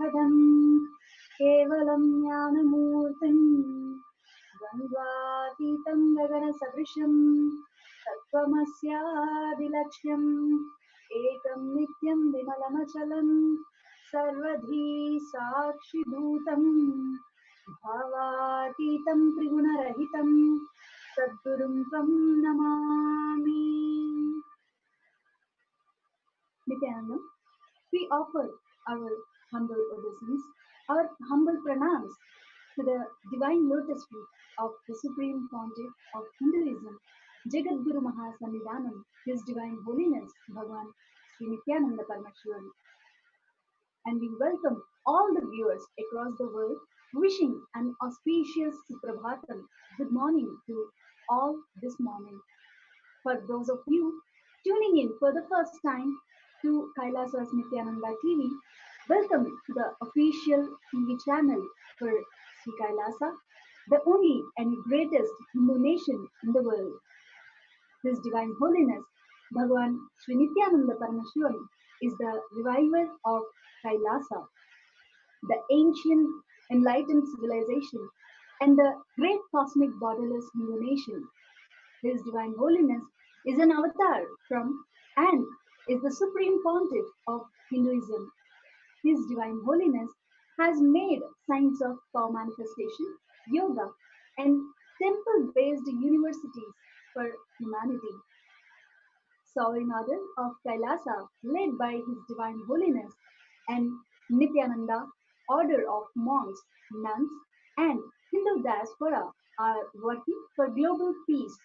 दुःखदम् केवलं ज्ञानमूर्तिम् द्वन्द्वातीतं गगनसदृशम् तत्त्वमस्यादिलक्ष्यम् एकं नित्यं विमलमचलम् सर्वधी साक्षिभूतम् भावातीतं त्रिगुणरहितं सद्गुरुं त्वं Namami. Nithyanandam, we offer our humble obeisance, our humble pranams to the divine lotus feet of the Supreme Pontiff of Hinduism, Jagat Guru Mahasannidhanam, His Divine Holiness, Bhagavan Sri Nithyananda Paramashivam. And we welcome all the viewers across the world, wishing an auspicious Suprabhatam, good morning to all this morning. For those of you tuning in for the first time to KAILASA's Nithyananda TV, welcome to the official TV channel for Sri Kailasa, the only and greatest Hindu nation in the world. His Divine Holiness, Bhagavan Sri Nithyananda Paramashivam, is the reviver of Kailasa, the ancient enlightened civilization, and the great cosmic borderless Hindu nation. His Divine Holiness is an avatar from and is the Supreme Pontiff of Hinduism. His Divine Holiness has made science of power manifestation, yoga, and temple based universities for humanity. Sovereign Order of Kailasa, led by His Divine Holiness, and Nithyananda, Order of Monks, Nuns, and Hindu diaspora are working for global peace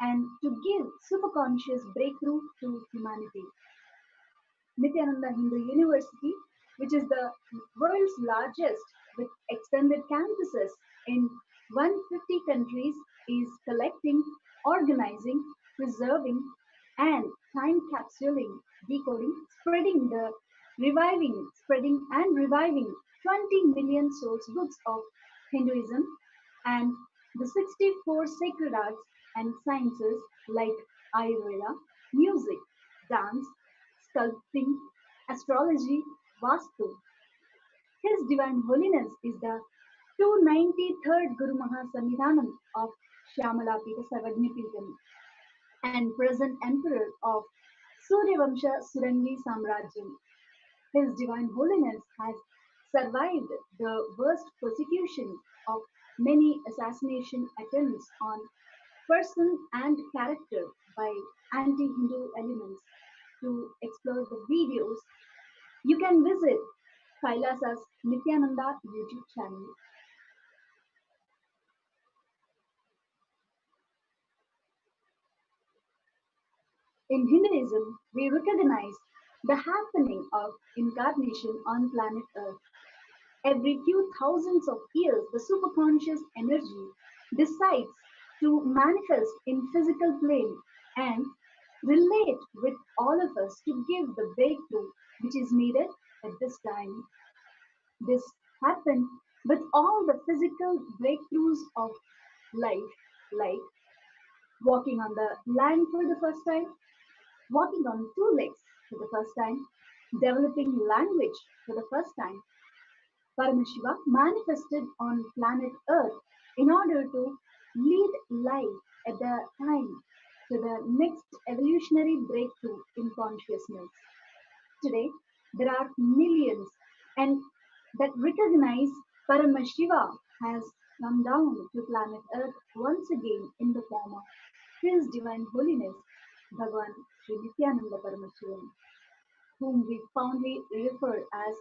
and to give superconscious breakthrough to humanity. Nithyananda Hindu University, which is the world's largest with extended campuses in 150 countries, is collecting, organizing, preserving, and time capsuling, decoding, spreading and reviving 20 million source books of Hinduism and the 64 sacred arts and sciences like Ayurveda, music, dance, sculpting, astrology, Vastu. His Divine Holiness is the 293rd Guru Mahasannidhanam of Shyamalapita Sarvajnapeetham and present Emperor of Suryavamsha Surangi Samrajyam. His Divine Holiness has survived the worst persecution of many assassination attempts on person and character by anti-Hindu elements. To explore the videos, you can visit Kailasa's Nithyananda YouTube channel. In Hinduism, we recognize the happening of incarnation on planet Earth. Every few thousands of years, the superconscious energy decides to manifest in physical plane and relate with all of us to give the breakthrough which is needed at this time. This happened with all the physical breakthroughs of life, like walking on the land for the first time, walking on two legs for the first time, developing language for the first time. Paramashiva manifested on planet Earth in order to lead life at the time to the next evolutionary breakthrough in consciousness. Today, there are millions and that recognize Paramashiva has come down to planet Earth once again in the form of His Divine Holiness, Bhagavan Sri Nithyananda Paramashivam, whom we fondly refer as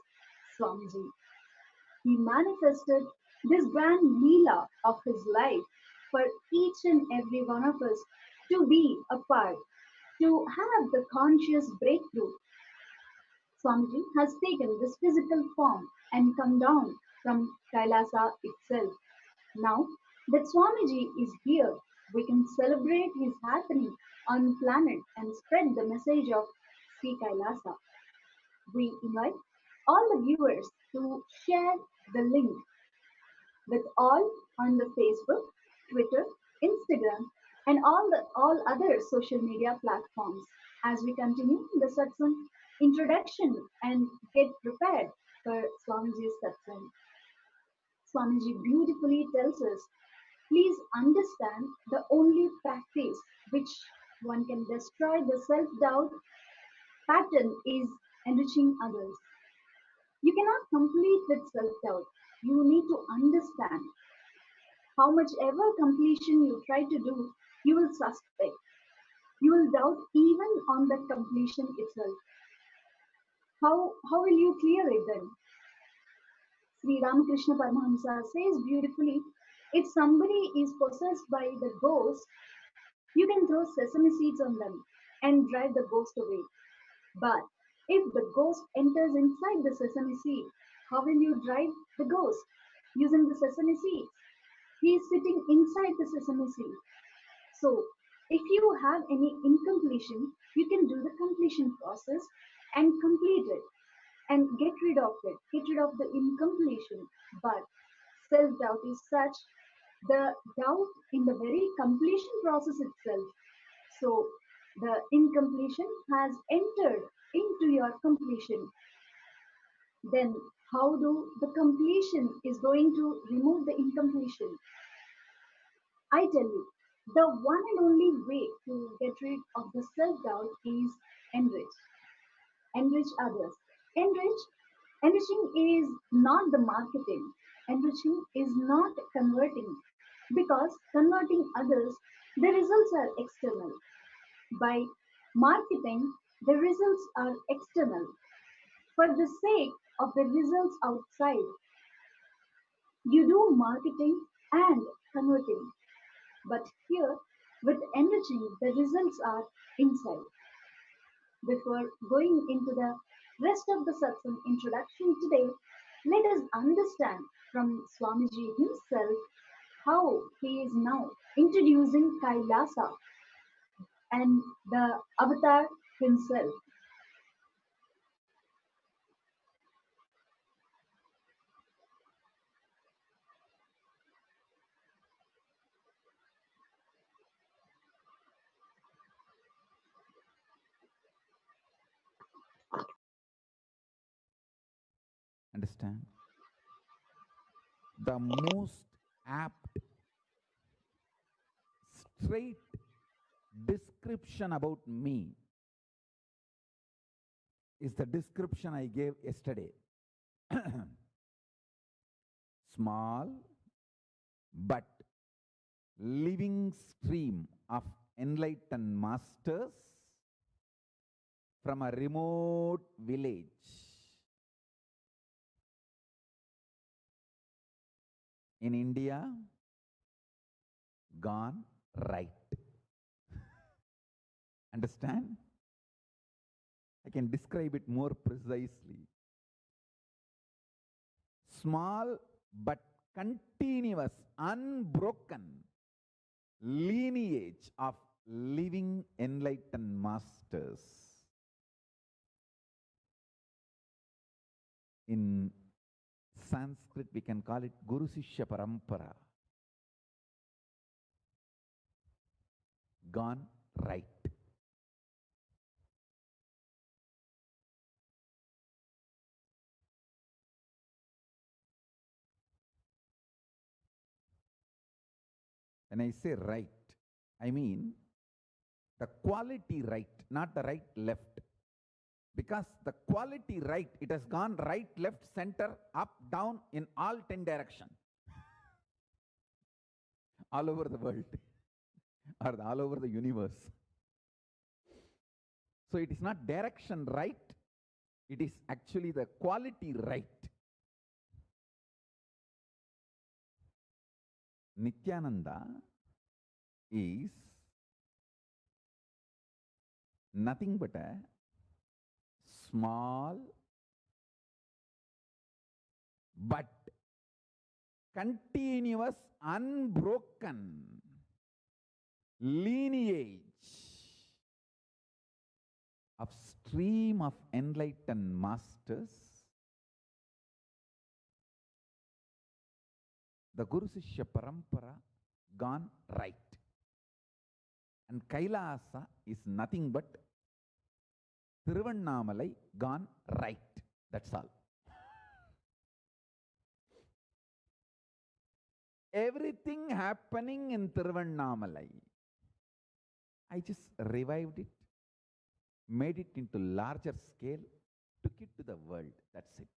Swamiji. He manifested this grand Leela of his life for each and every one of us to be a part, to have the conscious breakthrough. Swamiji has taken this physical form and come down from Kailasa itself. Now that Swamiji is here, we can celebrate his happening on planet and spread the message of Sri Kailasa. We invite all the viewers to share the link with all on the Facebook, Twitter, Instagram, and all other social media platforms as we continue the satsang introduction and get prepared for Swamiji's satsang. Swamiji beautifully tells us, please understand the only practice which one can destroy the self-doubt pattern is enriching others. You cannot complete with self-doubt. You need to understand how much ever completion you try to do, you will suspect. You will doubt even on that completion itself. How will you clear it then? Sri Ramakrishna Paramahamsa says beautifully, if somebody is possessed by the ghost, you can throw sesame seeds on them and drive the ghost away. But if the ghost enters inside the sesame seed, how will you drive the ghost? Using the sesame seeds. He is sitting inside the sesame seed. So, if you have any incompletion, you can do the completion process and complete it and get rid of it, get rid of the incompletion. But self doubt is such the doubt in the very completion process itself. So, the incompletion has entered into your completion. Then, how do the completion is going to remove the incompletion? I tell you, the one and only way to get rid of the self doubt is enrich. Enrich others. Enrich. Enriching is not the marketing. Enriching is not converting. Because converting others, the results are external. By marketing, the results are external. For the sake of the results outside, you do marketing and converting. But here, with enriching, the results are inside. Before going into the rest of the satsang introduction today, let us understand from Swamiji himself how he is now introducing Kailasa and the avatar himself. Understand? The most apt, straight description about me is the description I gave yesterday. Small but living stream of enlightened masters from a remote village in India gone right. Understand? I can describe it more precisely. Small but continuous, unbroken lineage of living enlightened masters. In Sanskrit, we can call it Guru Sishya Parampara. Gone right. When I say right, I mean the quality right, not the right left. Because the quality right, it has gone right, left, center, up, down in all 10 directions. All over the world or all over the universe. So it is not direction right, it is actually the quality right. Nithyananda is nothing but a small but continuous, unbroken lineage of stream of enlightened masters, the Guru Sishya Parampara gone right. And Kailasa is nothing but Thiruvannamalai gone right. That's all. everything happening in Tiruvannamalai. I just revived it, made it into larger scale, took it to the world. That's it.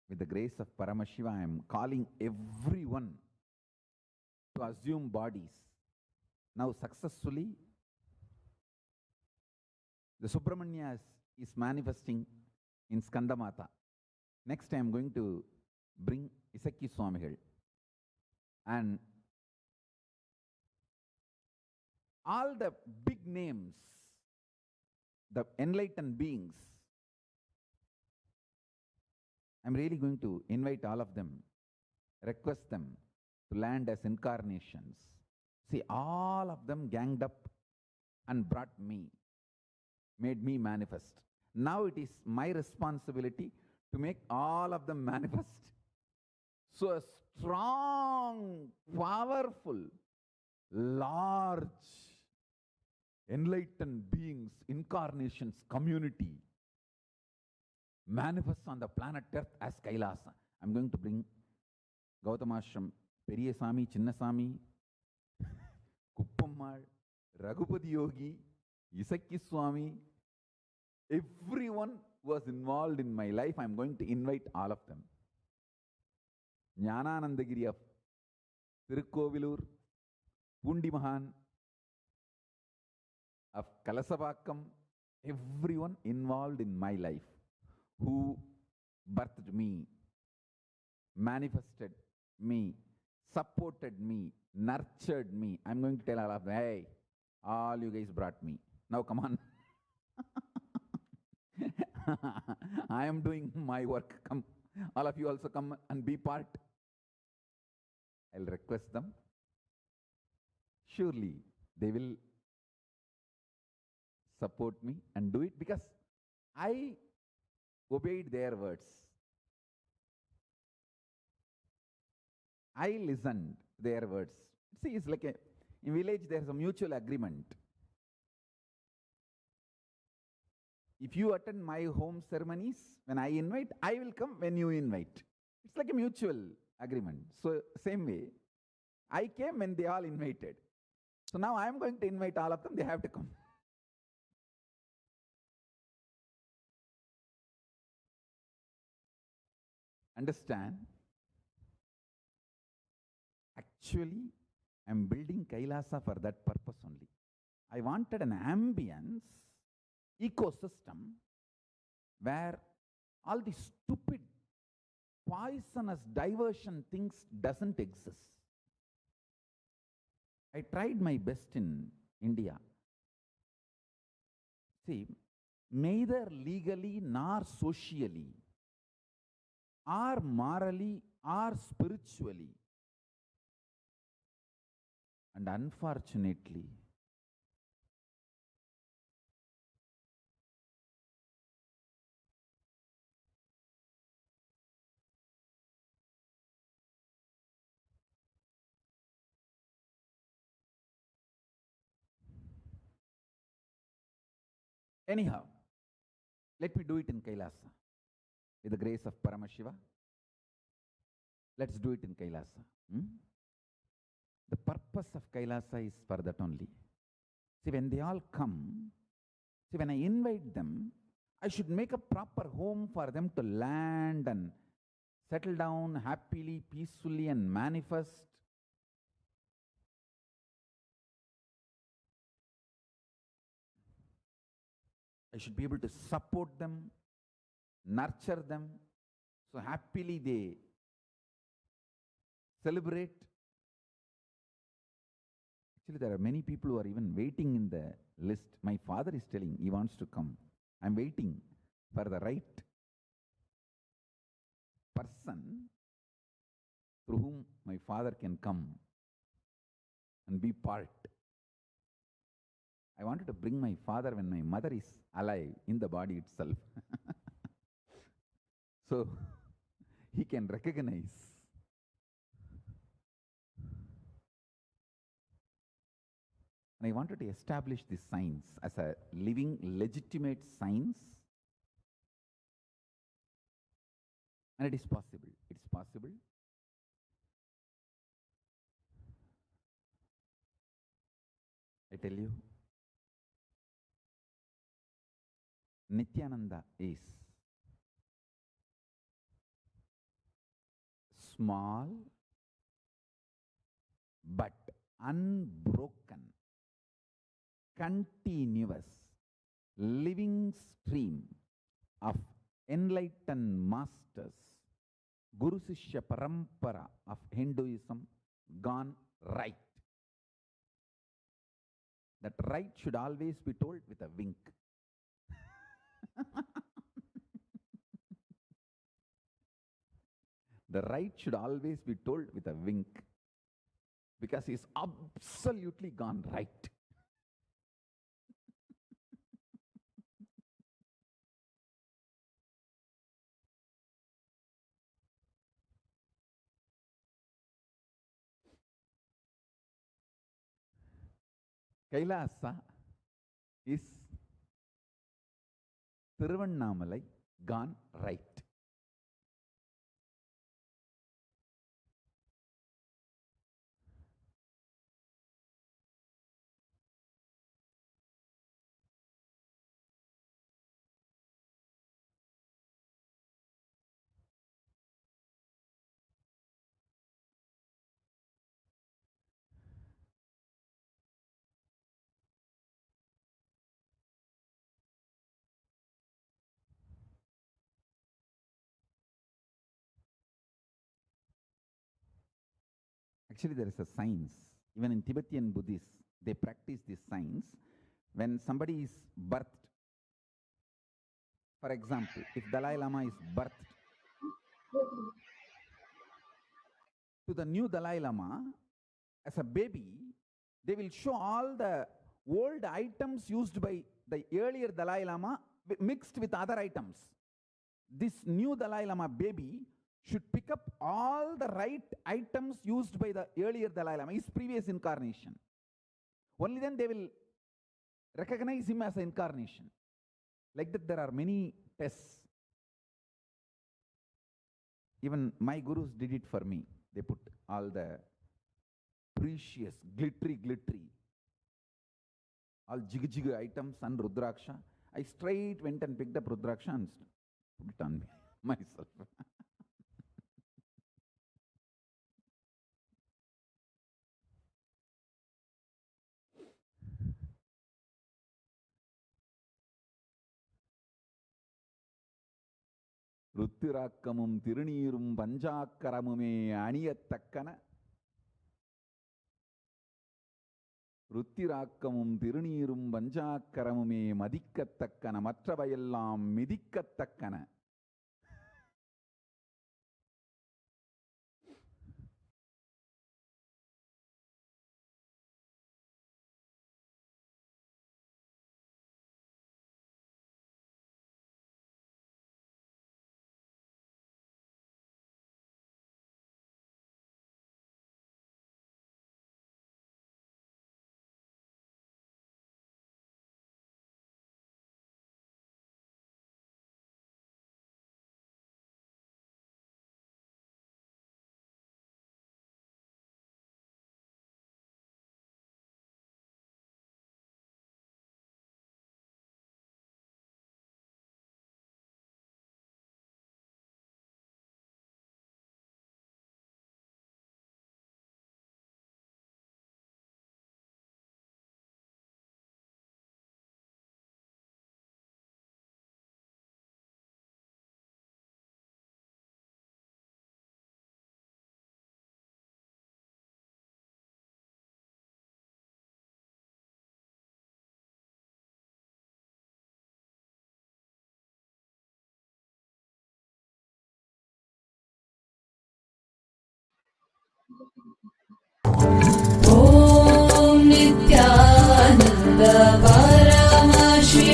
With the grace of Paramashiva, I am calling everyone to assume bodies. Now successfully, the Subramanya is manifesting in Skandamata. Next I am going to bring Isakki Swamigal. And all the big names, the enlightened beings, I'm really going to invite all of them, request them to land as incarnations. See, all of them ganged up and brought me, made me manifest. Now it is my responsibility to make all of them manifest. So a strong, powerful, large, enlightened beings, incarnations, community manifests on the planet Earth as Kailasa. I'm going to bring Gautamashram, Periyasami, Chinnasami, Kuppammal, Raghupati Yogi, Isakki Swami, everyone was involved in my life. I'm going to invite all of them. Jnananandagiri of Tirukkovilur, Pundi Mahan of Kalasavakkam, everyone involved in my life who birthed me, manifested me, supported me, nurtured me. I'm going to tell all of them, hey, all you guys brought me. Now come on. I am doing my work. Come, all of you also come and be part. I'll request them. Surely they will support me and do it because I obeyed their words. I listened their words. See, it's like in village there's a mutual agreement. If you attend my home ceremonies, when I invite, I will come when you invite. It's like a mutual agreement. So same way, I came when they all invited. So now I am going to invite all of them, they have to come. Understand? Actually, I am building Kailasa for that purpose only. I wanted an ambience, ecosystem, where all the stupid, poisonous diversion things doesn't exist. I tried my best in India. See, neither legally nor socially, or morally or spiritually, and unfortunately, anyhow, let me do it in Kailasa. With the grace of Paramashiva, let's do it in Kailasa. The purpose of Kailasa is for that only. See, when they all come, see, when I invite them, I should make a proper home for them to land and settle down happily, peacefully, and manifest. I should be able to support them, nurture them, so happily they celebrate. Actually, there are many people who are even waiting in the list. My father is telling he wants to come. I'm waiting for the right person through whom my father can come and be part. I wanted to bring my father when my mother is alive in the body itself. So he can recognize. And I wanted to establish this science as a living, legitimate science. And it is possible. It's possible. I tell you, Nithyananda is small but unbroken, continuous, living stream of enlightened masters, Guru Sishya Parampara of Hinduism gone right. That right should always be told with a wink. The right should always be told with a wink, because he's absolutely gone right. KAILASA is Thiruvannamalai gone right. Actually, there is a science. Even in Tibetan Buddhists, they practice this science. When somebody is birthed, for example, if Dalai Lama is birthed, to the new Dalai Lama, as a baby, they will show all the old items used by the earlier Dalai Lama mixed with other items. This new Dalai Lama baby should pick up all the right items used by the earlier Dalai Lama, his previous incarnation. Only then they will recognize him as an incarnation. Like that, there are many tests. Even my gurus did it for me. They put all the precious, glittery, all jig items and Rudraksha. I straight went and picked up Rudraksha and put it on myself. ருத்திராக்கமும் திருநீரும் பஞ்சாக்கரமுமே அணியத்தக்கன ருத்திராக்கமும் திருநீரும் பஞ்சாக்கரமுமே மதிக்கத்தக்கன மற்றவையெல்லாம் மிதிக்கத்தக்கன. Om Nithyananda Paramashivoham.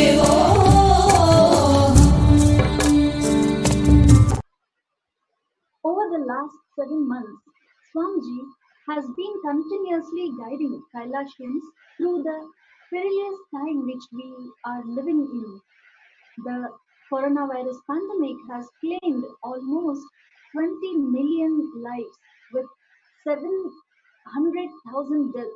Over the last 7 months, Swamiji has been continuously guiding Kailasians through the perilous time which we are living in. The coronavirus pandemic has claimed almost 20 million lives with 700,000 deaths.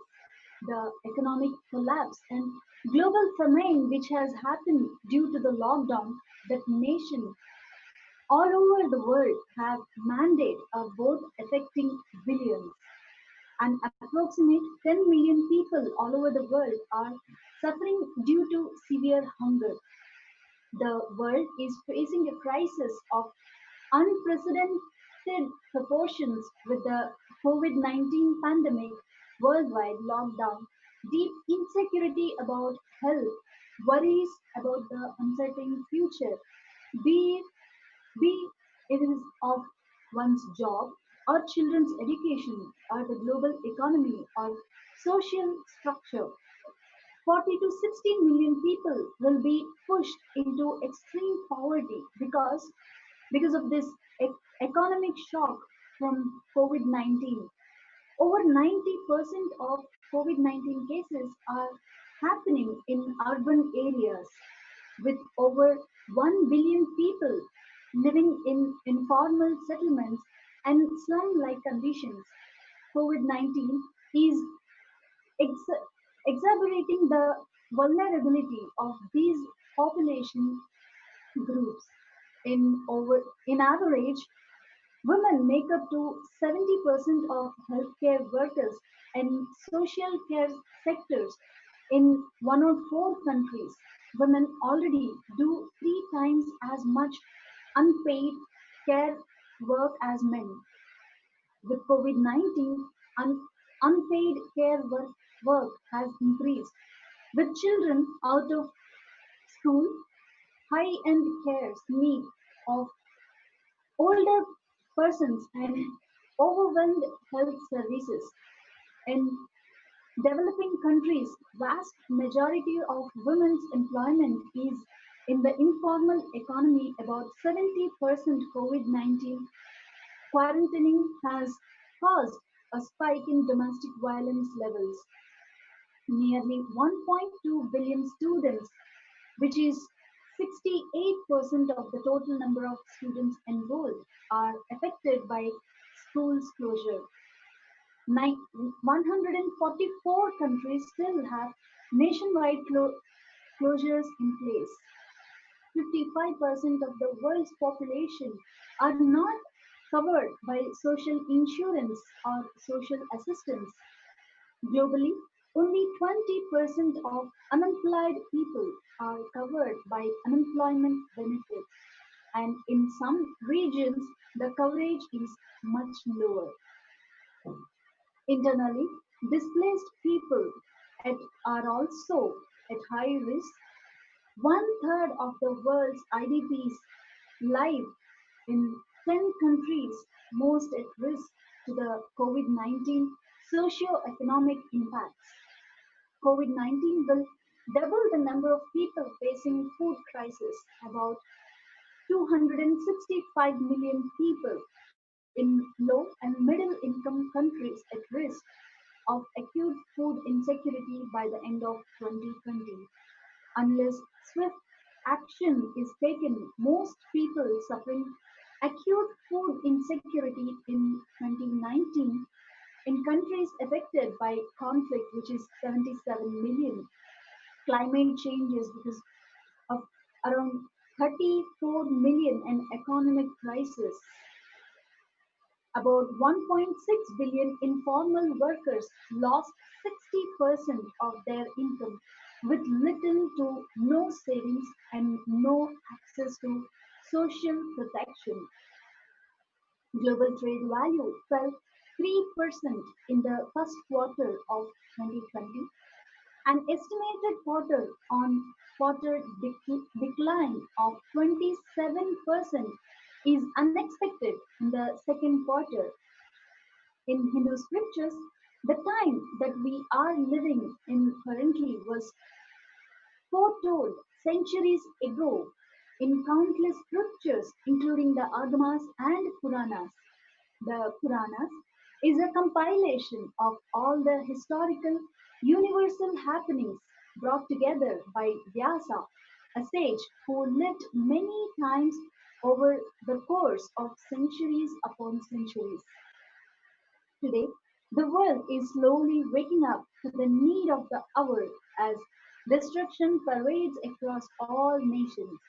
The economic collapse and global famine which has happened due to the lockdown that nation all over the world have mandate are both affecting billions. An approximate 10 million people all over the world are suffering due to severe hunger. The world is facing a crisis of unprecedented proportions with the COVID 19 pandemic, worldwide lockdown, deep insecurity about health, worries about the uncertain future, be, be it is of one's job or children's education or the global economy or social structure. 40 to 60 million people will be pushed into extreme poverty because of this economic shock from COVID 19. Over 90% of COVID 19 cases are happening in urban areas with over 1 billion people living in informal settlements and slum like conditions. COVID 19 is ex- exacerbating the vulnerability of these population groups. In average, women make up to 70% of healthcare workers and social care sectors in 104 countries. Women already do 3 times as much unpaid care work as men. With COVID 19, unpaid care work has increased. With children out of school, high end cares need of older persons and overwhelmed health services. In developing countries, vast majority of women's employment is in the informal economy. About 70% COVID-19 quarantining has caused a spike in domestic violence levels. Nearly 1.2 billion students, which is 68% of the total number of students enrolled, are affected by schools closure. 144 countries still have nationwide closures in place. 55% of the world's population are not covered by social insurance or social assistance. Globally, only 20% of unemployed people are covered by unemployment benefits, and in some regions, the coverage is much lower. Internally, displaced people are also at high risk. One third of the world's IDPs live in 10 countries most at risk to the COVID 19 socio-economic impacts. COVID 19 will double the number of people facing food crisis, about 265 million people in low and middle income countries at risk of acute food insecurity by the end of 2020. Unless swift action is taken, most people suffering acute food insecurity in 2019 in countries affected by conflict, which is 77 million, climate changes because of around 34 million, and economic crisis. About 1.6 billion informal workers lost 60% of their income with little to no savings and no access to social protection. Global trade value fell 3% in the first quarter of 2020. An estimated quarter on quarter decline of 27% is unexpected in the second quarter. In Hindu scriptures, the time that we are living in currently was foretold centuries ago in countless scriptures, including the Agamas and Puranas. The Puranas is a compilation of all the historical universal happenings brought together by Vyasa, a sage who lived many times over the course of centuries upon centuries. Today, the world is slowly waking up to the need of the hour as destruction parades across all nations.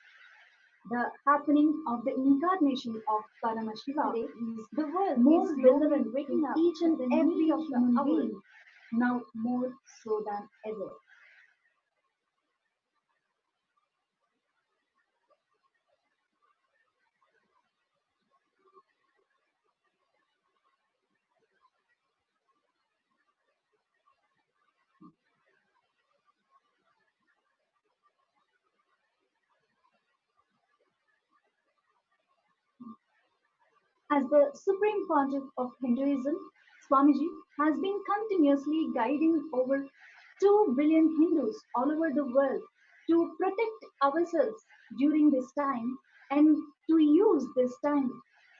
The happening of the incarnation of Paramashiva today is the world more relevant waking up each and every human being, now more so than ever. As the Supreme Pontiff of Hinduism, Swamiji has been continuously guiding over 2 billion Hindus all over the world to protect ourselves during this time and to use this time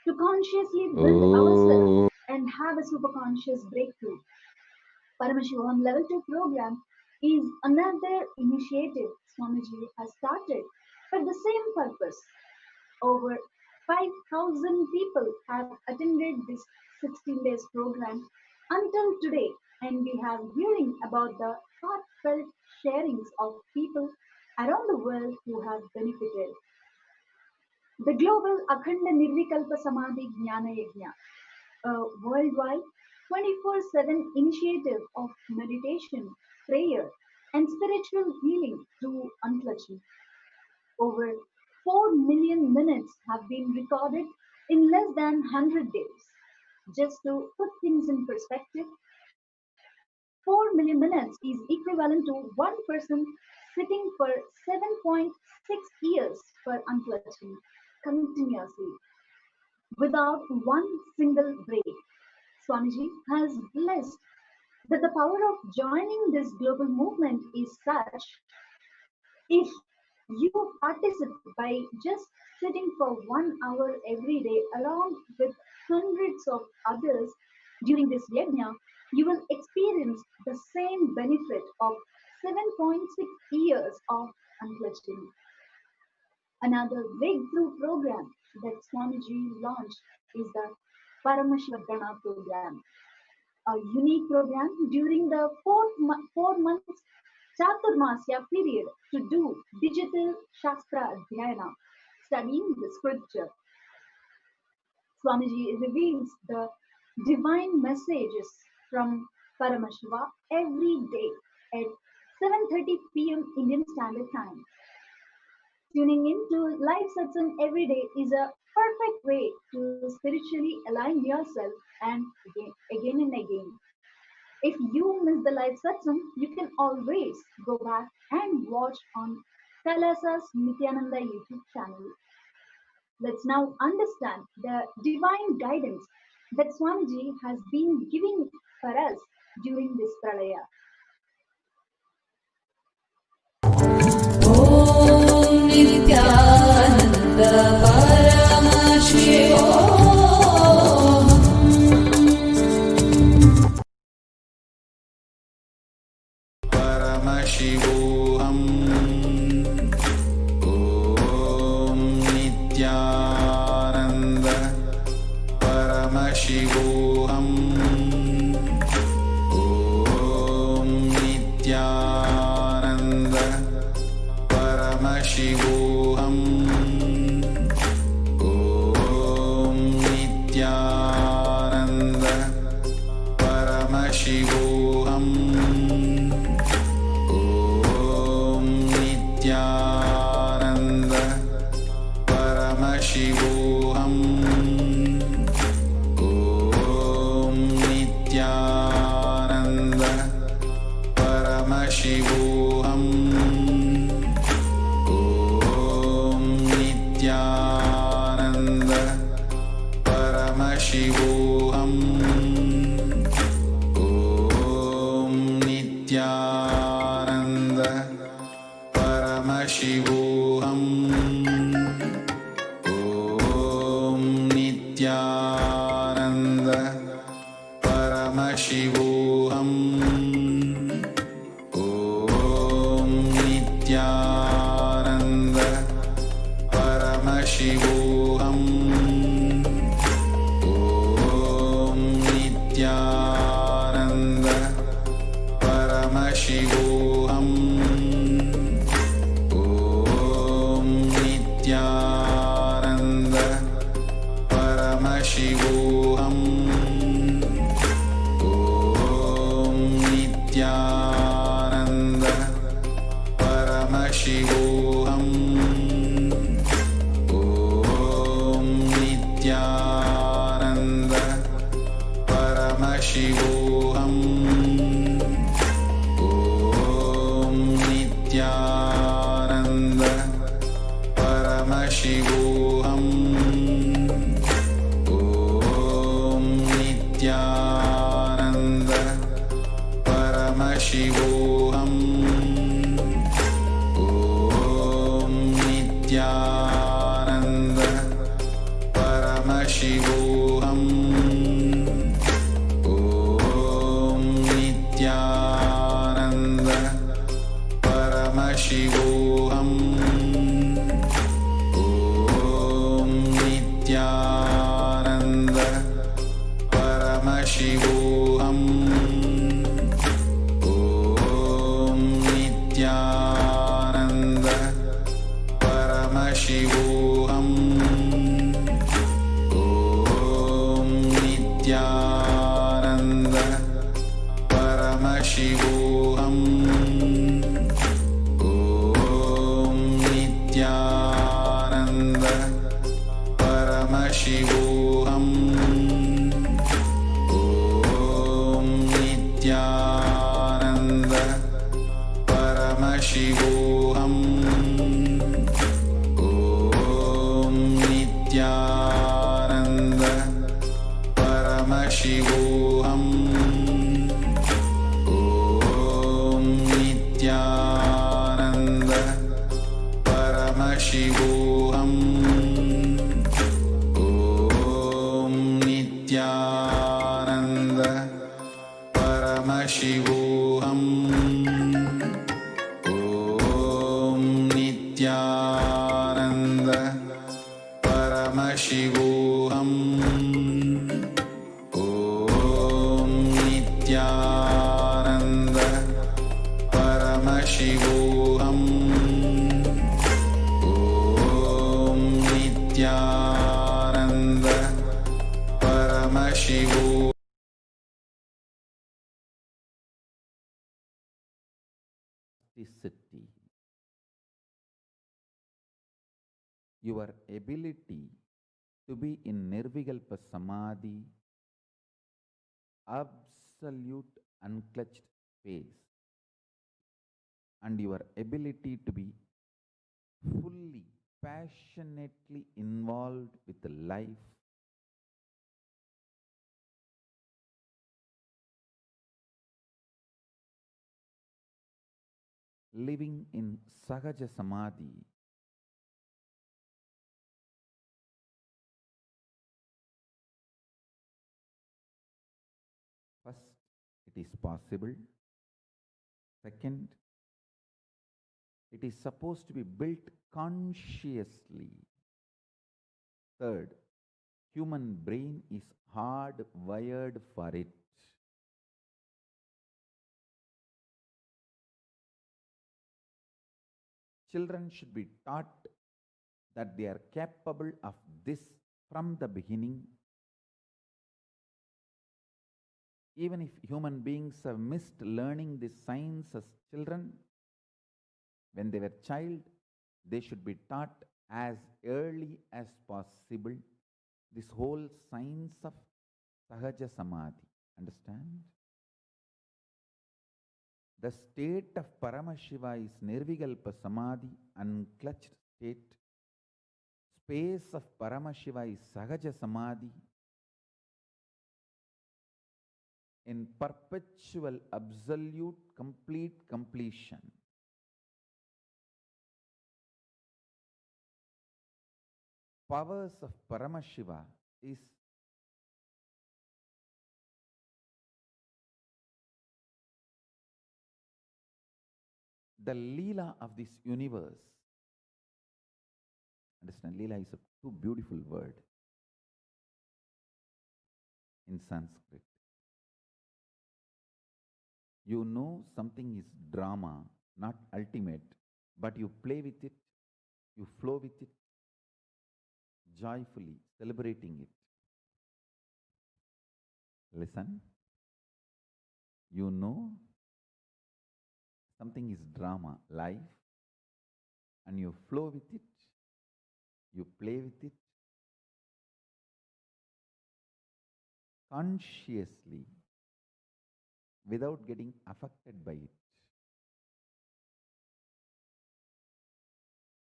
to consciously build ourselves and have a superconscious breakthrough. Paramashivoham Level 2 program is another initiative Swamiji has started for the same purpose. Over 5,000 people have attended this 16 days program until today, and we have hearing about the heartfelt sharings of people around the world who have benefited. The global Akhanda Nirvikalpa Samadhi Jnana Yajna, a worldwide 24/7 initiative of meditation, prayer, and spiritual healing through unclutching. Over 4 million minutes have been recorded in less than 100 days. Just to put things in perspective, 4 million minutes is equivalent to one person sitting for 7.6 years for unclutching continuously without one single break. Swamiji has blessed that the power of joining this global movement is such. If you participate by just sitting for 1 hour every day along with hundreds of others during this yajna, you will experience the same benefit of 7.6 years of unclutching. Another breakthrough program that Swamiji launched is the Paramashiva program, a unique program during the 4 months Chaturmasya period to do digital Shastra Dhyana, studying the scripture. Swamiji reveals the divine messages from Paramashiva every day at 7:30 p.m. Indian Standard Time. Tuning in to live satsang every day is a perfect way to spiritually align yourself and again and again. If you miss the live satsang, you can always go back and watch on KAILASA's Nithyananda YouTube channel. Let's now understand the divine guidance that Swamiji has been giving for us during this pralaya. Om Nithyananda Paramashivoham. Paramashivoham. Om Nithyananda Paramashivoham. Om Nithyananda Paramashivoham. Om Nithyananda Paramashivoham. Om Nithyananda Paramashivoham. Om Nithyananda Paramashivoham. Om Nithyananda Paramashivoham. Om Nithyananda Paramashivoham. Om Nithyananda Nithyananda Paramashivoham. Om Nithyananda Paramashivoham. Om Nithyananda Paramashivoham. Om Nithyananda Paramashivoham. Om Nithyananda Paramashivoham. Om Nithyananda Paramashivoham. Om Nithyananda Paramashivoham. Om Nithyananda Paramashivoham. Om Nithyananda Paramashivoham. Om Nithyananda Paramashivoham. Om Nithyananda Paramashivoham. Om Nithyananda Paramashivoham. Om Nithyananda Paramashivoham. Om Nithyananda Paramashivoham. Om Nithyananda Paramashivoham. Om Nithyananda Paramashivoham. Om Nithyananda Paramashivoham. Om Nithyananda Paramashivoham. Om Nithyananda Paramashivoham. Om Nithyananda Paramashivoham. City. Your ability to be in Nirvikalpa Samadhi, absolute unclutched space, and your ability to be fully, passionately involved with life, living in Sahaja Samadhi, first, it is possible. Second, it is supposed to be built consciously. Third, human brain is hardwired for it. Children should be taught that they are capable of this from the beginning. Even if human beings have missed learning this science as children, when they were child, they should be taught as early as possible this whole science of Sahaja Samadhi. Understand? The state of Paramashiva is Nirvikalpa Samadhi, unclutched state. Space of Paramashiva is Sahaja Samadhi, in perpetual, absolute, complete completion. Powers of Paramashiva is the Leela of this universe. Understand, Leela is a too beautiful word in Sanskrit. You know something is drama, not ultimate, but you play with it, you flow with it, joyfully celebrating it. Listen, you know something is drama, life, and you flow with it, you play with it consciously without getting affected by it.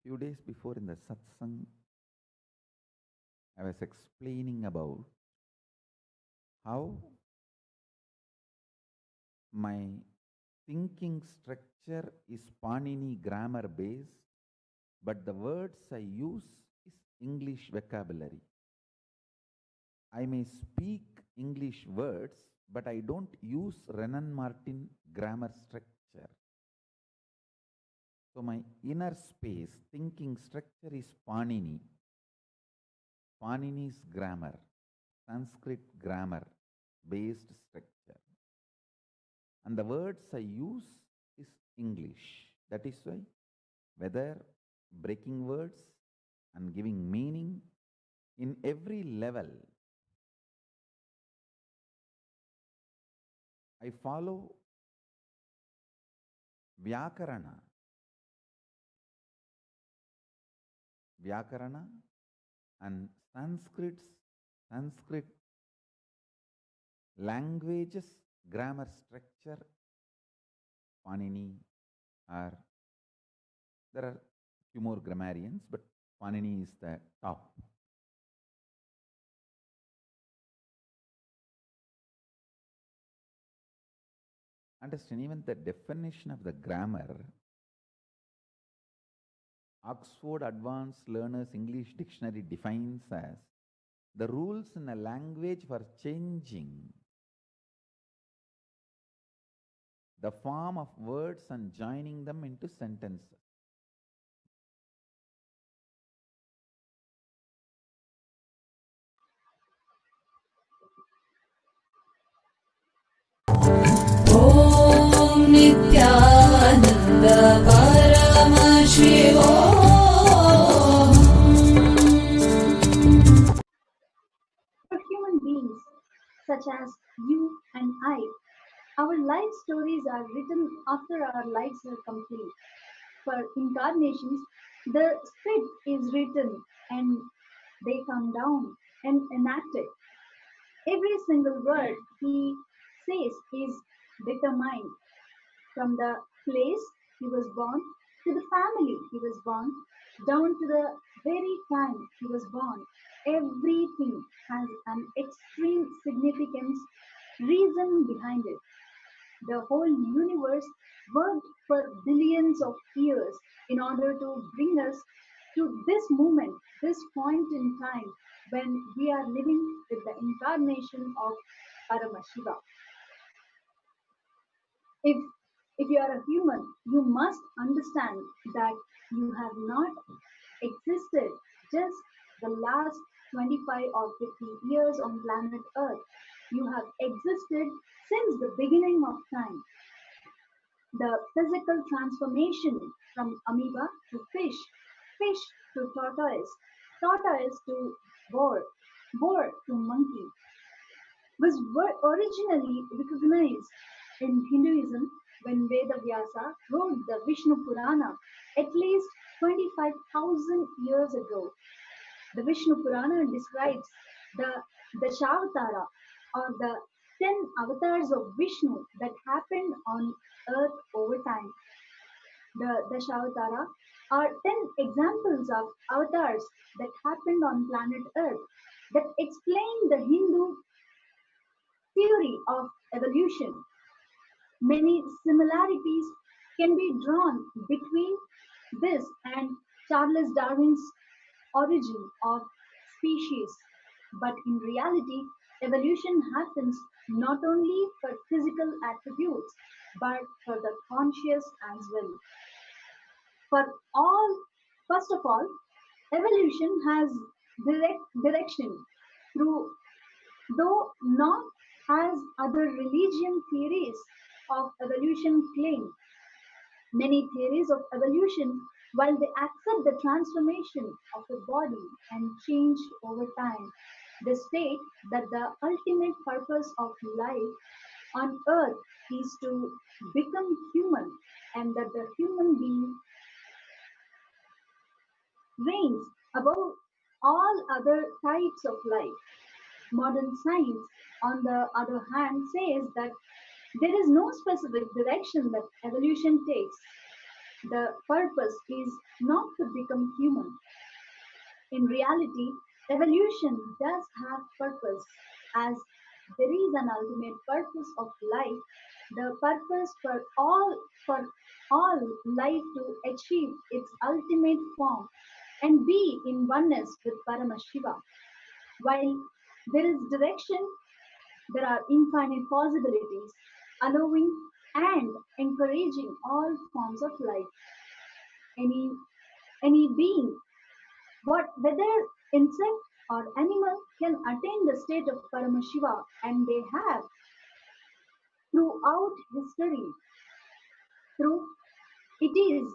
Few days before in the satsang, I was explaining about how my thinking structure is Panini grammar based, but the words I use is English vocabulary. I may speak English words, but I don't use Renan Martin grammar structure. So my inner space, thinking structure is Panini. Panini's grammar, Sanskrit grammar based structure. And the words I use is English. That is why whether breaking words and giving meaning in every level, I follow Vyakarana. Vyakarana and Sanskrit languages, grammar structure, Panini, or there are few more grammarians, but Panini is the top. Understand, even the definition of the grammar, Oxford Advanced Learners English Dictionary defines as the rules in a language for changing the form of words and joining them into sentences. Om Nithyananda Paramashivoham. For human beings, such as you and I, our life stories are written after our lives are complete. For incarnations, the script is written and they come down and enacted. Every single word he says is determined from the place he was born to the family he was born, down to the very time he was born. Everything has an extreme significance, reason behind it. The whole universe worked for billions of years in order to bring us to this moment, this point in time when we are living with the incarnation of Paramashiva. If you are a human, you must understand that you have not existed just the last 25 or 50 years on planet Earth. You have existed since the beginning of time. The physical transformation from amoeba to fish to tortoise to boar, boar to monkey, was originally recognized in Hinduism when Vedavyasa wrote the Vishnu Purana at least 25,000 years ago. The Vishnu Purana describes the Dashavatara or the 10 avatars of Vishnu that happened on earth over time. The Dashavatara are 10 examples of avatars that happened on planet Earth that explain the Hindu theory of evolution. Many similarities can be drawn between this and Charles Darwin's origin of species. But in reality, evolution happens not only for physical attributes, but for the conscious as well. For all, first of all, evolution has direct direction through, though not as other religion theories of evolution claim. Many theories of evolution, while they accept the transformation of the body and change over time, they state that the ultimate purpose of life on earth is to become human, and that the human being reigns above all other types of life. Modern science, on the other hand, says that there is no specific direction that evolution takes. The purpose is not to become human. In reality, evolution does have purpose, as there is an ultimate purpose of life, the purpose for all life to achieve its ultimate form and be in oneness with Paramashiva. While there is direction, there are infinite possibilities, allowing and encouraging all forms of life. Any any being, whether insect or animal, can attain the state of Paramashiva, and they have throughout history. Through it is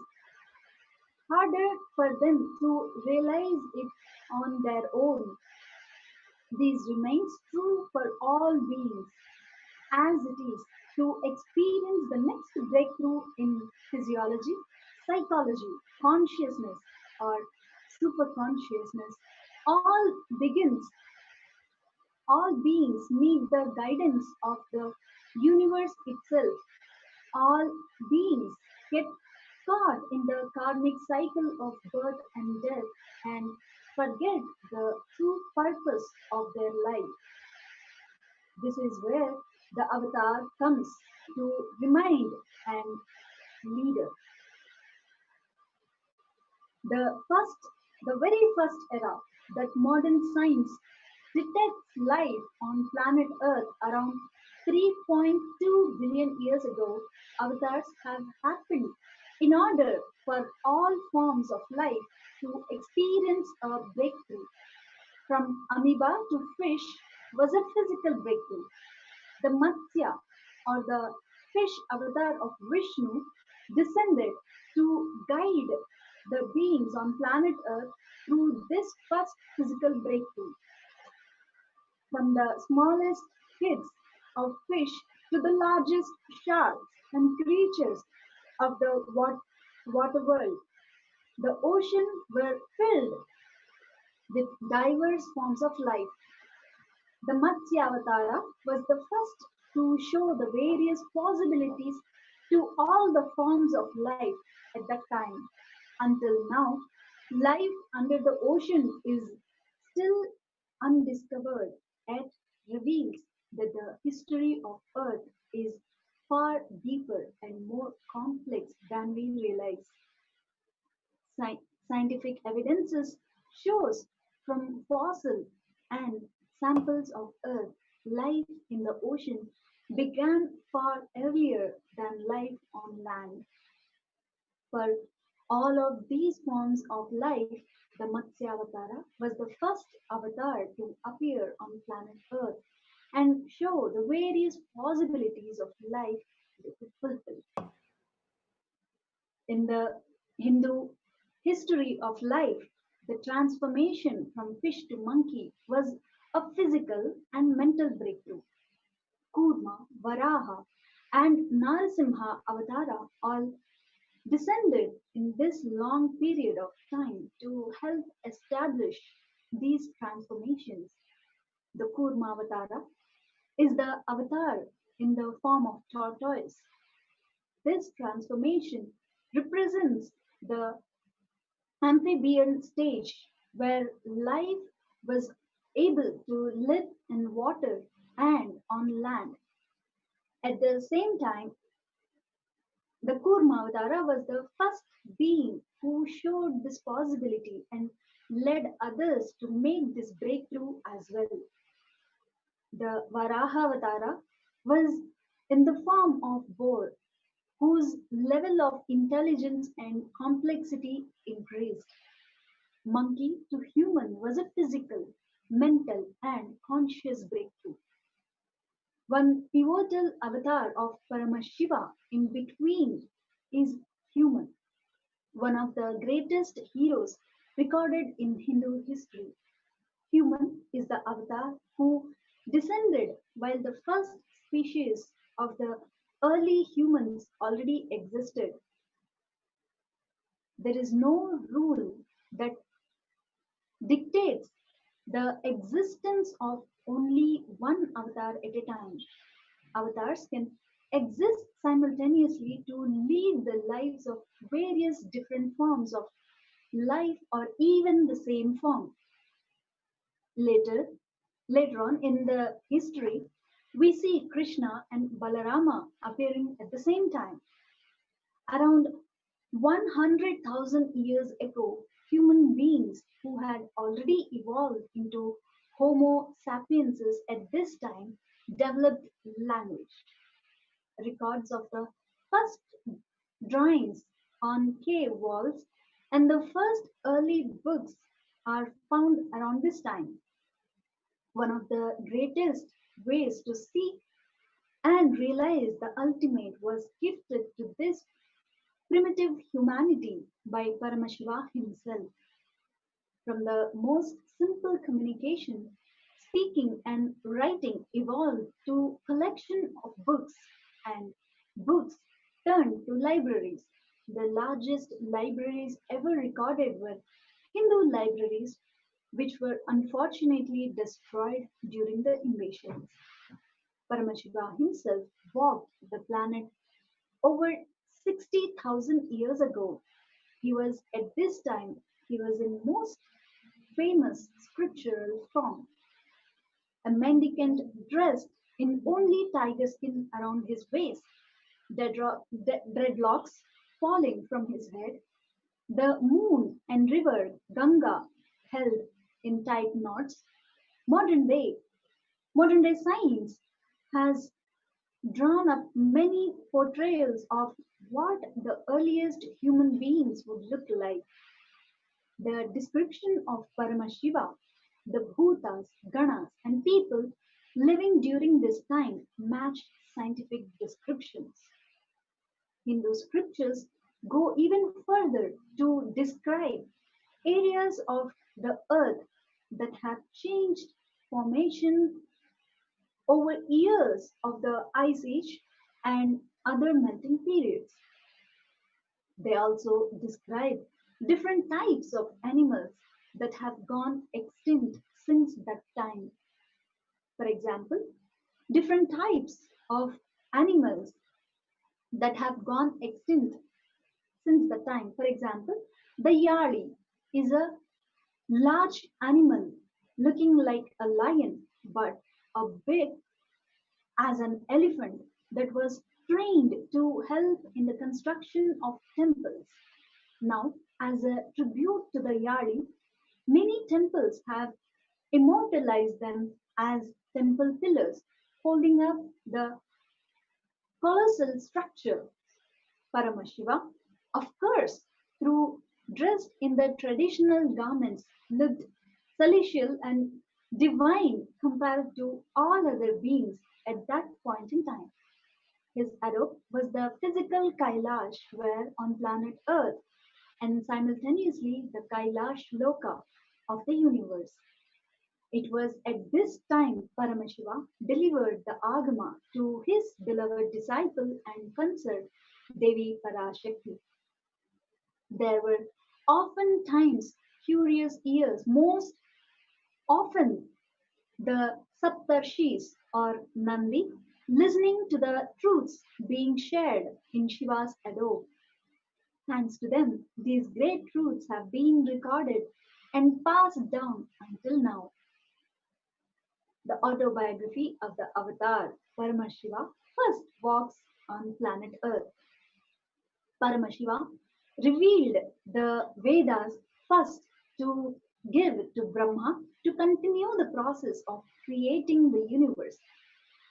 harder for them to realize it on their own. This remains true for all beings, as it is to experience the next breakthrough in physiology, psychology, consciousness, or superconsciousness. All begins, all beings need the guidance of the universe itself. All beings get caught in the karmic cycle of birth and death and forget the true purpose of their life. This is where the avatar comes to remind and lead us. The very first era that modern science detects life on planet Earth around 3.2 billion years ago, avatars have happened in order for all forms of life to experience a breakthrough. From amoeba to fish was a physical breakthrough. The Matsya, or the fish avatar of Vishnu, descended to guide the beings on planet Earth through this first physical breakthrough. From the smallest kids of fish to the largest sharks and creatures of the water world, the ocean were filled with diverse forms of life. The Matsya Avatara was the first to show the various possibilities to all the forms of life at that time. Until now, life under the ocean is still undiscovered, yet reveals that the history of Earth is far deeper and more complex than we realize. Scientific evidences shows from fossil and samples of Earth, life in the ocean began far earlier than life on land. For all of these forms of life, the Matsya Avatara was the first avatar to appear on planet Earth and show the various possibilities of life they could fulfill. In the Hindu history of life, the transformation from fish to monkey was a physical and mental breakthrough. Kurma, Varaha, and Narasimha Avatara all descended in this long period of time to help establish these transformations. The Kurma Avatara is the avatar in the form of tortoise. This transformation represents the amphibian stage where life was able to live in water and on land. At the same time, the Kurmavatara was the first being who showed this possibility and led others to make this breakthrough as well. The Varaha Avatara was in the form of boar. whose level of intelligence and complexity increased. Monkey to human was a physical, mental, and conscious breakthrough. One pivotal avatar of Paramashiva in between is human, one of the greatest heroes recorded in Hindu history. Human is the avatar who descended while the first species of the early humans already existed. There is no rule that dictates the existence of only one avatar at a time. Avatars can exist simultaneously to lead the lives of various different forms of life or even the same form. Later, later on in the history, we see Krishna and Balarama appearing at the same time. Around 100,000 years ago, human beings who had already evolved into Homo sapienses at this time developed language. Records of the first drawings on cave walls and the first early books are found around this time. One of the greatest ways to see and realize the ultimate was gifted to this primitive humanity by Paramashiva himself. From the most simple communication, speaking and writing evolved to collection of books, and books turned to libraries. The largest libraries ever recorded were Hindu libraries, which were unfortunately destroyed during the invasions. Paramashiva himself walked the planet over 60,000 years ago. He was at this time, he was in most famous scriptural form, a mendicant dressed in only tiger skin around his waist, dreadlocks falling from his head, the moon and river Ganga held in tight knots. Modern day, modern day science has drawn up many portrayals of what the earliest human beings would look like. The description of Paramashiva, the Bhutas, Ganas, and people living during this time match scientific descriptions. Hindu scriptures go even further to describe areas of the earth that have changed formation over years of the ice age and other melting periods. They also describe different types of animals that have gone extinct since that time. For example, different types of animals that have gone extinct since the time. For example, the yali is a large animal looking like a lion but a big as an elephant that was trained to help in the construction of temples. Now, as a tribute to the Yali, many temples have immortalized them as temple pillars, holding up the colossal structure. Paramashiva, of course, through dressed in the traditional garments, looked celestial and divine compared to all other beings at that point in time. His adop was the physical Kailash where on planet Earth and simultaneously the Kailash Loka of the universe. It was at this time Paramashiva delivered the Agama to his beloved disciple and consort Devi Parashakti. There were oftentimes curious ears, most often the Saptarshis or Nandi, listening to the truths being shared in Shiva's Ado. Thanks to them, these great truths have been recorded and passed down until now. The autobiography of the avatar Paramashiva first walks on planet Earth. Paramashiva revealed the Vedas first to give to Brahma to continue the process of creating the universe.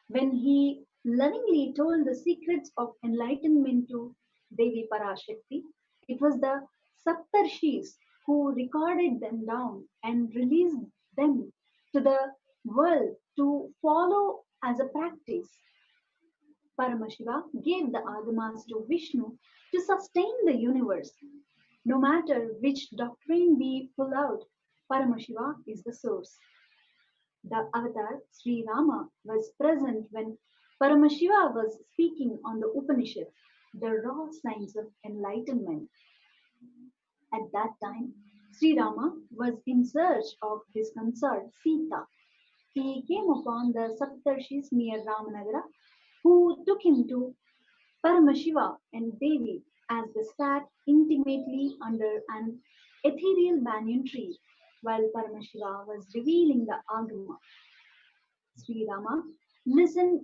When he lovingly told the secrets of enlightenment to Devi Parashakti. It was the Saptarshis who recorded them down and released them to the world to follow as a practice. Paramashiva gave the Agamas to Vishnu to sustain the universe. No matter which doctrine we pull out, Paramashiva is the source. The avatar Sri Rama was present when Paramashiva was speaking on the Upanishad, the raw science of enlightenment. At that time, Sri Rama was in search of his consort Sita. He came upon the Saptarshis near Ramanagara, who took him to Paramashiva and Devi as they sat intimately under an ethereal banyan tree while Paramashiva was revealing the Agama. Sri Rama listened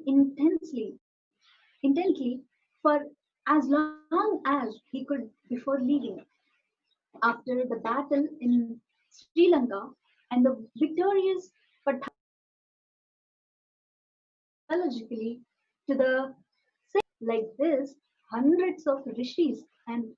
intently for as long as he could before leaving. After the battle in Sri Lanka and the victorious pathologically to the like this, hundreds of rishis and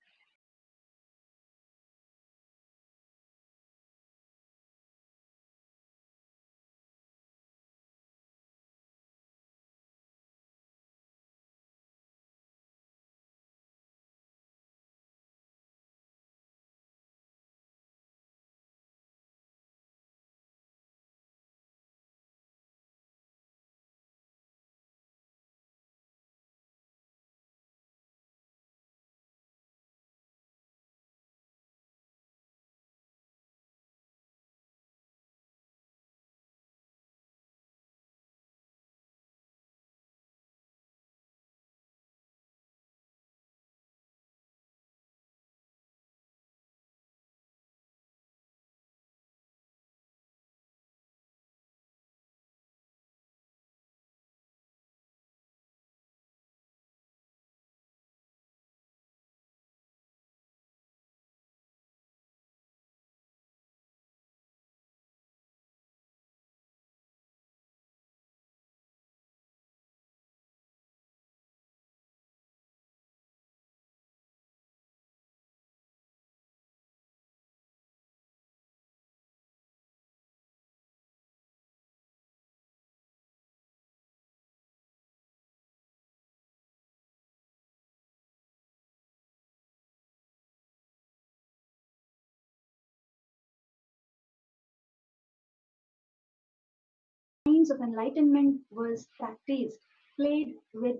science of enlightenment was practiced, played with,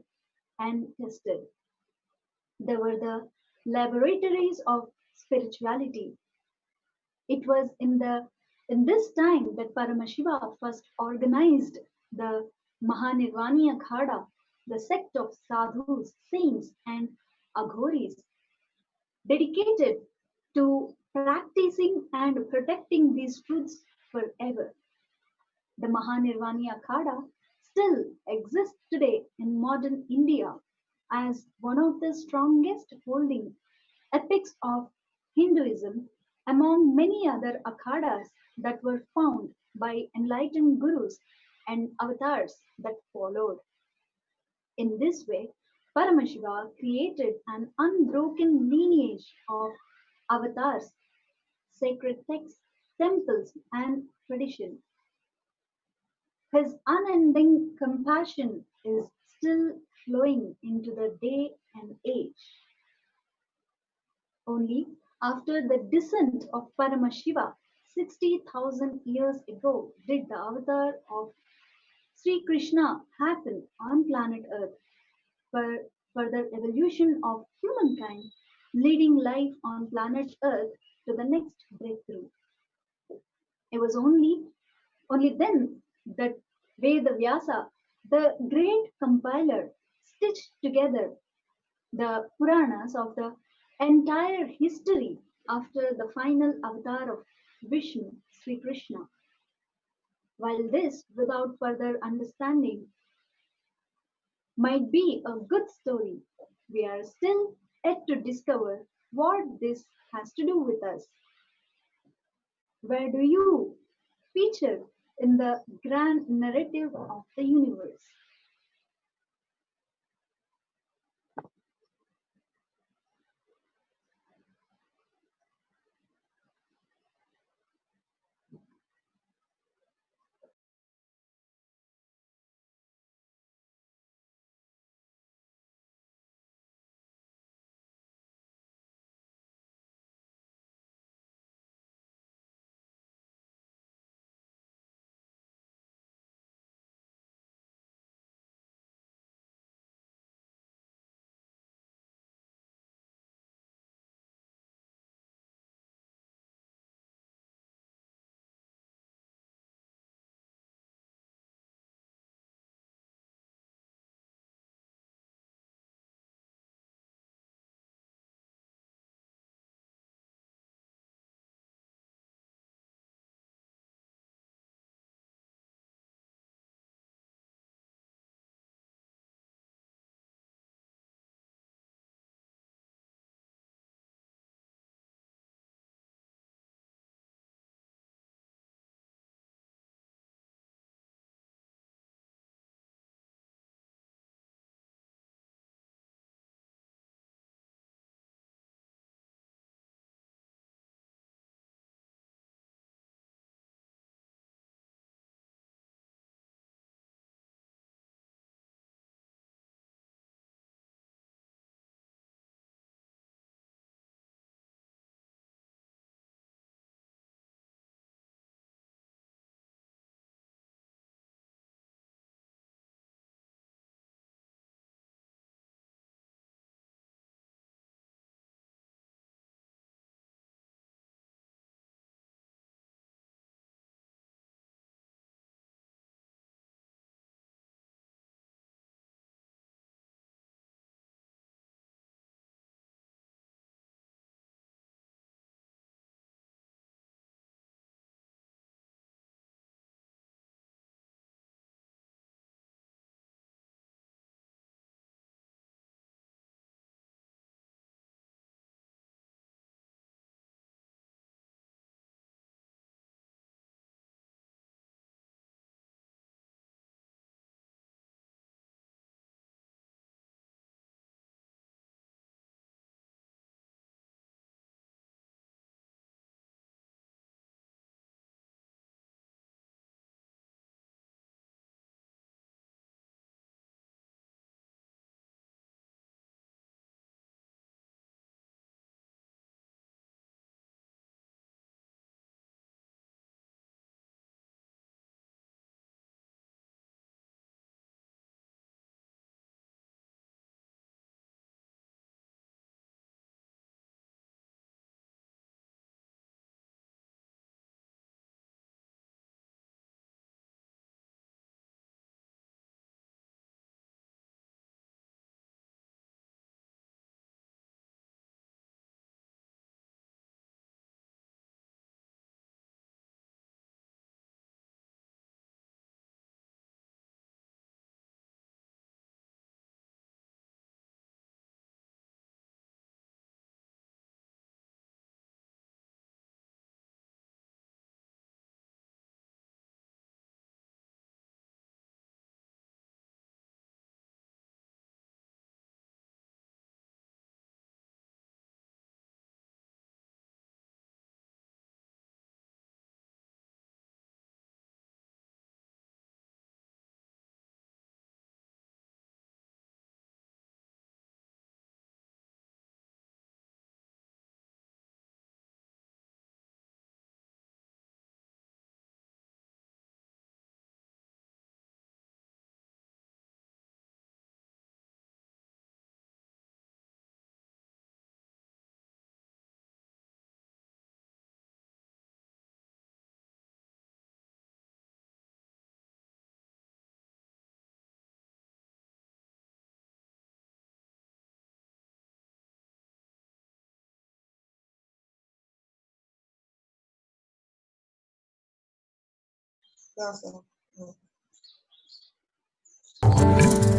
and tested. They were the laboratories of spirituality. It was in this time that Paramashiva first organized the Mahanirvani Akhada, the sect of sadhus, saints, and aghoris, dedicated to practicing and protecting these truths forever. The Mahanirvani Akhada still exists today in modern India as one of the strongest holding epics of Hinduism among many other akhadas that were found by enlightened gurus and avatars that followed. In this way, Paramashiva created an unbroken lineage of avatars, sacred texts, temples, and tradition. His unending compassion is still flowing into the day and age. Only after the descent of Paramashiva 60,000 years ago did the avatar of Sri Krishna happen on planet Earth for further evolution of humankind, leading life on planet Earth to the next breakthrough. It was only then that Veda Vyasa, the great compiler, stitched together the Puranas of the entire history after the final avatar of Vishnu, Sri Krishna. While this, without further understanding, might be a good story, we are still yet to discover what this has to do with us. Where do you feature in the grand narrative of the universe?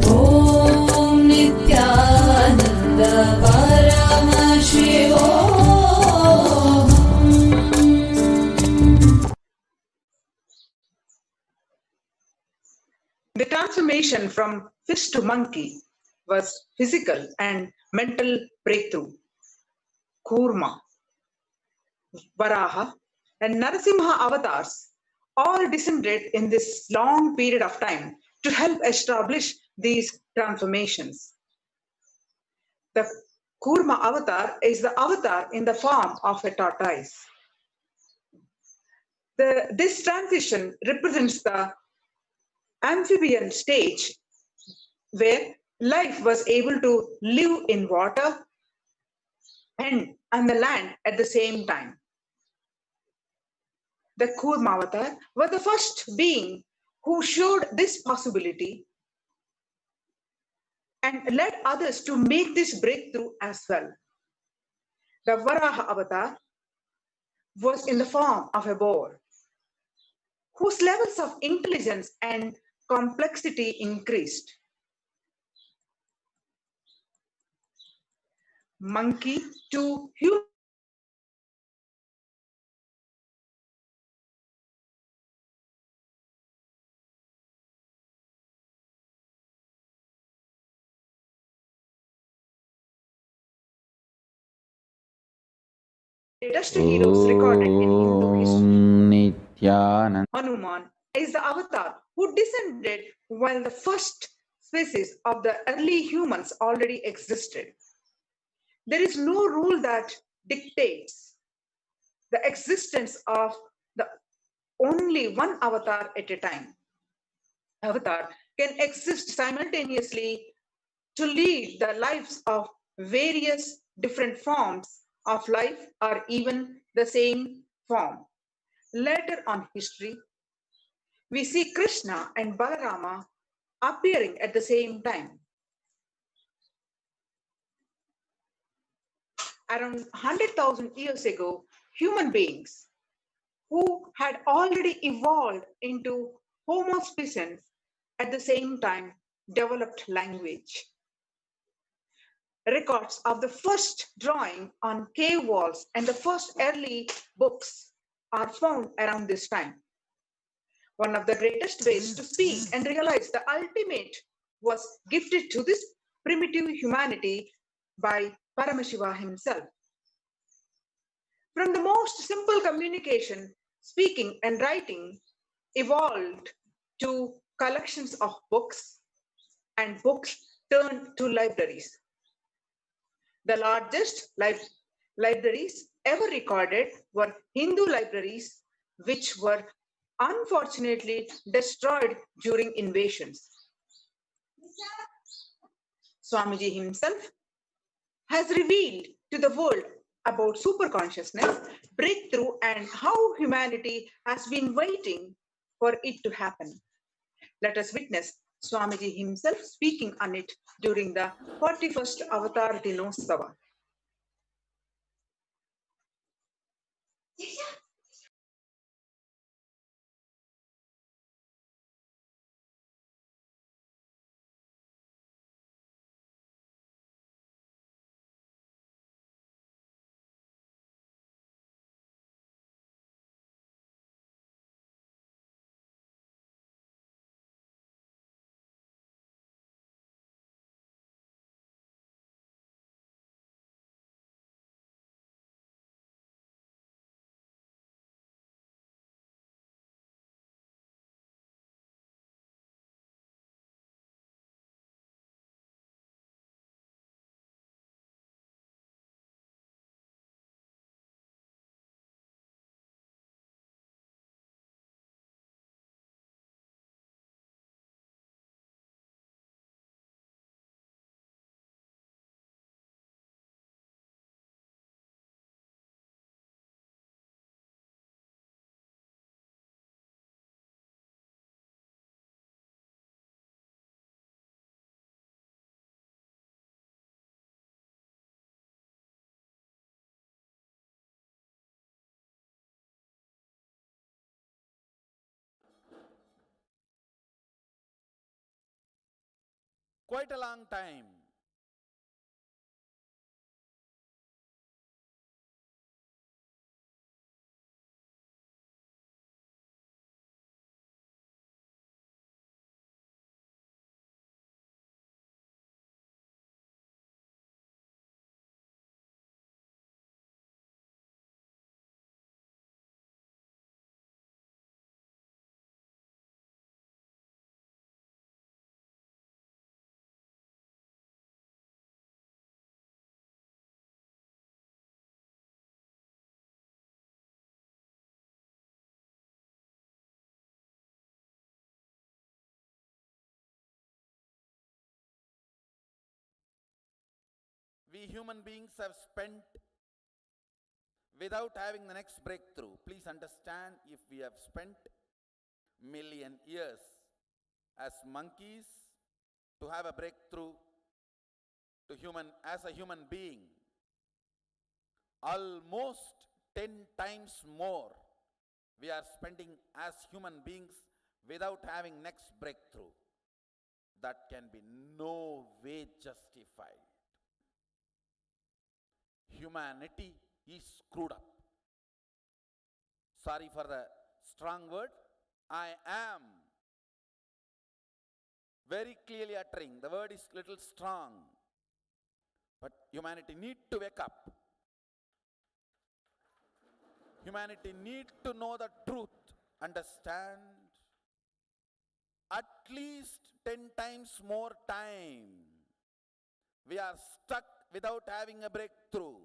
ॐ नित्यानन्द परमशिवोऽहम्। The transformation from fish to monkey was physical and mental breakthrough. Kurma, Varaha, and Narasimha avatars all descended in this long period of time to help establish these transformations. The Kurma avatar is the avatar in the form of a tortoise. This transition represents the amphibian stage where life was able to live in water and on the land at the same time. The Kurma avatar was the first being who showed this possibility and led others to make this breakthrough as well. The Varaha avatar was in the form of a boar, whose levels of intelligence and complexity increased. Monkey to human. Greatest heroes recorded in Hindu history. Nithyananda Hanuman is the avatar who descended while the first species of the early humans already existed. There is no rule that dictates the existence of the only one avatar at a time. Avatar can exist simultaneously to lead the lives of various different forms of life or even the same form. Later on history, we see Krishna and Balarama appearing at the same time. Around 100,000 years ago, human beings who had already evolved into Homo sapiens at the same time developed language. Records of the first drawing on cave walls and the first early books are found around this time. One of the greatest ways to speak and realize the ultimate was gifted to this primitive humanity by Paramashiva himself. From the most simple communication, speaking and writing evolved to collections of books, and books turned to libraries. The largest libraries ever recorded were Hindu libraries, which were unfortunately destroyed during invasions. Swamiji himself has revealed to the world about superconsciousness, breakthrough, and how humanity has been waiting for it to happen. Let us witness Swamiji himself speaking on it during the 41st Avatar Dinotsava. quite a long time. We human beings have spent without having the next breakthrough. Please understand, if we have spent million years as monkeys to have a breakthrough as a human being, almost 10 times more we are spending as human beings without having next breakthrough. That can be no way justified. Humanity is screwed up. Sorry for the strong word. I am very clearly uttering. The word is little strong. But humanity need to wake up. Humanity need to know the truth. Understand? At least 10 times more time we are stuck without having a breakthrough.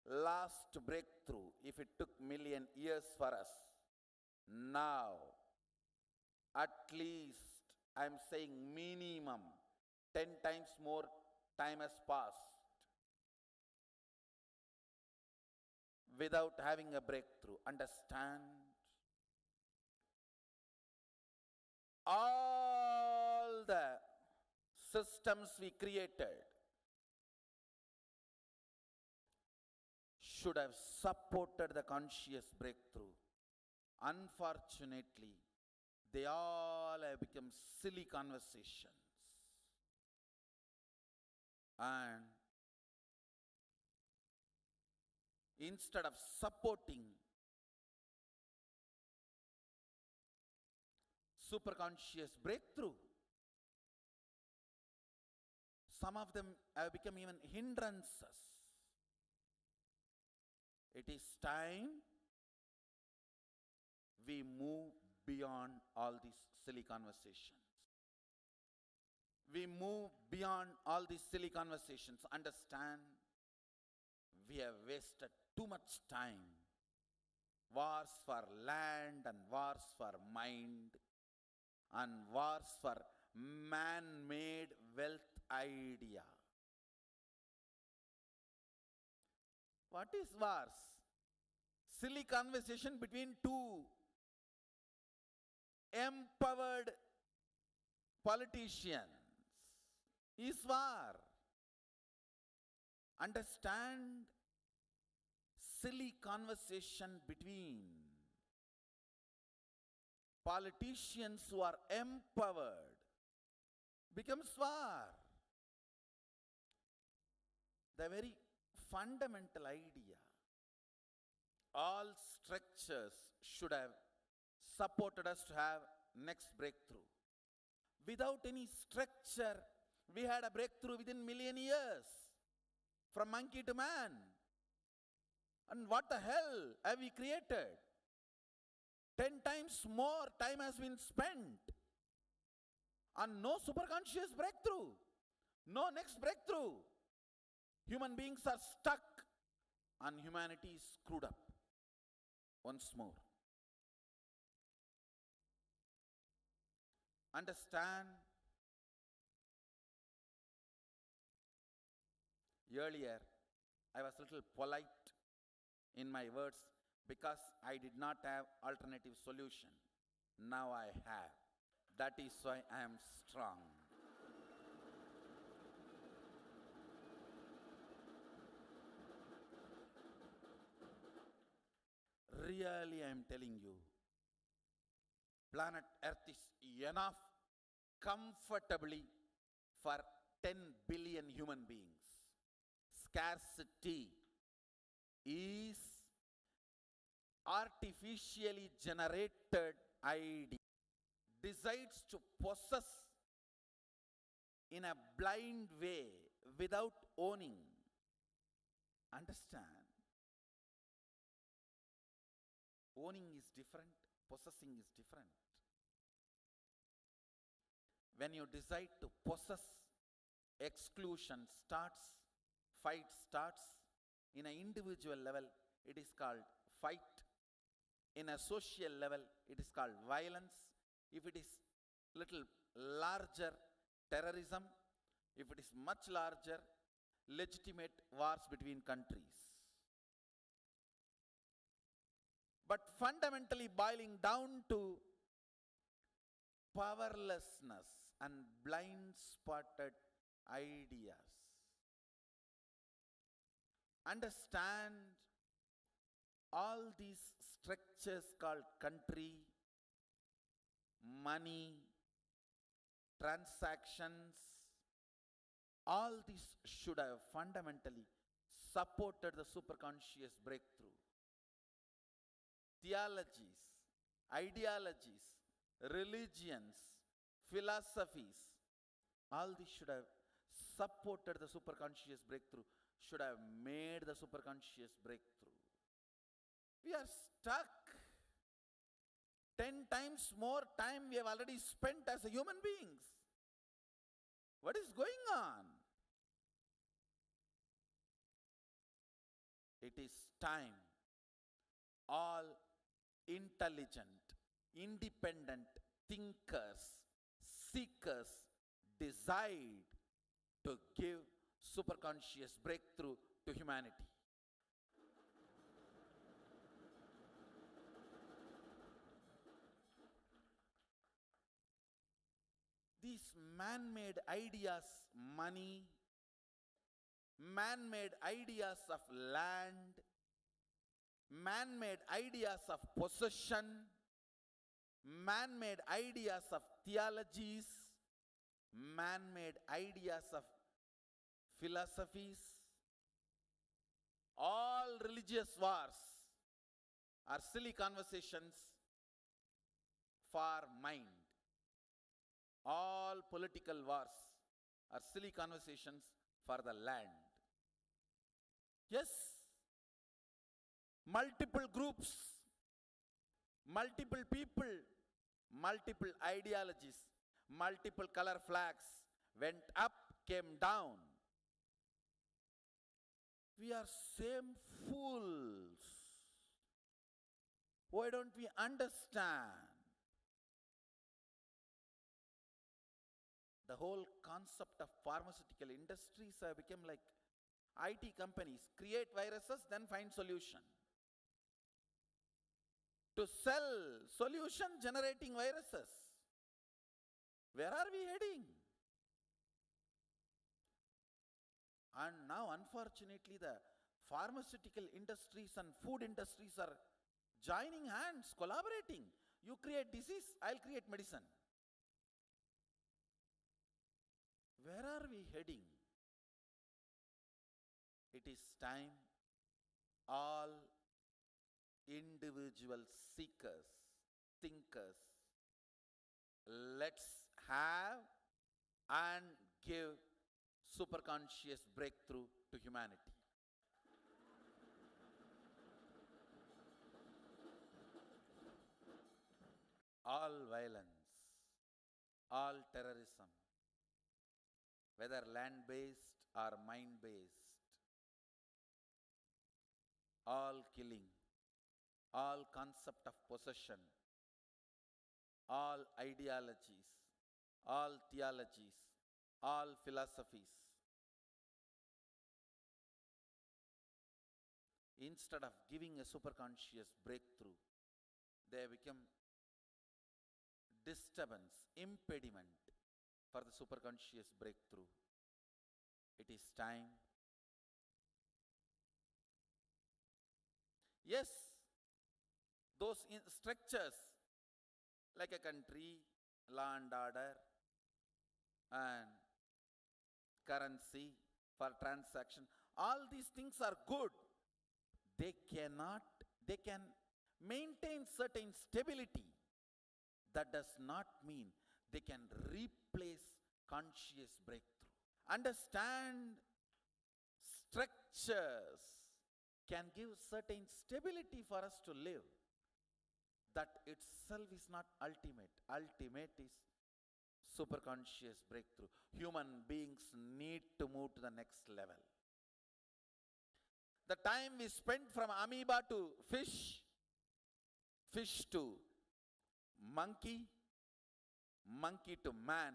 Last breakthrough, if it took million years for us, now at least, I am saying minimum 10 times more time has passed without having a breakthrough. Understand? All the systems we created should have supported the conscious breakthrough. Unfortunately, they all have become silly conversations. And instead of supporting superconscious breakthrough, some of them have become even hindrances. It is time we move beyond all these silly conversations. We move beyond all these silly conversations. Understand? We have wasted too much time. Wars for land and wars for mind and wars for man-made wealth idea. What is wars? Silly conversation between two empowered politicians is war. Understand? Silly conversation between politicians who are empowered becomes war. The very fundamental idea. All structures should have supported us to have next breakthrough. Without any structure, we had a breakthrough within million years, from monkey to man. And what the hell have we created? 10 times more time has been spent on no superconscious breakthrough, no next breakthrough. Human beings are stuck and humanity is screwed up. Once more. Understand? Earlier, I was a little polite in my words because I did not have alternative solution. Now I have. That is why I am strong. Really, I am telling you, planet Earth is enough comfortably for 10 billion human beings. Scarcity is artificially generated idea, decides to possess in a blind way without owning. Understand? Owning is different, possessing is different. When you decide to possess, exclusion starts, fight starts. In an individual level, it is called fight. In a social level, it is called violence. If it is little larger, terrorism. If it is much larger, legitimate wars between countries. But fundamentally boiling down to powerlessness and blind-spotted ideas. Understand all these structures called country, money, transactions, all these should have fundamentally supported the superconscious breakthrough. Theologies, ideologies, religions, philosophies, all these should have supported the superconscious breakthrough, should have made the superconscious breakthrough. We are stuck. 10 times more time we have already spent as a human beings. What is going on? It is time all intelligent, independent thinkers, seekers decide to give superconscious breakthrough to humanity. These man-made ideas, money, man-made ideas of land, man-made ideas of possession, man-made ideas of theologies, man-made ideas of philosophies, all religious wars are silly conversations for mind. All political wars are silly conversations for the land. Yes, multiple groups, multiple people, multiple ideologies, multiple color flags went up, came down. We are same fools. Why don't we understand? The whole concept of pharmaceutical industries have become like IT companies. Create viruses, then find solution. To sell solution generating viruses. Where are we heading? And now unfortunately the pharmaceutical industries and food industries are joining hands, collaborating. You create disease, I'll create medicine. Where are we heading? It is time all individual seekers, thinkers, let's have and give superconscious breakthrough to humanity. All violence, all terrorism, whether land-based or mind-based, all killing, all concept of possession, all ideologies, all theologies, all philosophies, instead of giving a superconscious breakthrough, they become disturbance, impediment for the superconscious breakthrough. It is time. Yes, those structures like a country, law and order, and currency for transaction. All these things are good. They can maintain certain stability. That does not mean they can replace conscious breakthrough. Understand, structures can give certain stability for us to live. That itself is not ultimate. Ultimate is superconscious breakthrough. Human beings need to move to the next level. The time we spent from amoeba to fish, fish to monkey, monkey to man,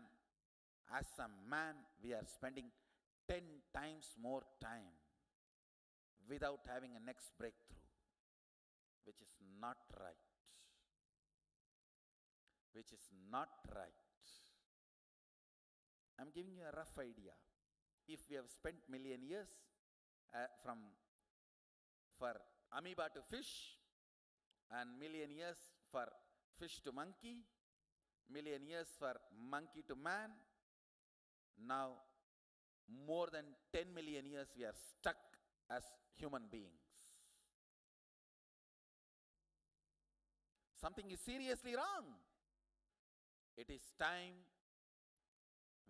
as a man we are spending 10 times more time without having a next breakthrough, which is not right. Which is not right. I'm giving you a rough idea. If we have spent million years for amoeba to fish, and million years for fish to monkey, million years for monkey to man, now more than 10 million years we are stuck as human beings. Something is seriously wrong. It is time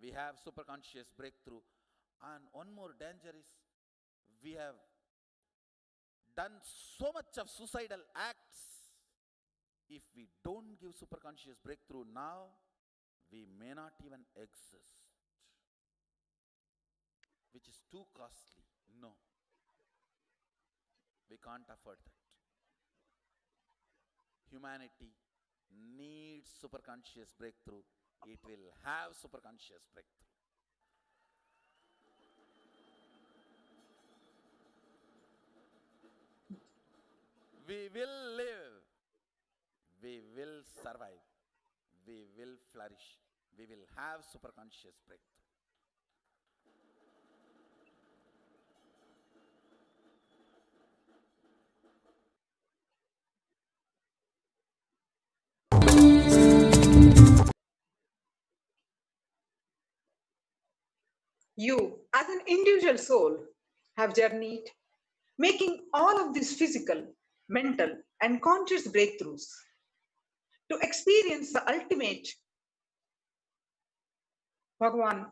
we have superconscious breakthrough. And one more danger is we have done so much of suicidal acts. If we don't give superconscious breakthrough now, we may not even exist, which is too costly. No, we can't afford that. Humanity needs superconscious breakthrough. It will have superconscious breakthrough. We will live. We will survive. We will flourish. We will have superconscious breakthrough. You, as an individual soul, have journeyed, making all of these physical, mental, and conscious breakthroughs to experience the ultimate Bhagavan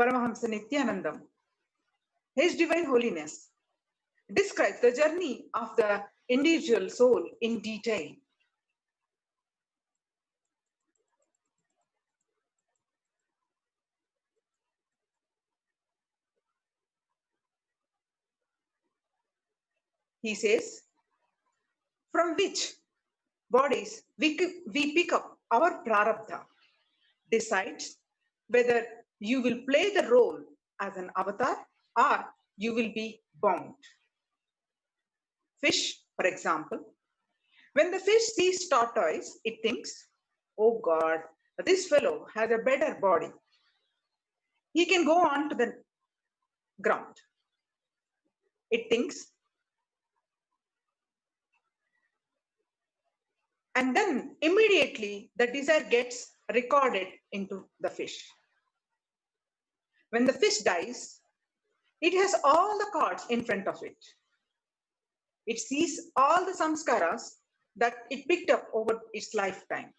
Paramahamsa Nithyanandam. His divine holiness describes the journey of the individual soul in detail. He says, from which bodies we pick up our prarabdha decides whether you will play the role as an avatar or you will be bound. Fish, for example, when the fish sees tortoise, it thinks, oh God, this fellow has a better body. He can go on to the ground. It thinks. And then immediately the desire gets recorded into the fish. When the fish dies, it has all the cards in front of it. It sees all the samskaras that it picked up over its lifetime.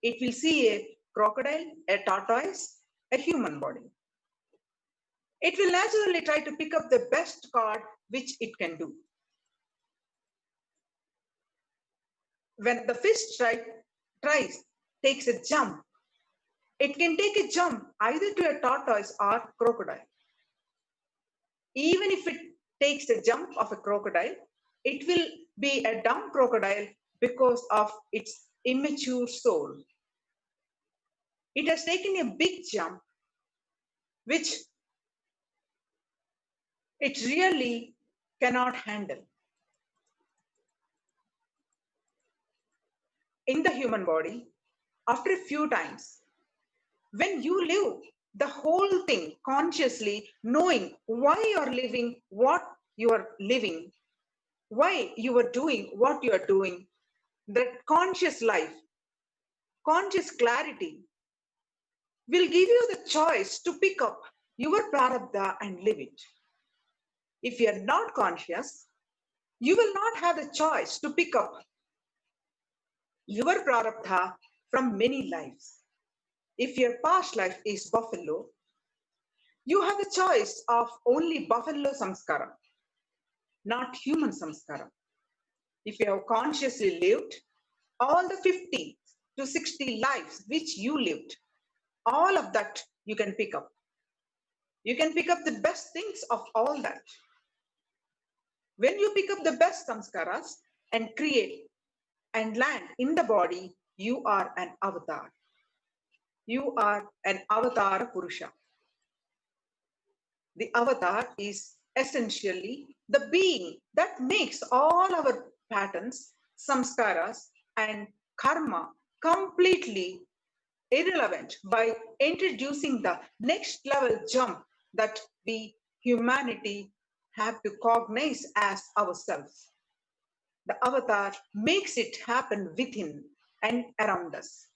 It will see a crocodile, a tortoise, a human body. It will naturally try to pick up the best card which it can do. When the fish takes a jump, it can take a jump either to a tortoise or crocodile. Even if it takes a jump of a crocodile, it will be a dumb crocodile because of its immature soul. It has taken a big jump, which it really cannot handle. In the human body, after a few times, when you live the whole thing consciously, knowing why you are living what you are living, why you are doing what you are doing, that conscious life, conscious clarity will give you the choice to pick up your prarabdha and live it. If you are not conscious, you will not have the choice to pick up your prarabdha from many lives. If your past life is buffalo, you have the choice of only buffalo samskara, not human samskara. If you have consciously lived all the 50 to 60 lives which you lived, all of that you can pick up. You can pick up the best things of all that. When you pick up the best samskaras and create and land in the body, you are an avatar. You are an avatar Purusha. The avatar is essentially the being that makes all our patterns, samskaras, and karma completely irrelevant by introducing the next level jump that we, humanity, have to cognize as ourselves. The avatar makes it happen within and around us.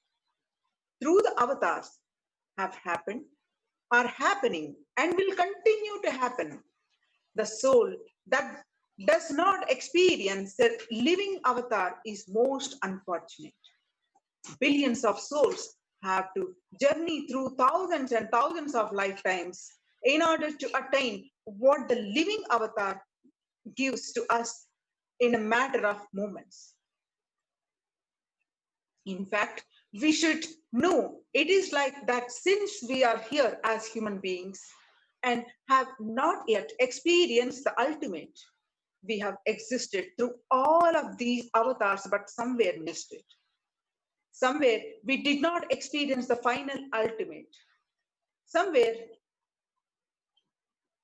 Through the avatars have happened, are happening, and will continue to happen. The soul that does not experience the living avatar is most unfortunate. Billions of souls have to journey through thousands and thousands of lifetimes in order to attain what the living avatar gives to us in a matter of moments. In fact, we should know it is like that since we are here as human beings and have not yet experienced the ultimate, we have existed through all of these avatars, but somewhere missed it. Somewhere we did not experience the final ultimate. Somewhere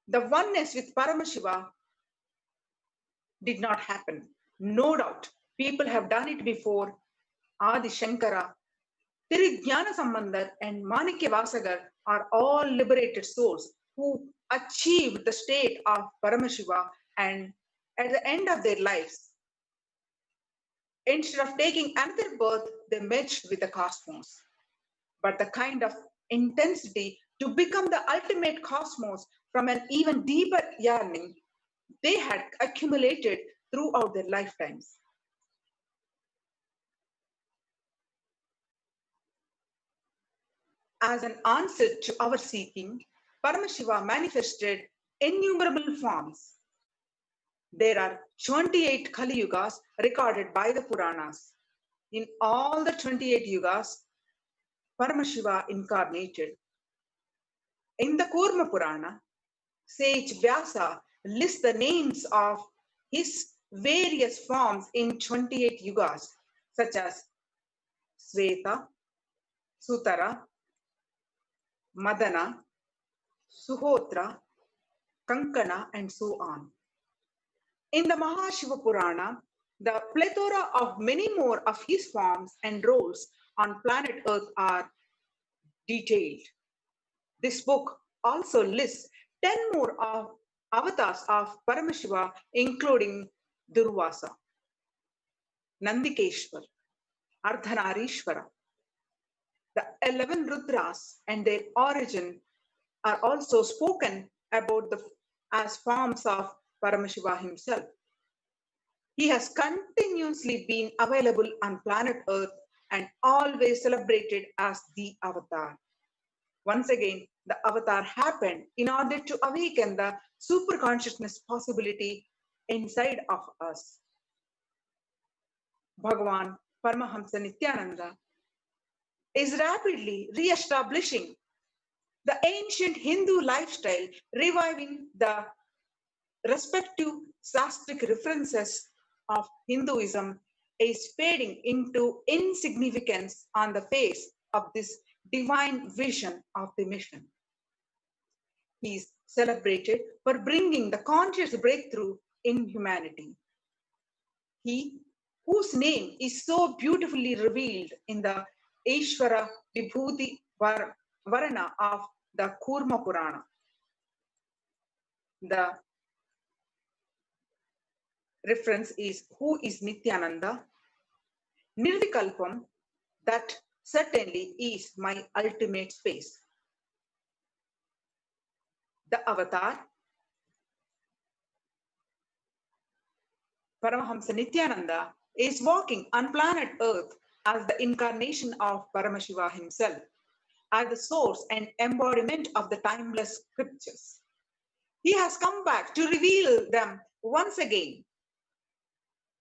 the oneness with Paramashiva did not happen. No doubt, people have done it before. Adi Shankara, Tirujnana Sambandar, and Manikya Vasagar are all liberated souls who achieved the state of Paramashiva, and at the end of their lives, instead of taking another birth, they merged with the cosmos. But the kind of intensity to become the ultimate cosmos from an even deeper yearning they had accumulated throughout their lifetimes. As an answer to our seeking, Paramashiva manifested innumerable forms. There are 28 Kali Yugas recorded by the Puranas. In all the 28 Yugas, Paramashiva incarnated. In the Kurma Purana, sage Vyasa lists the names of his various forms in 28 Yugas, such as Sveta, Sutara, Madana, Suhotra, Kankana, and so on. In the Mahashiva Purana, the plethora of many more of his forms and roles on planet Earth are detailed. This book also lists 10 more of avatars of Paramashiva, including Durvasa, Nandikeshwar, Ardhanarishwara. The 11 Rudras and their origin are also spoken about as forms of Paramashiva himself. He has continuously been available on planet Earth and always celebrated as the avatar. Once again, the avatar happened in order to awaken the super consciousness possibility inside of us. Bhagavan Paramahamsa Nithyananda is rapidly re-establishing the ancient Hindu lifestyle, reviving the respective sastric references of Hinduism is fading into insignificance on the face of this divine vision of the mission. He is celebrated for bringing the conscious breakthrough in humanity. He, whose name is so beautifully revealed in the Ishvara Vibhuti Varana of the Kurma Purana. The reference is who is Nithyananda, Nirvikalpam, that certainly is my ultimate space. The avatar, Paramahamsa Nithyananda, is walking on planet Earth as the incarnation of Paramashiva himself, as the source and embodiment of the timeless scriptures. He has come back to reveal them once again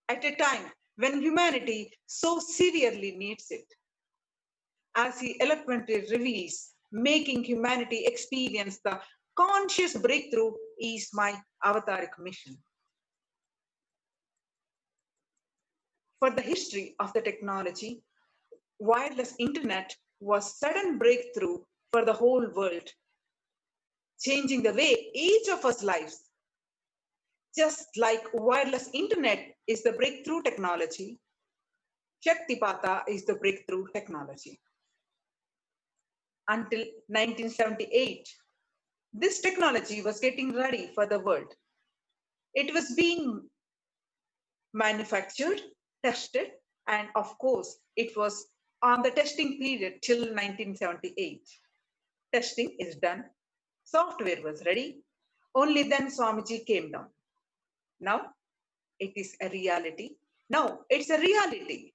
at a time when humanity so severely needs it. As he eloquently reveals, making humanity experience the conscious breakthrough is my avataric mission. For the history of the technology, wireless internet was sudden breakthrough for the whole world, changing the way each of us lives. Just like wireless internet is the breakthrough technology, Shaktipata is the breakthrough technology. Until 1978, this technology was getting ready for the world. It was being manufactured, tested, and of course, it was on the testing period till 1978. Testing is done, software was ready, only then Swamiji came down. Now, it is a reality. Now, it's a reality.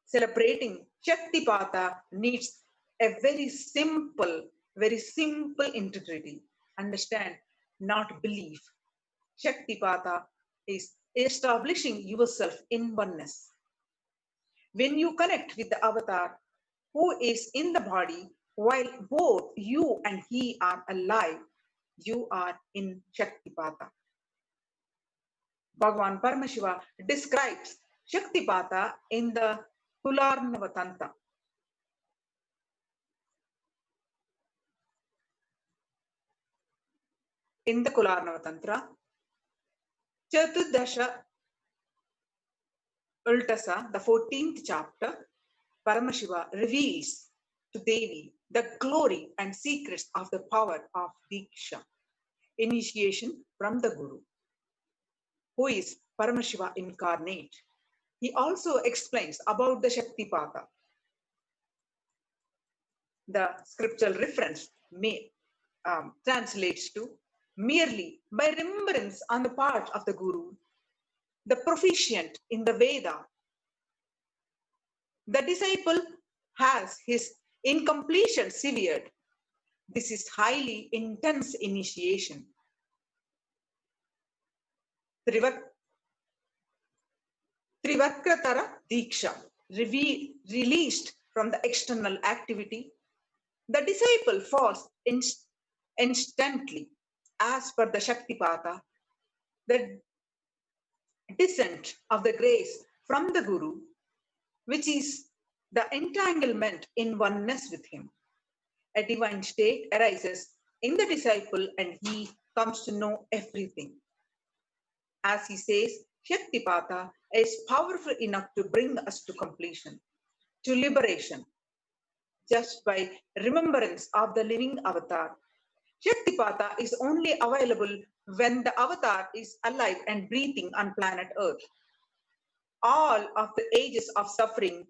Celebrating Shaktipata needs a very simple integrity. Understand, not belief. Shaktipata is establishing yourself in oneness. When you connect with the avatar who is in the body, while both you and he are alive, you are in Shaktipata. Bhagavan Paramashiva describes Shaktipata in the Kularnavatantra. In the Kularnavatantra, Chaturdasha Ultasa, the 14th chapter, Paramashiva reveals to Devi the glory and secrets of the power of Diksha, initiation from the Guru, who is Paramashiva incarnate. He also explains about the Shaktipata. The scriptural reference translates to merely by remembrance on the part of the Guru, the proficient in the Veda, the disciple has his incompletion severed. This is highly intense initiation. Trivakratara Diksha, released from the external activity. The disciple falls instantly, as per the Shaktipata, the descent of the grace from the Guru, which is the entanglement in oneness with him. A divine state arises in the disciple and he comes to know everything. As he says, Shaktipata is powerful enough to bring us to completion, to liberation, just by remembrance of the living avatar. Shaktipata is only available when the avatar is alive and breathing on planet Earth. All of the ages of suffering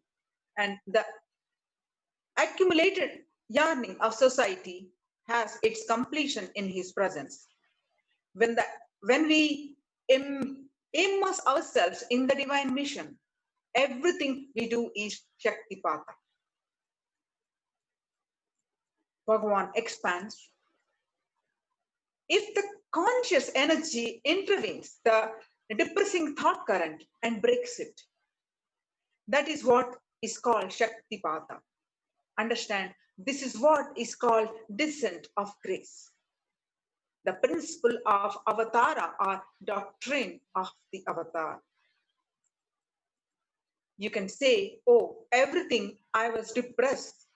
and the accumulated yearning of society has its completion in his presence. When we immerse ourselves in the divine mission, everything we do is Shaktipata. Bhagavan expands. If the conscious energy intervenes the depressing thought current and breaks it, that is what is called Shaktipata. Understand, this is what is called descent of grace. The principle of avatara or doctrine of the avatar. You can say, oh, everything I was depressed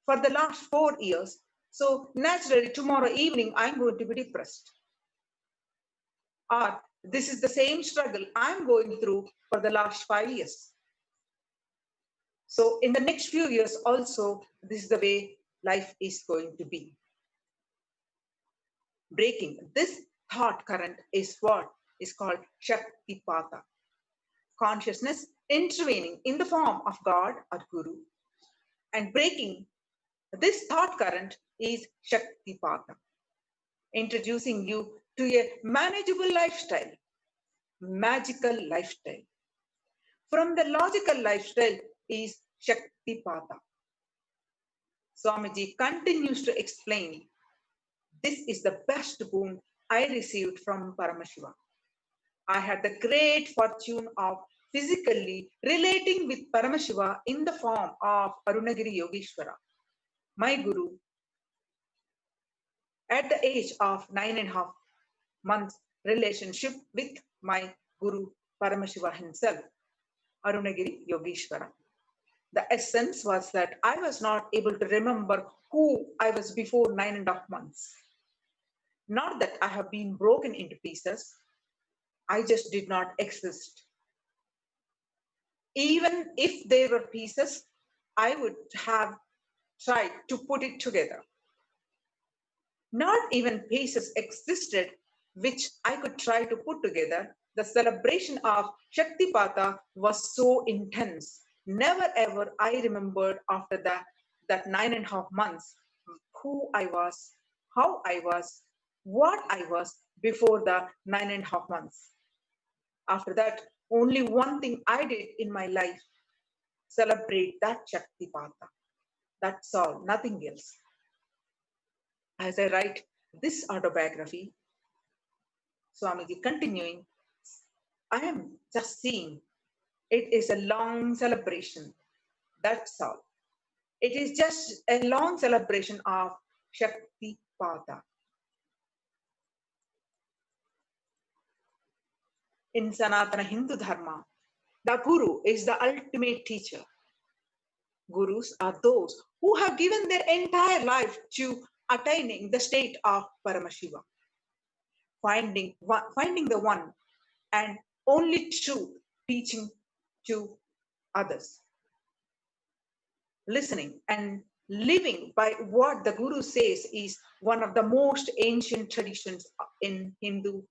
for the last 4 years, so naturally tomorrow evening I'm going to be depressed. Or this is the same struggle I'm going through for the last 5 years. So in the next few years also, this is the way life is going to be. Breaking this thought current is what is called Shaktipata. consciousness intervening in the form of God or Guru, and breaking this thought current is Shaktipata, introducing you to a manageable lifestyle, magical lifestyle. From the logical lifestyle is Shaktipata. Swamiji continues to explain, this is the best boon I received from Paramashiva. I had the great fortune of physically relating with Paramashiva in the form of Arunagiri Yogeshwara, my Guru. At the age of 9.5 months relationship with my Guru Paramashiva himself, Arunagiri Yogeshwara. The essence was that I was not able to remember who I was before 9.5 months. Not that I have been broken into pieces. I just did not exist. Even if there were pieces, I would have tried to put it together. Not even pieces existed which I could try to put together. The celebration of Shaktipata was so intense. Never ever I remembered after that 9.5 months who I was, how I was, what I was before the 9.5 months. After that, only one thing I did in my life, celebrate that Shaktipata. That's all, nothing else. As I write this autobiography, Swamiji continuing, I am just seeing it is a long celebration. That's all. It is just a long celebration of Shaktipata. In Sanatana Hindu Dharma, the Guru is the ultimate teacher. Gurus are those who have given their entire life to attaining the state of Paramashiva, finding the one and only truth, teaching to others. Listening and living by what the Guru says is one of the most ancient traditions in Hindu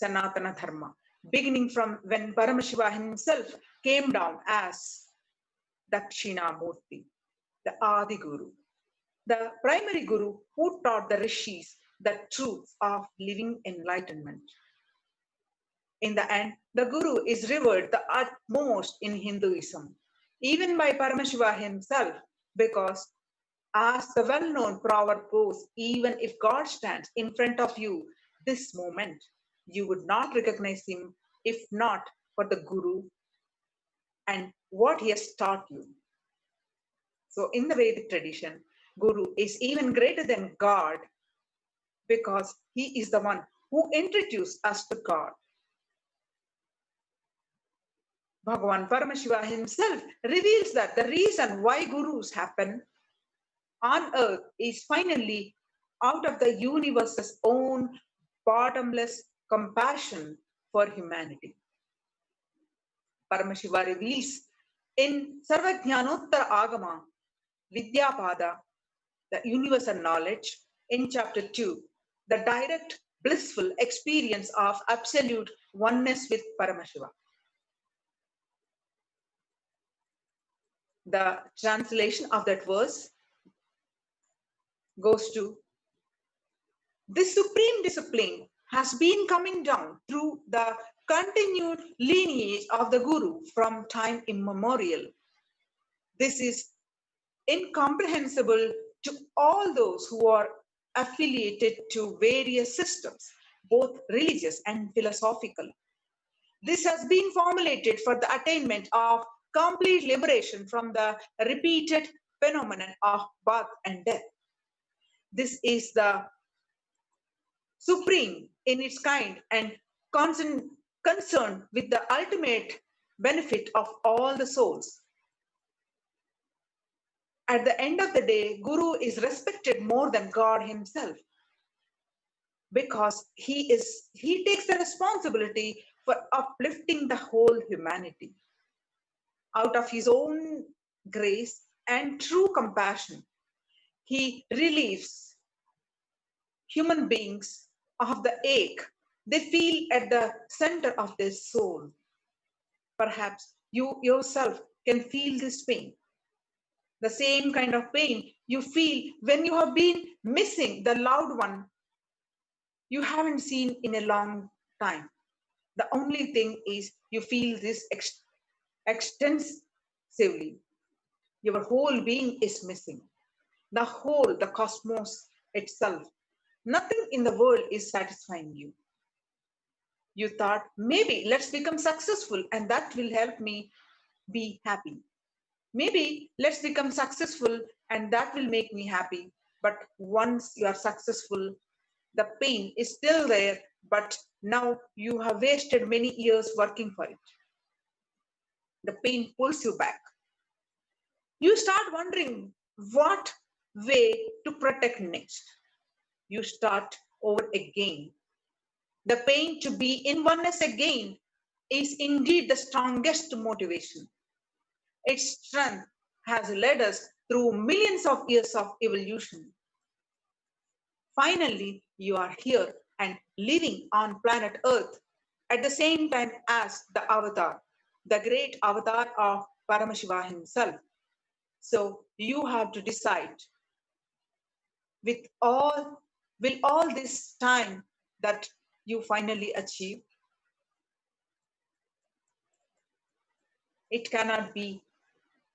Sanatana Dharma, beginning from when Paramashiva himself came down as Dakshinamurti, the Adi Guru, the primary Guru who taught the rishis the truths of living enlightenment. In the end, the Guru is revered the utmost in Hinduism, even by Paramashiva himself, because as the well-known proverb goes, even if God stands in front of you this moment, you would not recognize him if not for the Guru and what he has taught you. So in the Vedic tradition, Guru is even greater than God because he is the one who introduced us to God. Bhagavan Paramashiva himself reveals that the reason why gurus happen on earth is finally out of the universe's own bottomless compassion for humanity. Paramashiva reveals in Sarvajnanottara Agama, Vidyapada, the universal knowledge, in chapter 2, the direct blissful experience of absolute oneness with Paramashiva. The translation of that verse goes to, this supreme discipline has been coming down through the continued lineage of the Guru from time immemorial. This is incomprehensible to all those who are affiliated to various systems, both religious and philosophical. This has been formulated for the attainment of complete liberation from the repeated phenomenon of birth and death. This is the supreme in its kind and concerned with the ultimate benefit of all the souls. At the end of the day, Guru is respected more than God himself because he takes the responsibility for uplifting the whole humanity. Out of his own grace and true compassion, he relieves human beings of the ache they feel at the center of their soul. Perhaps you yourself can feel this pain. The same kind of pain you feel when you have been missing the loved one you haven't seen in a long time. The only thing is you feel this extensively. Your whole being is missing. The cosmos itself. Nothing in the world is satisfying you. You thought, maybe let's become successful and that will help me be happy. Maybe let's become successful and that will make me happy. But once you are successful, the pain is still there, but now you have wasted many years working for it. The pain pulls you back. You start wondering what way to protect next. You start over again. The pain to be in oneness again is indeed the strongest motivation. Its strength has led us through millions of years of evolution. Finally, you are here and living on planet Earth at the same time as the avatar, the great avatar of Paramashiva himself. So you have to decide will all this time that you finally achieve, it cannot be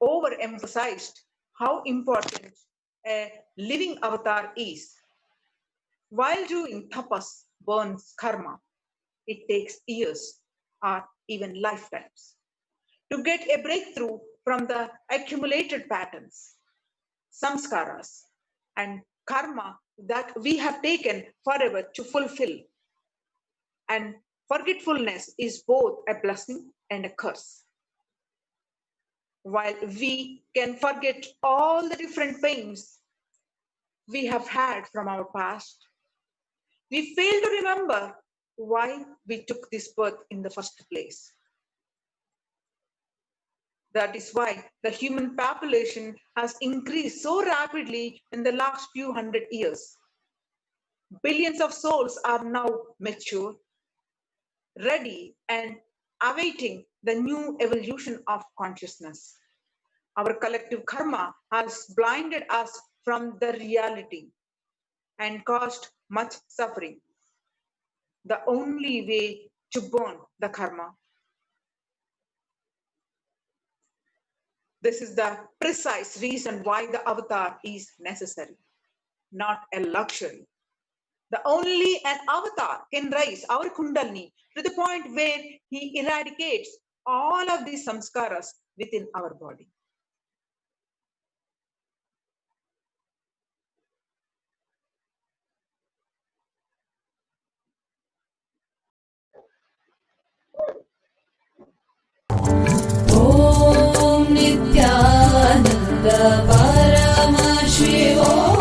overemphasized how important a living avatar is. While doing tapas burns karma, it takes years or even lifetimes to get a breakthrough from the accumulated patterns, samskaras, and karma that we have taken forever to fulfill. And forgetfulness is both a blessing and a curse. While we can forget all the different pains we have had from our past, we fail to remember why we took this birth in the first place. That is why the human population has increased so rapidly in the last few hundred years. Billions of souls are now mature, ready, and awaiting the new evolution of consciousness. Our collective karma has blinded us from the reality and caused much suffering. The only way to burn the karma. This is the precise reason why the avatar is necessary, not a luxury. The only an avatar can raise our kundalini to the point where he eradicates all of these samskaras within our body. Om Nithyananda Paramashivoham.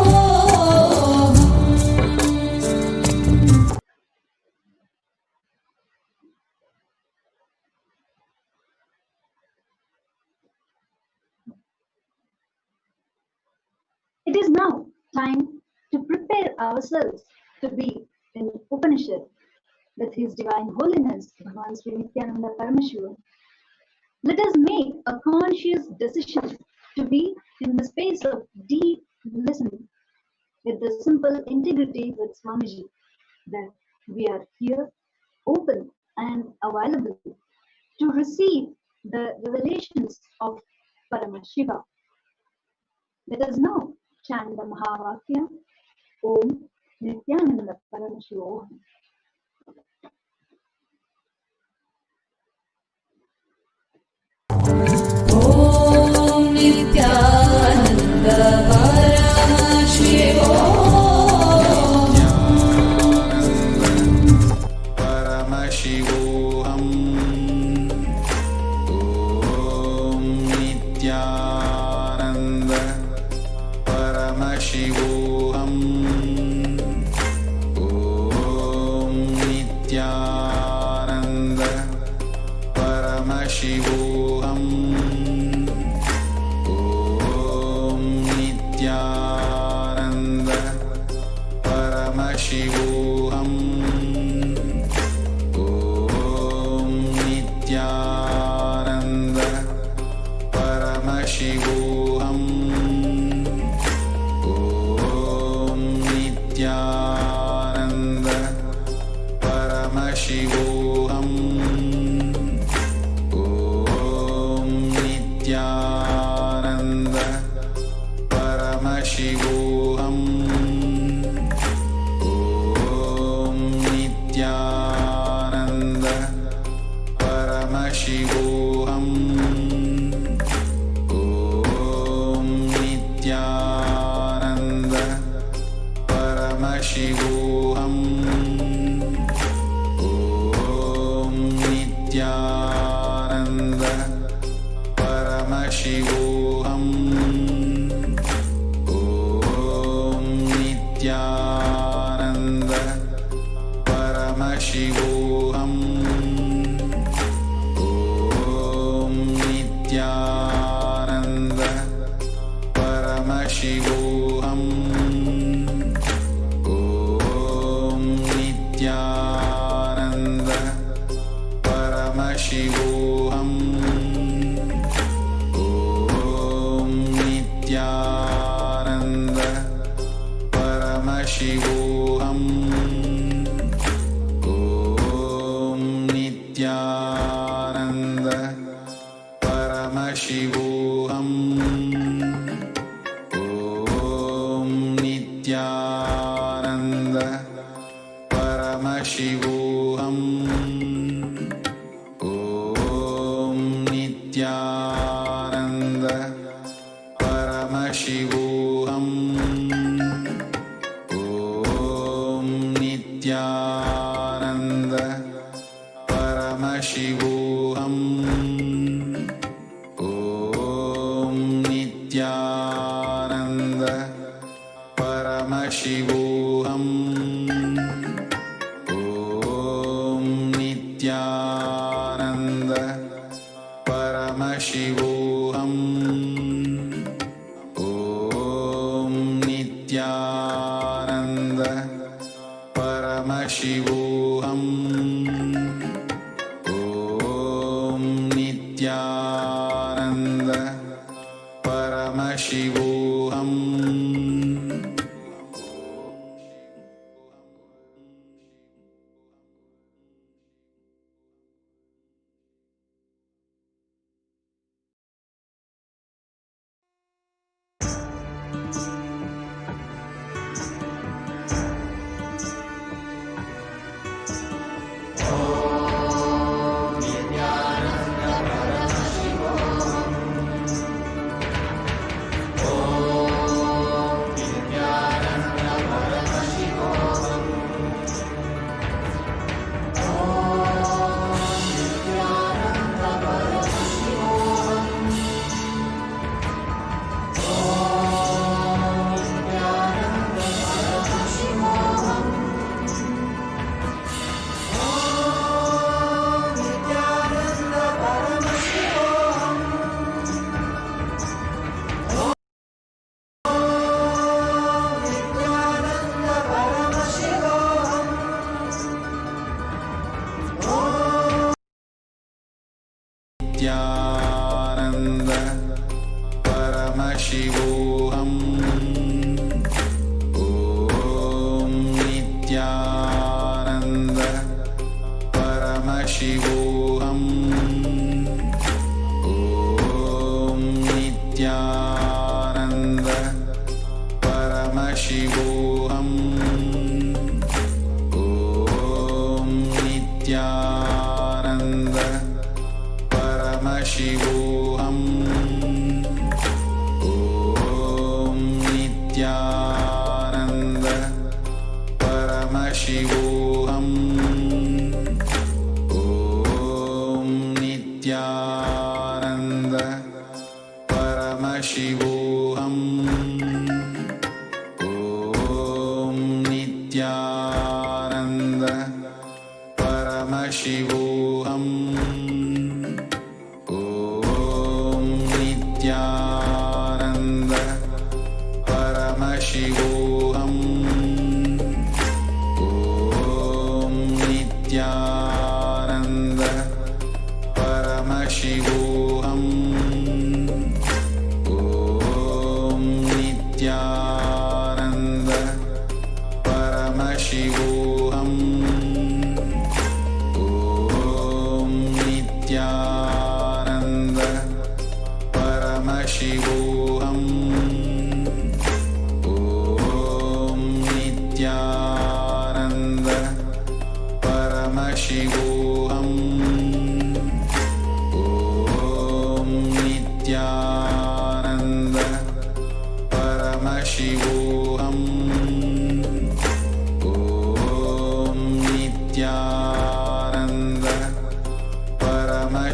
It is now time to prepare ourselves to be in Upanishad with His Divine Holiness, Bhagavan Sri Nithyananda Paramashivam. Let us make a conscious decision to be in the space of deep listening with the simple integrity with Swamiji, that we are here, open and available to receive the revelations of Paramashiva. Let us now chant the Mahavakya, Om Nithyananda Paramashivoham. Om Nithyananda Paramashivoham. Paramashivoham. Om Nithyananda Paramashivoham. Om Nithyananda Paramashivoham. Om Nithyananda Paramashivoham. Om Nithyananda Nithyananda Paramashivoham. Om Nithyananda Paramashivoham. Om Nithyananda Paramashivoham. Om Nithyananda Paramashivoham. Om Nithyananda Paramashivoham. Om Nithyananda Paramashivoham. Om Nithyananda Paramashivoham. Om Nithyananda Paramashivoham. Om Nithyananda Paramashivoham. Om Nithyananda Paramashivoham. Om Nithyananda Paramashivoham. Om Nithyananda Paramashivoham. Om Nithyananda Paramashivoham. Nithyananda Paramashivoham. Om Nithyananda Paramashivoham. Om Nithyananda Paramashivoham. Om Nithyananda Paramashivoham. Om Nithyananda Paramashivoham. Om Nithyananda Paramashivoham. Om Nithyananda Paramashivoham. Om Nithyananda Paramashivoham. Om Nithyananda Paramashivoham. Om Nithyananda Paramashivoham. Om Nithyananda Paramashivoham. Om Nithyananda Paramashivoham. Om Nithyananda Paramashivoham. Om Nithyananda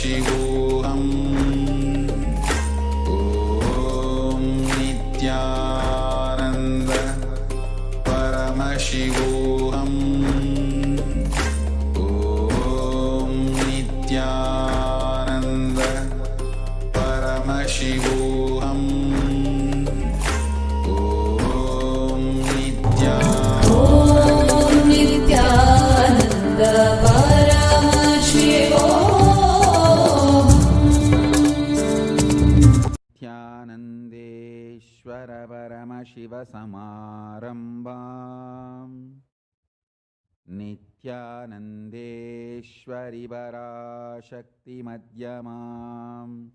Paramashivoham. Om Nithyananda Paramashivoham. Om Nithyananda Paramashivoham. Om Nithyananda Paramashivoham. Nithyanandeshwara Paramashiva Samarambam Nithyanandeshwari Parashakti Madhyamam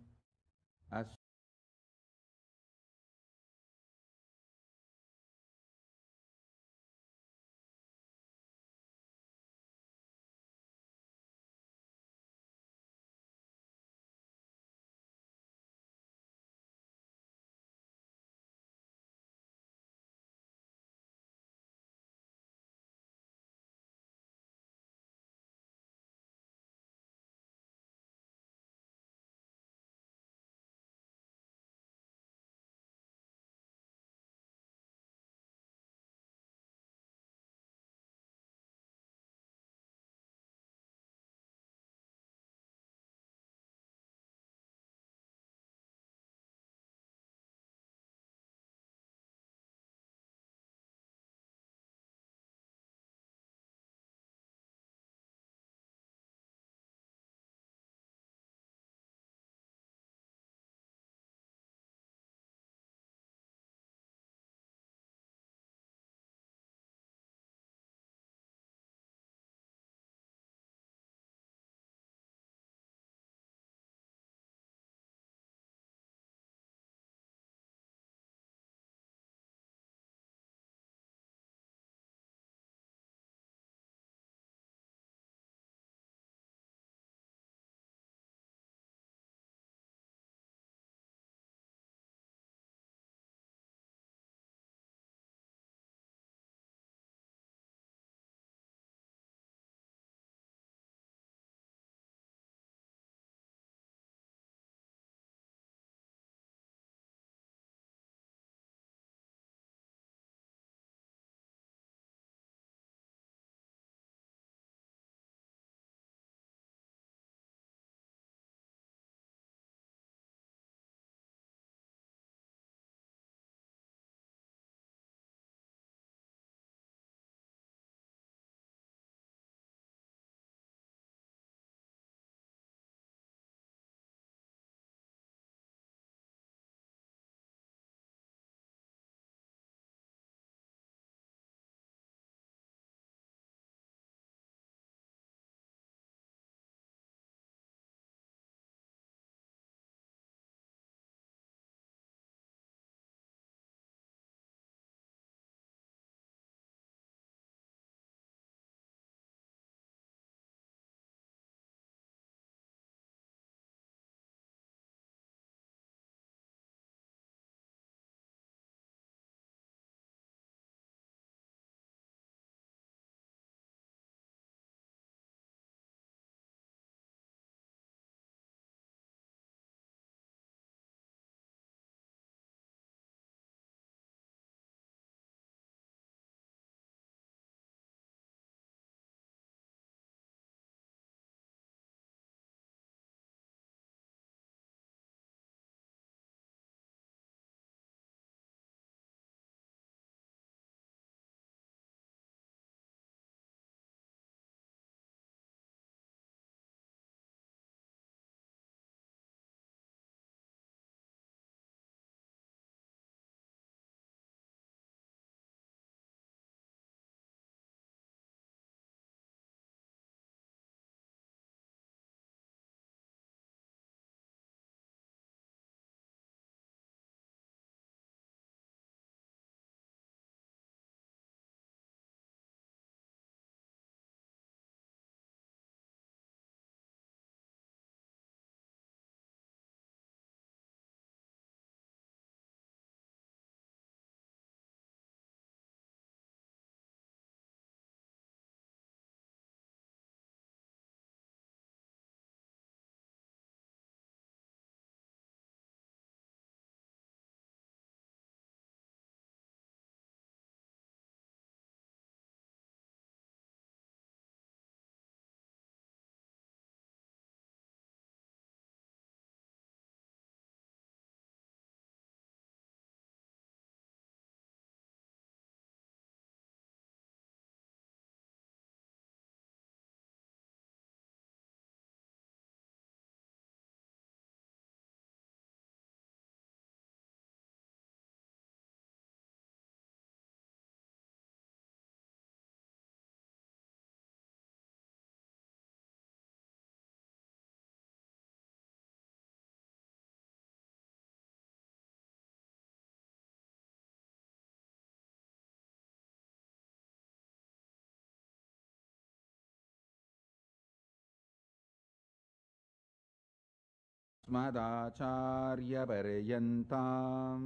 अस्मदाचार्यपर्यन्तां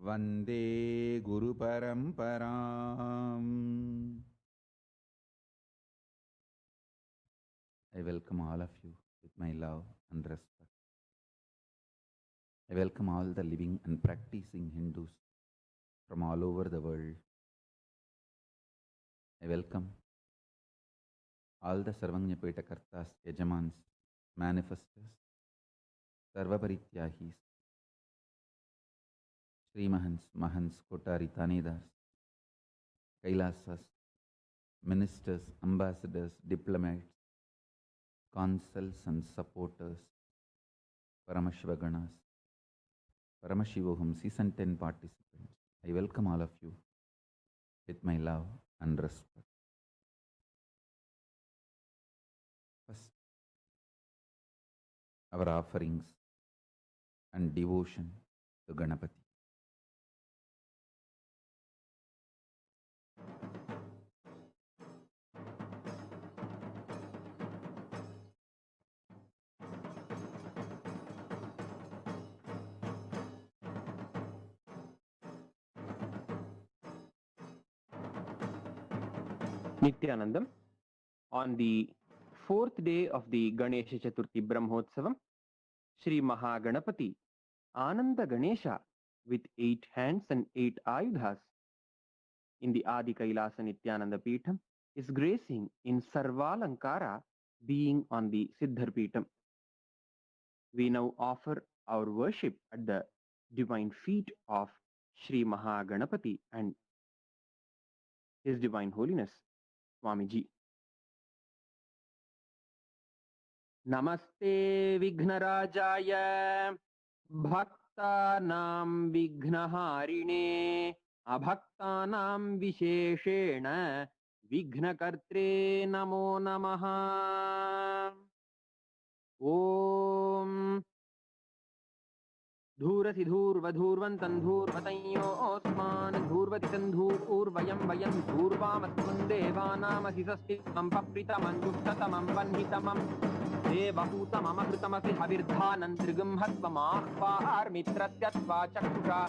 वन्दे गुरुपरम्पराम्. I welcome all of you with my love and respect. I welcome all the living and practicing Hindus from all over the world. I welcome all the Sarvajñapeta Kartas, Yajamans, manifestors, Sarvaparityahis, Srimahans, Mahans, Kotari, Tanedas, Kailasas, ministers, ambassadors, diplomats, consuls and supporters, Paramashiva Ganas, Paramashivoham, season 10 participants. I welcome all of you with my love and respect. First, our offerings and devotion to Ganapati. Nithyanandam, on the fourth day of the Ganesha Chaturthi Brahmotsavam, Sri Mahaganapati, Ananda Ganesha, with 8 hands and 8 ayudhas, in the Adi KAILASA Nithyananda Peetham, is gracing in Sarvalankara, being on the Siddhar Peetham. We now offer our worship at the divine feet of Sri Mahaganapati and His Divine Holiness Swamiji. Namaste Vighnarajaya Bhaktanam Vignaharine Abhaktanam Visheshena Vignakartre Namo Namaha. Om Dhurasi Dhurvadhurvantan Dhurvatanyo Osman Dhurvatitan Dhurvayam Vayam Dhurvamatman Devanamasi Sastikam Papritamam Yuktatamam Vanhitamam Devahutamam Akritamasi Havirdhanam Trigam Hatmamahva Armitratyatva Chaksha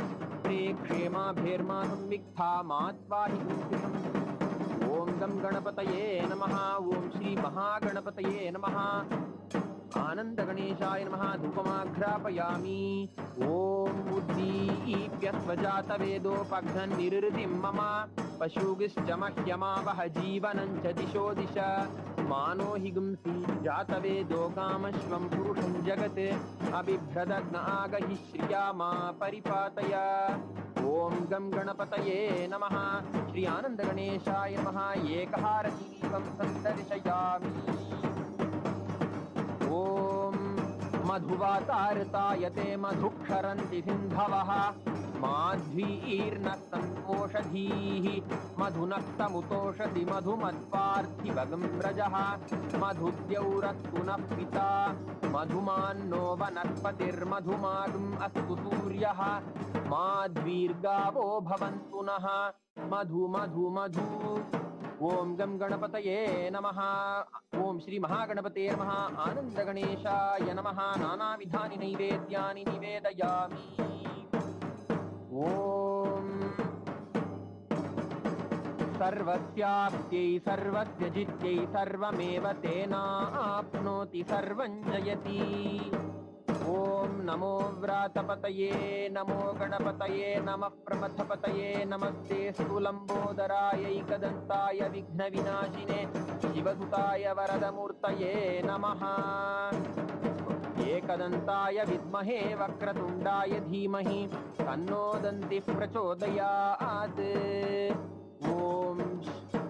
Prekshema Bherma Samviktha Matva Hidusam. Om Gam Ganapataye Namaha. Om Shri Mahaganapataye Namaha. Ananda Ganeshaya Namaha. Dhupamagrapayami. Om Uddipyasvajata Vedopaghan Nirritim Mama Pashugischa Mahyama Vahajivanancha Disho Disha Mano Higumsi Jata Vedokamashvam Purusham Jagate Abhibhradagna Agahi Shriyama Paripataya. Om Gam Ganapataye Namaha. Shri Ananda Ganeshaya Namaha. Yekaharati Vam Sandarshayami. Om Madhuvatartayate Madhuksharanti Sindhavaha Madhvirna Sanmoshadhihi Madhunaktamutoshati Madhumatparthivagam Rajaha Madhudyaurattunah Pita Madhumanno Vanaspatir Madhumagam Astu Suryaha Madhvirgavo Bhavantunaha Madhu Madhu Madhu. Om Gam Ganapataye Namaha. Om Shri Mahaganapataye Namaha. Ananda Ganeshaya Namaha. Nana Vidhani Naivedyani Nivedayami. Om Sarvasyaptyai Sarvasya Jityai Sarvameva Tena Apnoti Sarvanjayati. Om Namo Vratapataye Namo Ganapataye Namah Pramathapataye Namaste Stulambodharaya Ikadantaya Vighna Vinashine Shivasutaya Varadamurtaye Namaha. Ekadantaya Vidmahe Vakratundaya Dhimahi Tanno Danti Prachodayat.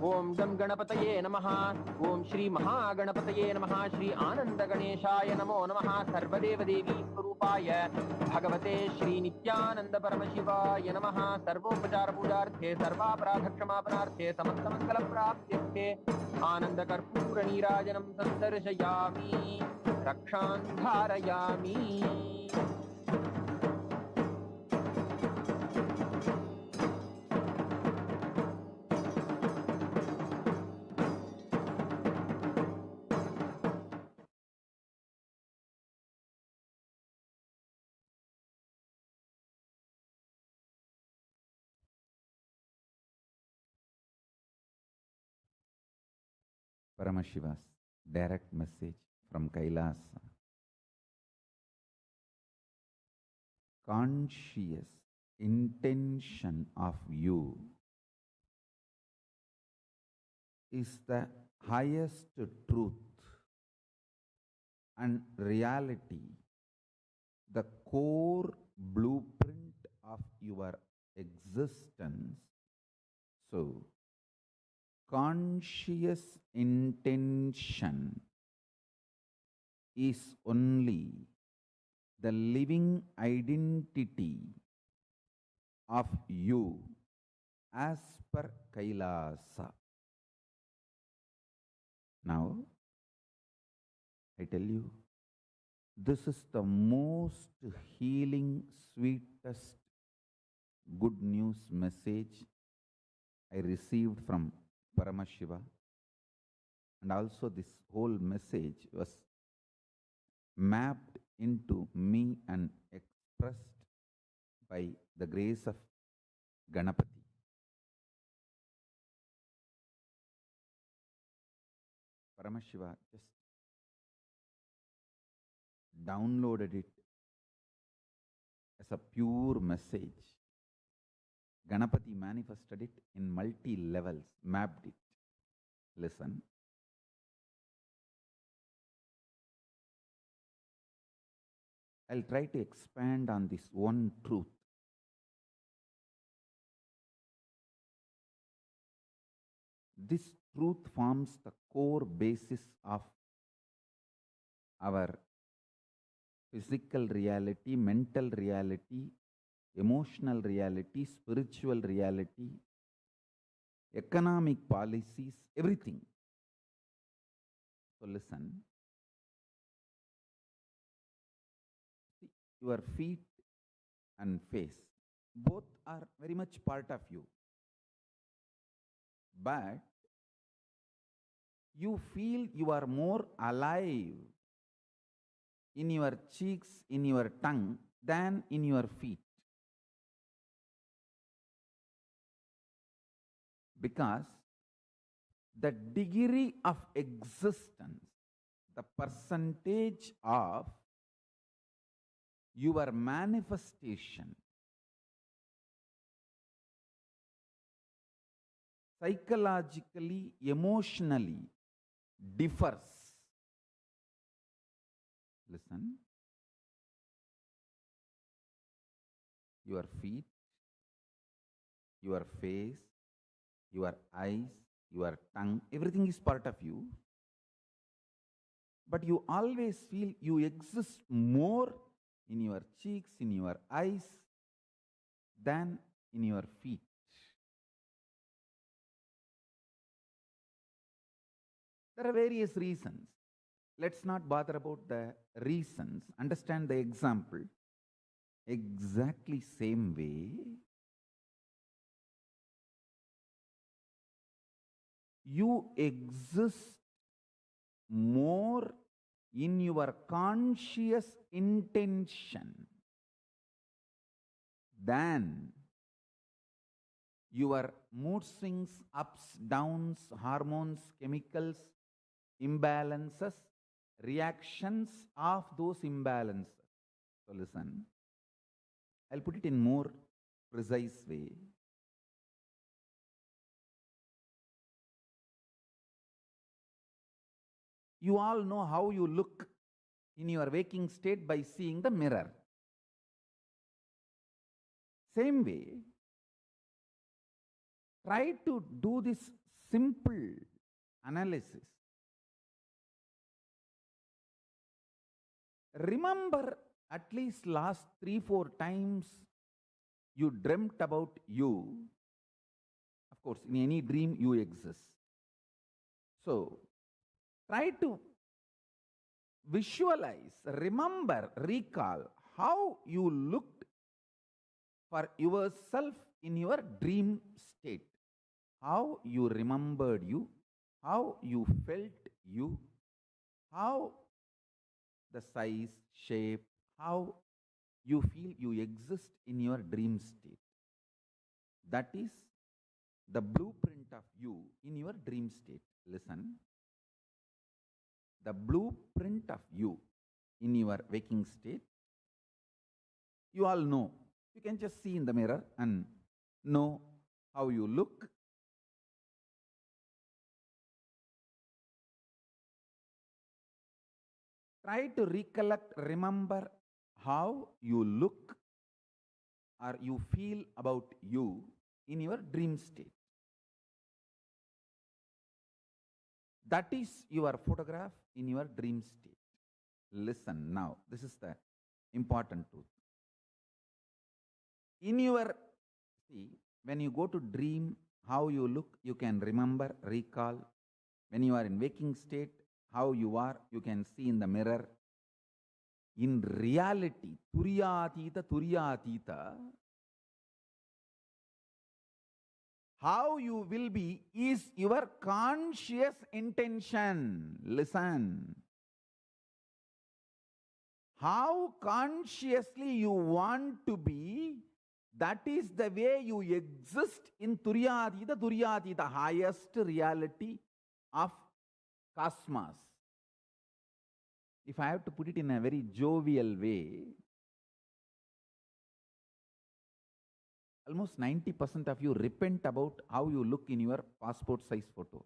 Om Gam Ganapataye Namaha. Om Shri Mahaganapataye Namaha. Shri Ananda Ganeshaya Namo Namaha. Sarvadeva Devi Swarupaya Bhagavate Shri Nithyananda Paramashivaya Namaha. Sarvopachara Pujarthe Sarva Pradhakshamapanaarthe Samasta Mangala Praptyarthe Ananda Karpura Nirajanam Sandarshayami Rakshan Dharayami. Paramashiva's direct message from Kailasa. Conscious intention of you is the highest truth and reality, the core blueprint of your existence. So, conscious intention is only the living identity of you as per Kailasa. Now, I tell you, this is the most healing, sweetest good news message I received from Paramashiva. And also this whole message was mapped into me and expressed by the grace of Ganapati. Paramashiva just downloaded it as a pure message. Ganapati manifested it in multi-levels, mapped it. Listen. I'll try to expand on this one truth. This truth forms the core basis of our physical reality, mental reality, emotional reality, spiritual reality, economic policies, everything. So listen. See, your feet and face, both are very much part of you. But you feel you are more alive in your cheeks, in your tongue, than in your feet. Because the degree of existence, the percentage of your manifestation, psychologically, emotionally differs. Listen. Your feet, your face, your eyes, your tongue, everything is part of you. But you always feel you exist more in your cheeks, in your eyes, than in your feet. There are various reasons. Let's not bother about the reasons. Understand the example. Exactly same way, you exist more in your conscious intention than your mood swings, ups, downs, hormones, chemicals, imbalances, reactions of those imbalances. So listen, I'll put it in more precise way. You all know how you look in your waking state by seeing the mirror. Same way, try to do this simple analysis. Remember at least last 3-4 times you dreamt about you. Of course, in any dream you exist. So, try to visualize, remember, recall how you looked for yourself in your dream state. How you remembered you, how you felt you, how the size, shape, how you feel you exist in your dream state. That is the blueprint of you in your dream state. Listen. the blueprint of you in your waking state. You all know. You can just see in the mirror and know how you look. Try to recollect, remember how you look or you feel about you in your dream state. That is your photograph in your dream state. Listen now, this is the important truth. In your, see, when you go to dream, how you look, you can remember, recall. When you are in waking state, how you are, you can see in the mirror. In reality, Turyatita, how you will be is your conscious intention. Listen. How consciously you want to be, that is the way you exist in Turyatita, the highest reality of cosmos. If I have to put it in a very jovial way, almost 90% of you repent about how you look in your passport size photo.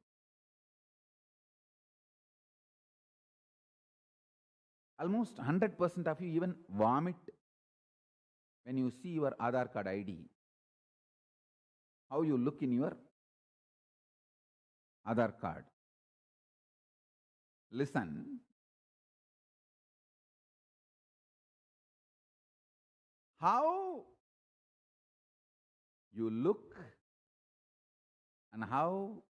Almost 100% of you even vomit when you see your Aadhaar card ID. How you look in your Aadhaar card. Listen. How you look and how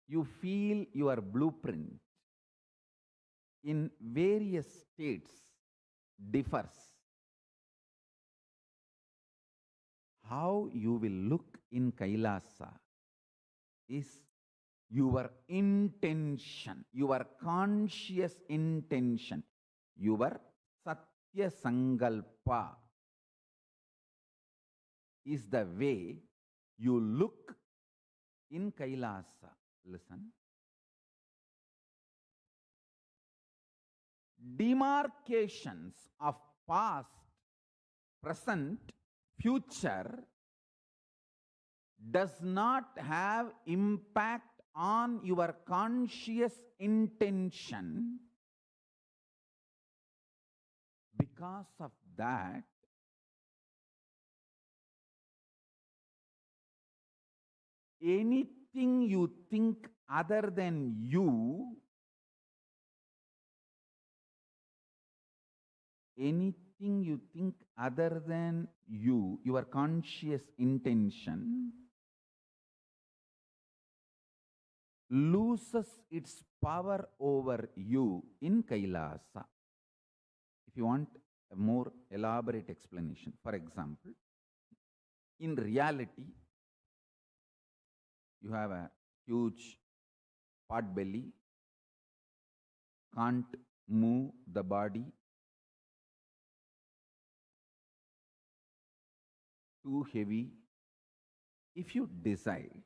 you feel your blueprint in various states differs. How you will look in KAILASA is your intention, your conscious intention, your Satya Sankalpa is the way you look in KAILASA. Listen. Demarcations of past, present, future does not have impact on your conscious intention. Because of that, anything you think other than you, anything you think other than you, your conscious intention, loses its power over you in KAILASA. If you want a more elaborate explanation, for example, in reality, you have a huge pot belly, can't move the body, too heavy. If you decide,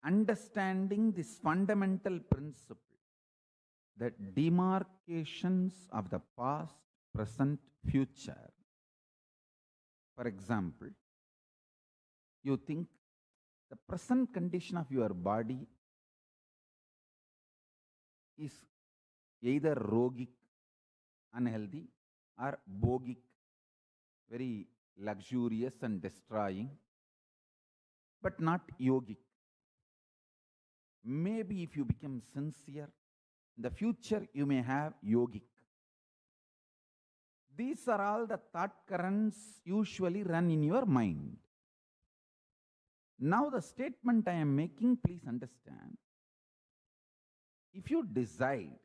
understanding this fundamental principle, that demarcations of the past, present, future, for example, you think the present condition of your body is either rogic, unhealthy, or bogic, very luxurious and destroying, but not yogic. Maybe if you become sincere, in the future you may have yogic. These are all the thought currents usually run in your mind. Now the statement I am making, please understand. If you decide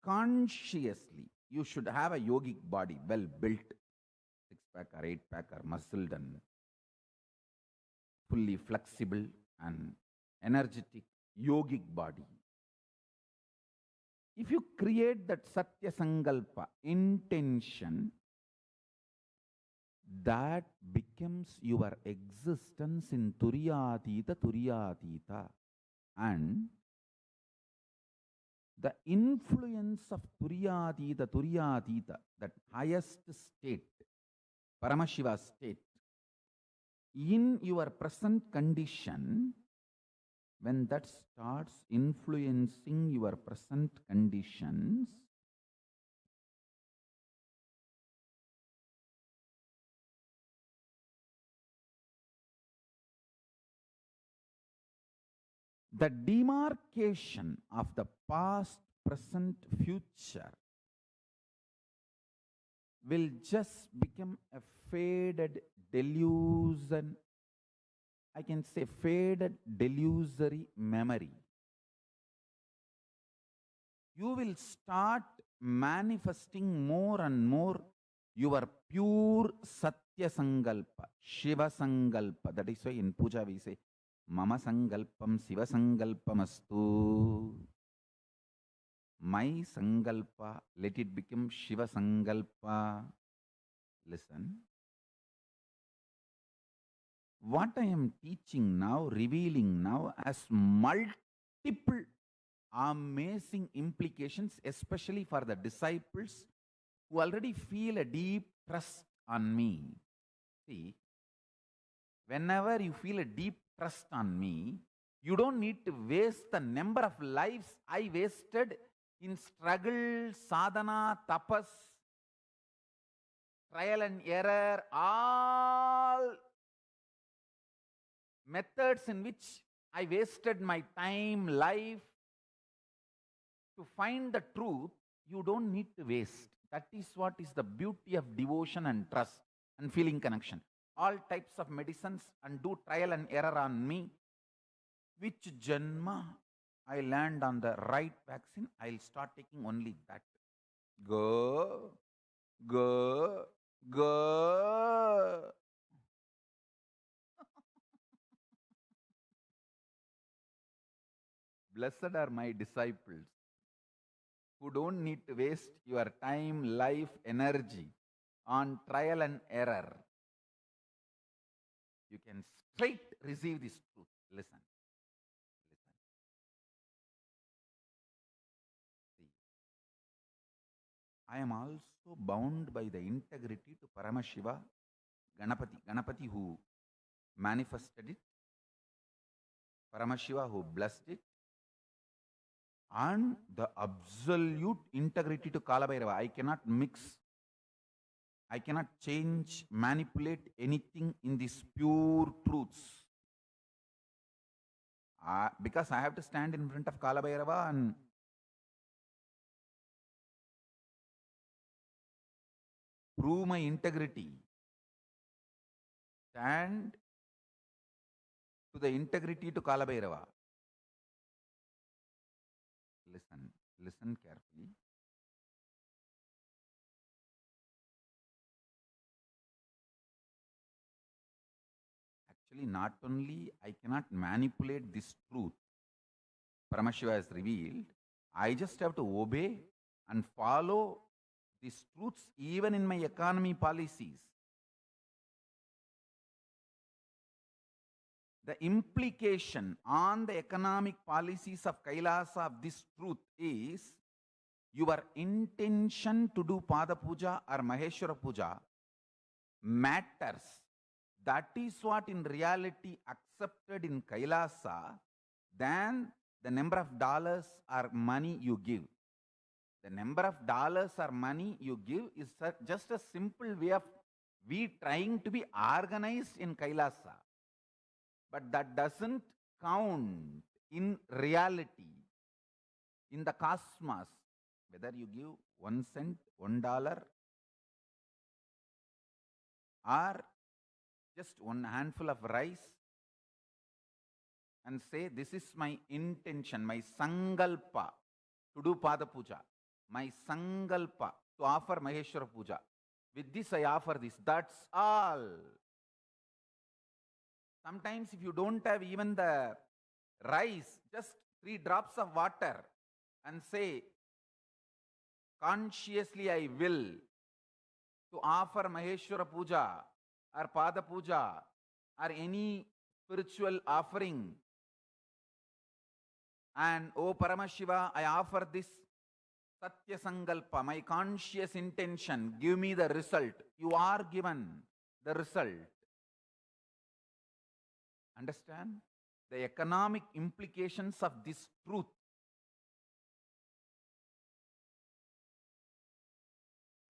consciously you should have a yogic body, well built, 6-pack or 8-pack or muscled and fully flexible and energetic yogic body. If you create that Satya Sankalpa, intention, that becomes your existence in Turyatita. And the influence of Turyatita, that highest state, Paramashiva state, in your present condition, when that starts influencing your present conditions, the demarcation of the past, present, future will just become a faded delusion. I can say faded delusory memory. You will start manifesting more and more your pure Satya Sankalpa, Shiva Sankalpa. That is why in puja we say, Mama Sankalpam Shiva Sankalpamastu. My Sankalpa, let it become Shiva Sankalpa. Listen. What I am teaching now, revealing now, has multiple amazing implications, especially for the disciples who already feel a deep trust on me. See, whenever you feel a deep trust on me, you don't need to waste the number of lives I wasted in struggle, sadhana, tapas, trial and error, all methods in which I wasted my time, life. To find the truth, you don't need to waste. That is what is the beauty of devotion and trust and feeling connection. All types of medicines and do trial and error on me. Which janma I land on the right vaccine, I'll start taking only that. Go, go, go. Blessed are my disciples who don't need to waste your time, life, energy on trial and error. You can straight receive this truth. Listen. See, I am also bound by the integrity to Paramashiva, Ganapati who manifested it, Paramashiva who blessed it, and the absolute integrity to Kalabhairava. I cannot mix, I cannot change, manipulate anything in these pure truths. Because I have to stand in front of Kalabhairava and prove my integrity. Stand to the integrity to Kalabhairava. Listen carefully. Actually, not only I cannot manipulate this truth, Paramashiva has revealed, I just have to obey and follow these truths even in my economy policies. The implication on the economic policies of Kailasa of this truth is your intention to do Pada Puja or Maheshwara Puja matters. That is what in reality accepted in Kailasa than the number of dollars or money you give. The number of dollars or money you give is just a simple way of we trying to be organized in Kailasa. But that doesn't count in reality, in the cosmos, whether you give 1 cent, $1, or just one handful of rice and say, this is my intention, my sankalpa to do Pada Puja, my sankalpa to offer Maheshwara Puja. With this I offer this. That's all. Sometimes if you don't have even the rice, just 3 drops of water and say, consciously I will to offer Maheshwara Puja or Pada Puja or any spiritual offering And oh Paramashiva, I offer this Satya Sankalpa, my conscious intention, give me the result. You are given the result. Understand? The economic implications of this truth.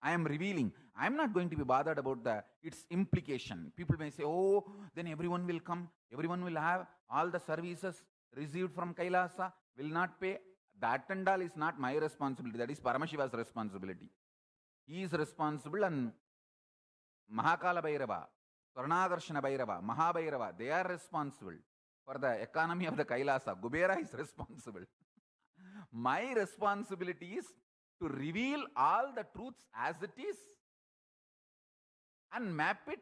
I am revealing. I am not going to be bothered about its implication. People may say, oh, then everyone will come, everyone will have all the services received from Kailasa, will not pay. That and all is not my responsibility. That is Paramashiva's responsibility. He is responsible, and Mahakala Bhairava, Karnagarshana Bhairava, Mahabhairava, they are responsible for the economy of the Kailasa. Kubera is responsible. My responsibility is to reveal all the truths as it is and map it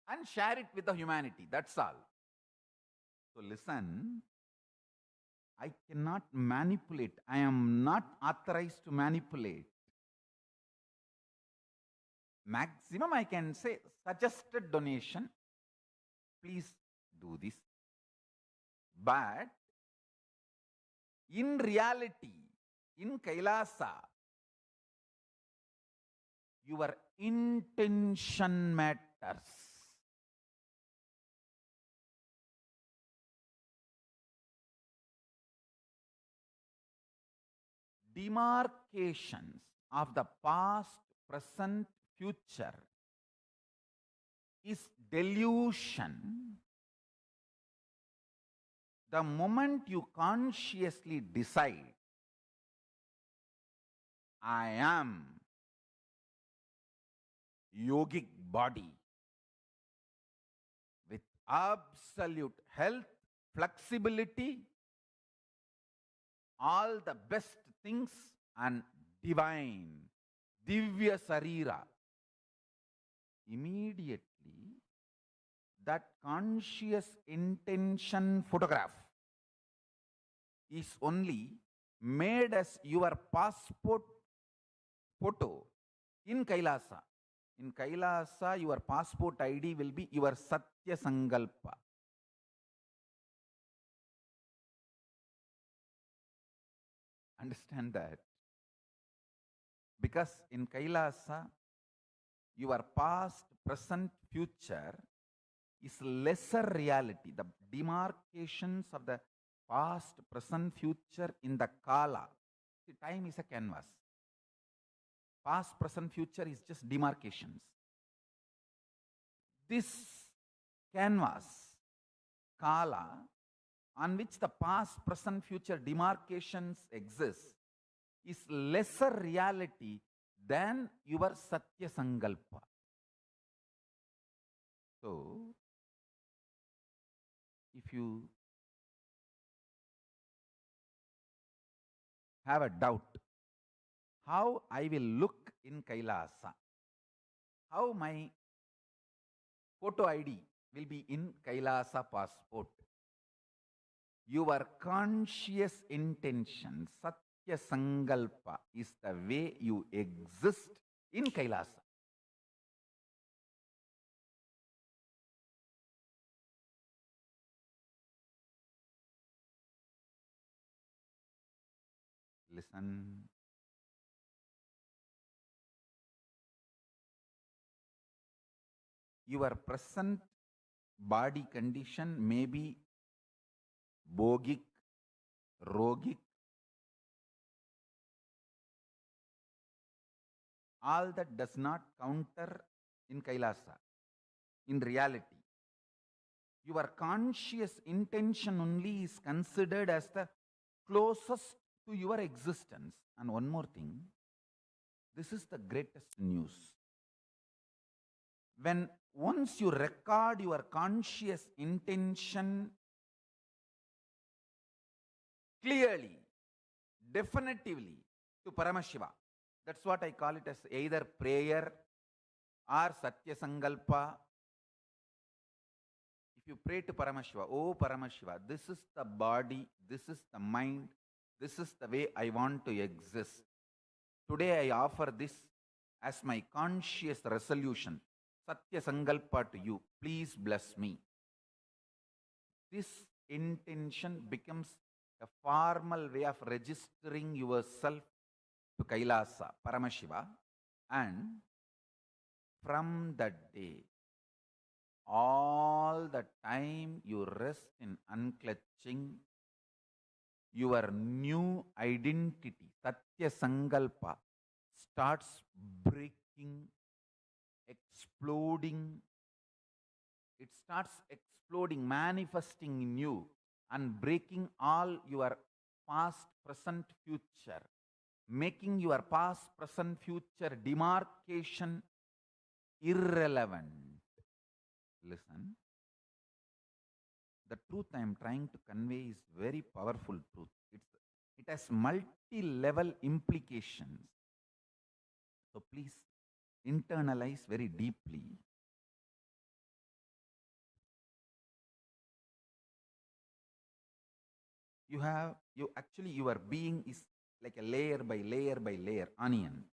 and share it with the humanity. That's all. So listen, I cannot manipulate. I am not authorized to manipulate. Maximum I can say suggested donation. Please do this. But in reality, in Kailasa, your intention matters. Demarcations of the past, present, future is delusion. The moment you consciously decide, I am yogic body with absolute health, flexibility, all the best things, and divine, Divya Sarira, immediately that conscious intention photograph is only made as your passport photo in Kailasa. In Kailasa, your passport ID will be your Satya Sankalpa. Understand that? Because in Kailasa, your past, present, future is lesser reality. The demarcations of the past, present, future in the Kala. See, time is a canvas. Past, present, future is just demarcations. This canvas, Kala, on which the past, present, future demarcations exist, is lesser reality than your Satya Sankalpa. So, if you have a doubt, how I will look in Kailasa, how my photo ID will be in Kailasa passport, your conscious intention, Satya Sankalpa, is the way you exist in Kailasa. Listen. Your present body condition may be bogic, rogic. All that does not counter in Kailasa, in reality. Your conscious intention only is considered as the closest to your existence. And one more thing, this is the greatest news. When once you record your conscious intention clearly, definitively to Paramashiva, that's what I call it as either prayer or Satya Sankalpa. If you pray to Paramashiva, oh Paramashiva, this is the body, this is the mind, this is the way I want to exist. Today I offer this as my conscious resolution, Satya Sankalpa to you. Please bless me. This intention becomes a formal way of registering yourself to Kailasa, Paramashiva, and from that day, all the time you rest in unclutching your new identity, Satya Sankalpa, starts breaking, exploding. It starts exploding, manifesting in you, and breaking all your past, present, future, making your past, present, future demarcation irrelevant. Listen, the truth I am trying to convey is very powerful truth. It has multi-level implications. So please internalize very deeply. Your being is like a layer by layer by layer onion.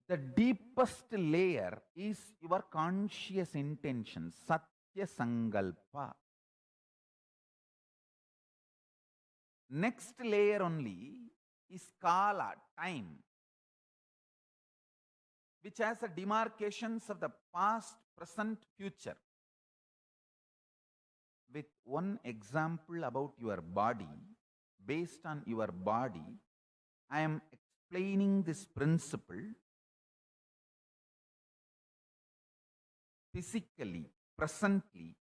The deepest layer is your conscious intention, Satya Sankalpa. Next layer only is Kala, time, which has the demarcations of the past, present, future. With one example about your body, based on your body, I am explaining this principle physically, presently.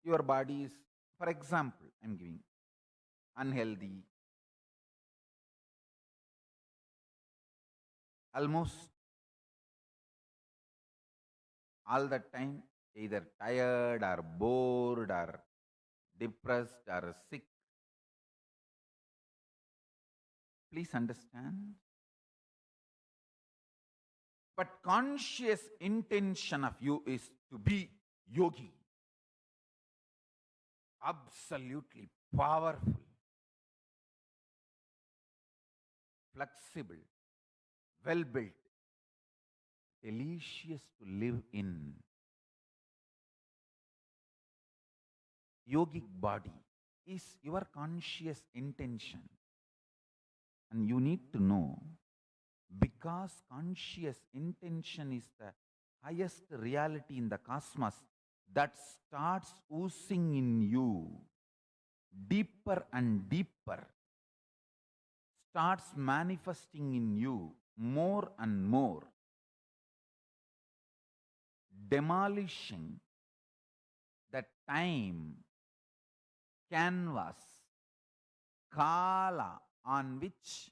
Your body is, for example, I am giving unhealthy, almost all the time, either tired or bored or depressed or sick. Please understand. But conscious intention of you is to be yogi. Absolutely powerful, flexible, well built, delicious to live in. Yogic body is your conscious intention. And you need to know, because conscious intention is the highest reality in the cosmos, that starts oozing in you deeper and deeper, starts manifesting in you more and more, demolishing the time canvas, Kala, on which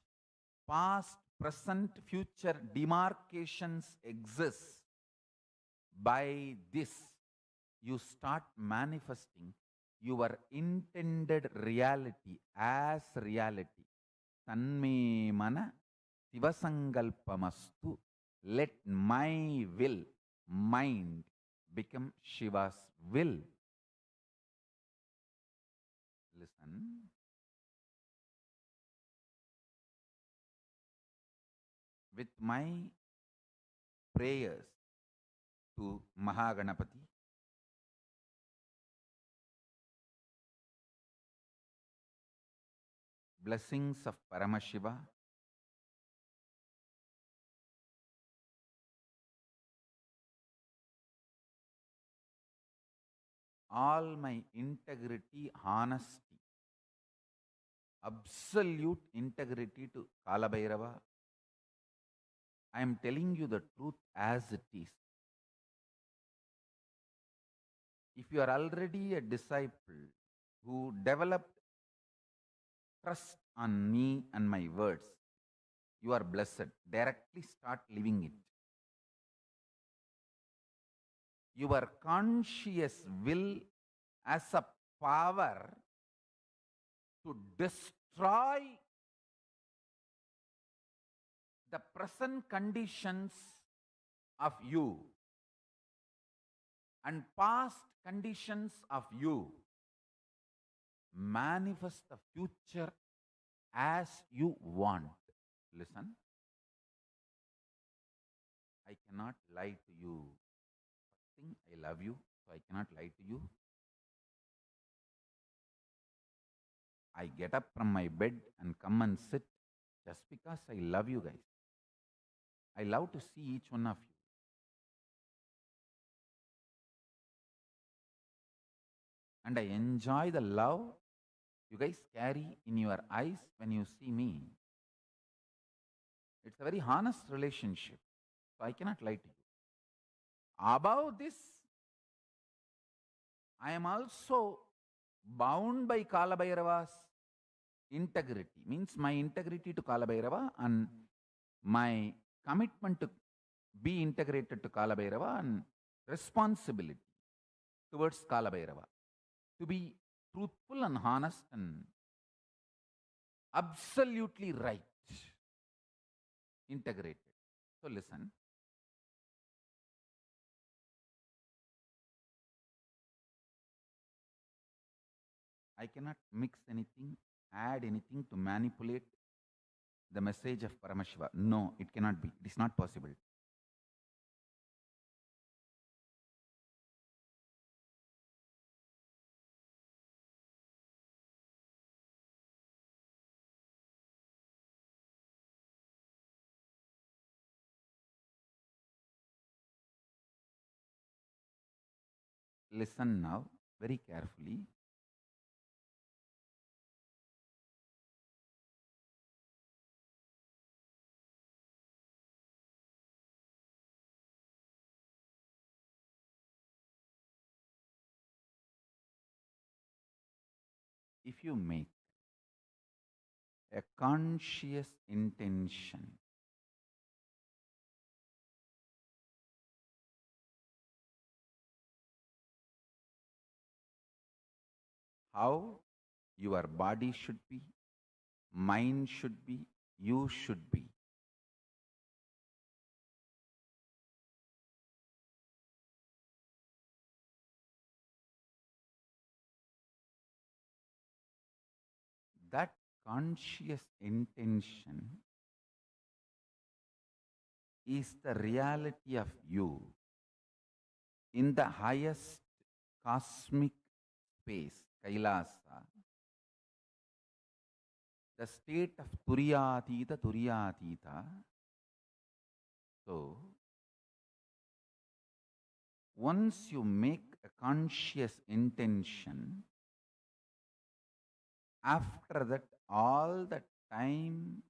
past, present, future demarcations exist. By this, you start manifesting your intended reality as reality. Tanme mana Sivasankalpamastu. Let my will, mind, become Shiva's will. Listen. With my prayers to Mahaganapati, blessings of Paramashiva, all my integrity, honesty, absolute integrity to Kalabhairava, I am telling you the truth as it is. If you are already a disciple who developed trust on me and my words, you are blessed. Directly start living it. Your conscious will as a power to destroy the present conditions of you and past conditions of you, manifest the future as you want. Listen, I cannot lie to you. I love you, so I cannot lie to you. I get up from my bed and come and sit just because I love you guys. I love to see each one of you. And I enjoy the love you guys carry in your eyes when you see me. It's a very honest relationship. So I cannot lie to you. Above this, I am also bound by Kalabhairava's integrity. Means my integrity to Kalabhairava and my commitment to be integrated to Kalabhairava and responsibility towards Kalabhairava. To be truthful and honest and absolutely right. Integrated. So listen. I cannot mix anything, add anything to manipulate the message of Paramashiva. No, it cannot be. It is not possible. Listen now very carefully. If you make a conscious intention how your body should be, mind should be, you should be. That conscious intention is the reality of you in the highest cosmic space, KAILASA, the state of Turiyatita. So, once you make a conscious intention, after that, all the time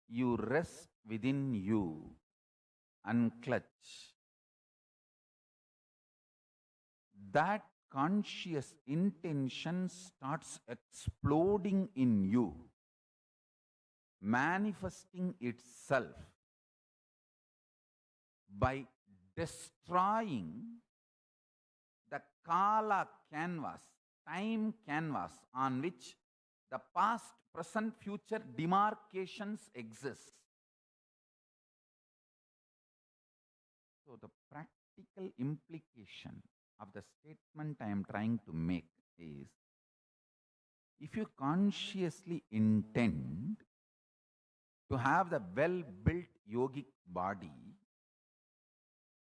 you rest within you and clutch. That conscious intention starts exploding in you, manifesting itself by destroying the Kala canvas, time canvas on which the past, present, future demarcations exist. So the practical implication of the statement I am trying to make is, if you consciously intend to have the well-built yogic body,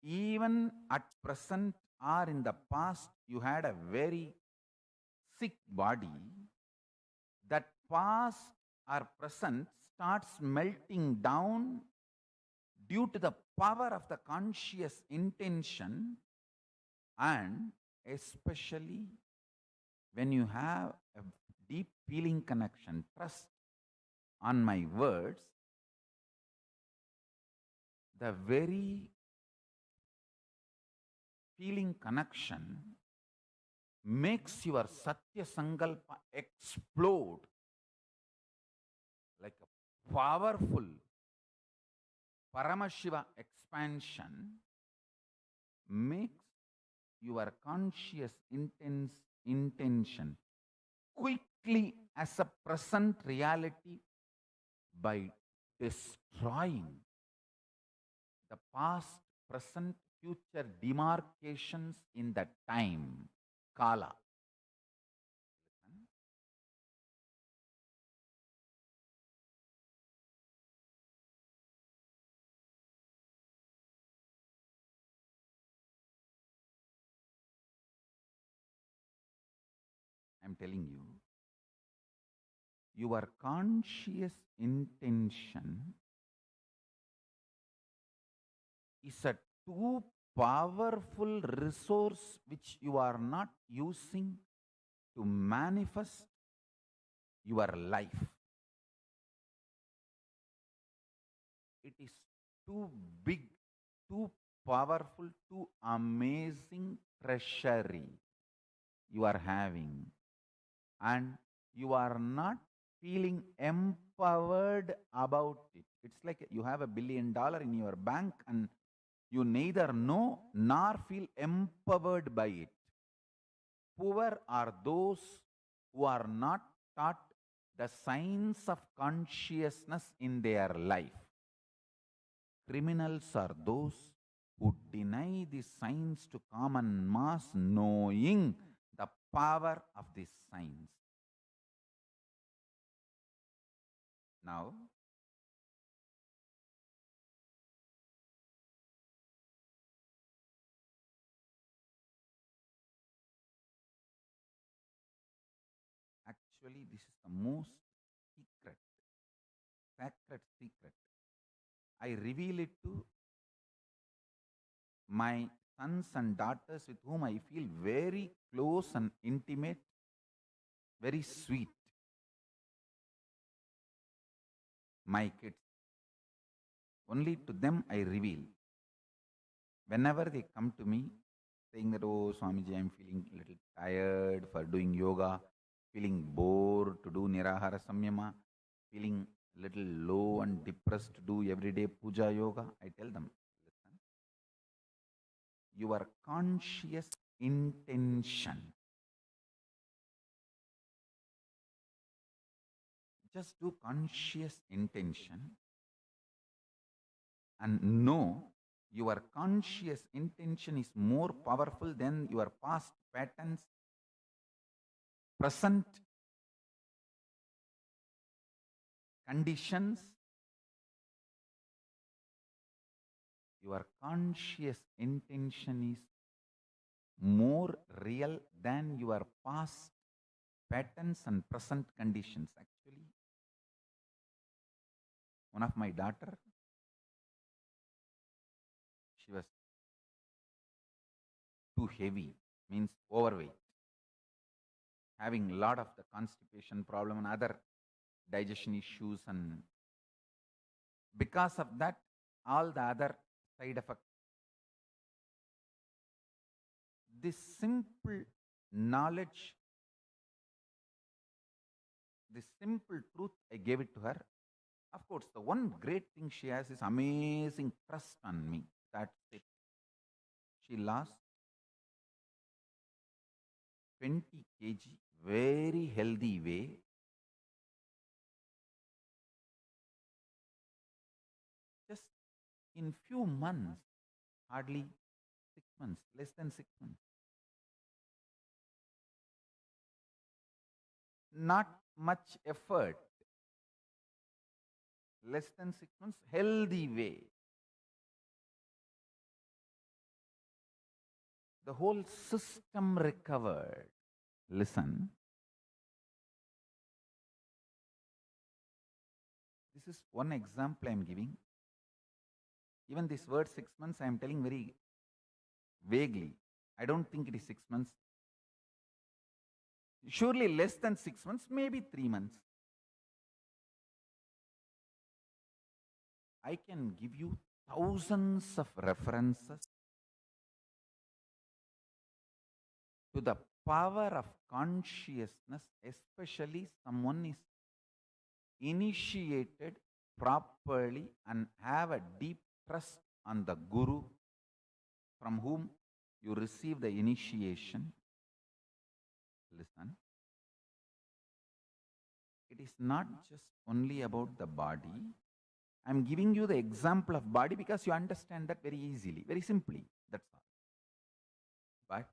even at present or in the past you had a very sick body, that past or present starts melting down due to the power of the conscious intention, and especially when you have a deep feeling connection, trust on my words, the very feeling connection makes your Satya Sankalpa explode like a powerful Paramashiva expansion, makes your conscious intention quickly as a present reality by destroying the past, present, future demarcations in the time, Kala. I'm telling you, your conscious intention is a too powerful resource which you are not using to manifest your life. It is too big, too powerful, too amazing treasury you are having, and you are not feeling empowered about it. It's like you have $1 billion in your bank and you neither know nor feel empowered by it. Poor are those who are not taught the science of consciousness in their life. Criminals are those who deny the science to common mass, knowing the power of this science. Now, actually, this is the most secret, sacred secret. I reveal it to my sons and daughters with whom I feel very close and intimate, very sweet. My kids. Only to them I reveal. Whenever they come to me saying that, oh, Swamiji, I'm feeling a little tired for doing yoga, feeling bored to do Nirahara Samyama, feeling a little low and depressed to do everyday puja yoga, I tell them, listen, your conscious intention, just do conscious intention and know your conscious intention is more powerful than your past patterns, present conditions. Your conscious intention is more real than your past patterns and present conditions. Actually, one of my daughter, she was too heavy, means overweight, having a lot of the constipation problem and other digestion issues, and because of that, all the other side effects. This simple knowledge, this simple truth, I gave it to her. Of course, the one great thing she has is amazing trust on me. That's it. She lost 20 kg, very healthy way. Just in few months, hardly 6 months, less than 6 months. Not much effort. Less than 6 months, healthy way. The whole system recovered. Listen. This is one example I am giving. Even this word 6 months I am telling very vaguely. I don't think it is 6 months. Surely less than 6 months, maybe 3 months. I can give you thousands of references to the power of consciousness, especially someone is initiated properly and have a deep trust on the Guru from whom you receive the initiation. Listen, it is not just only about the body. I am giving you the example of body because you understand that very easily, very simply. That's all. But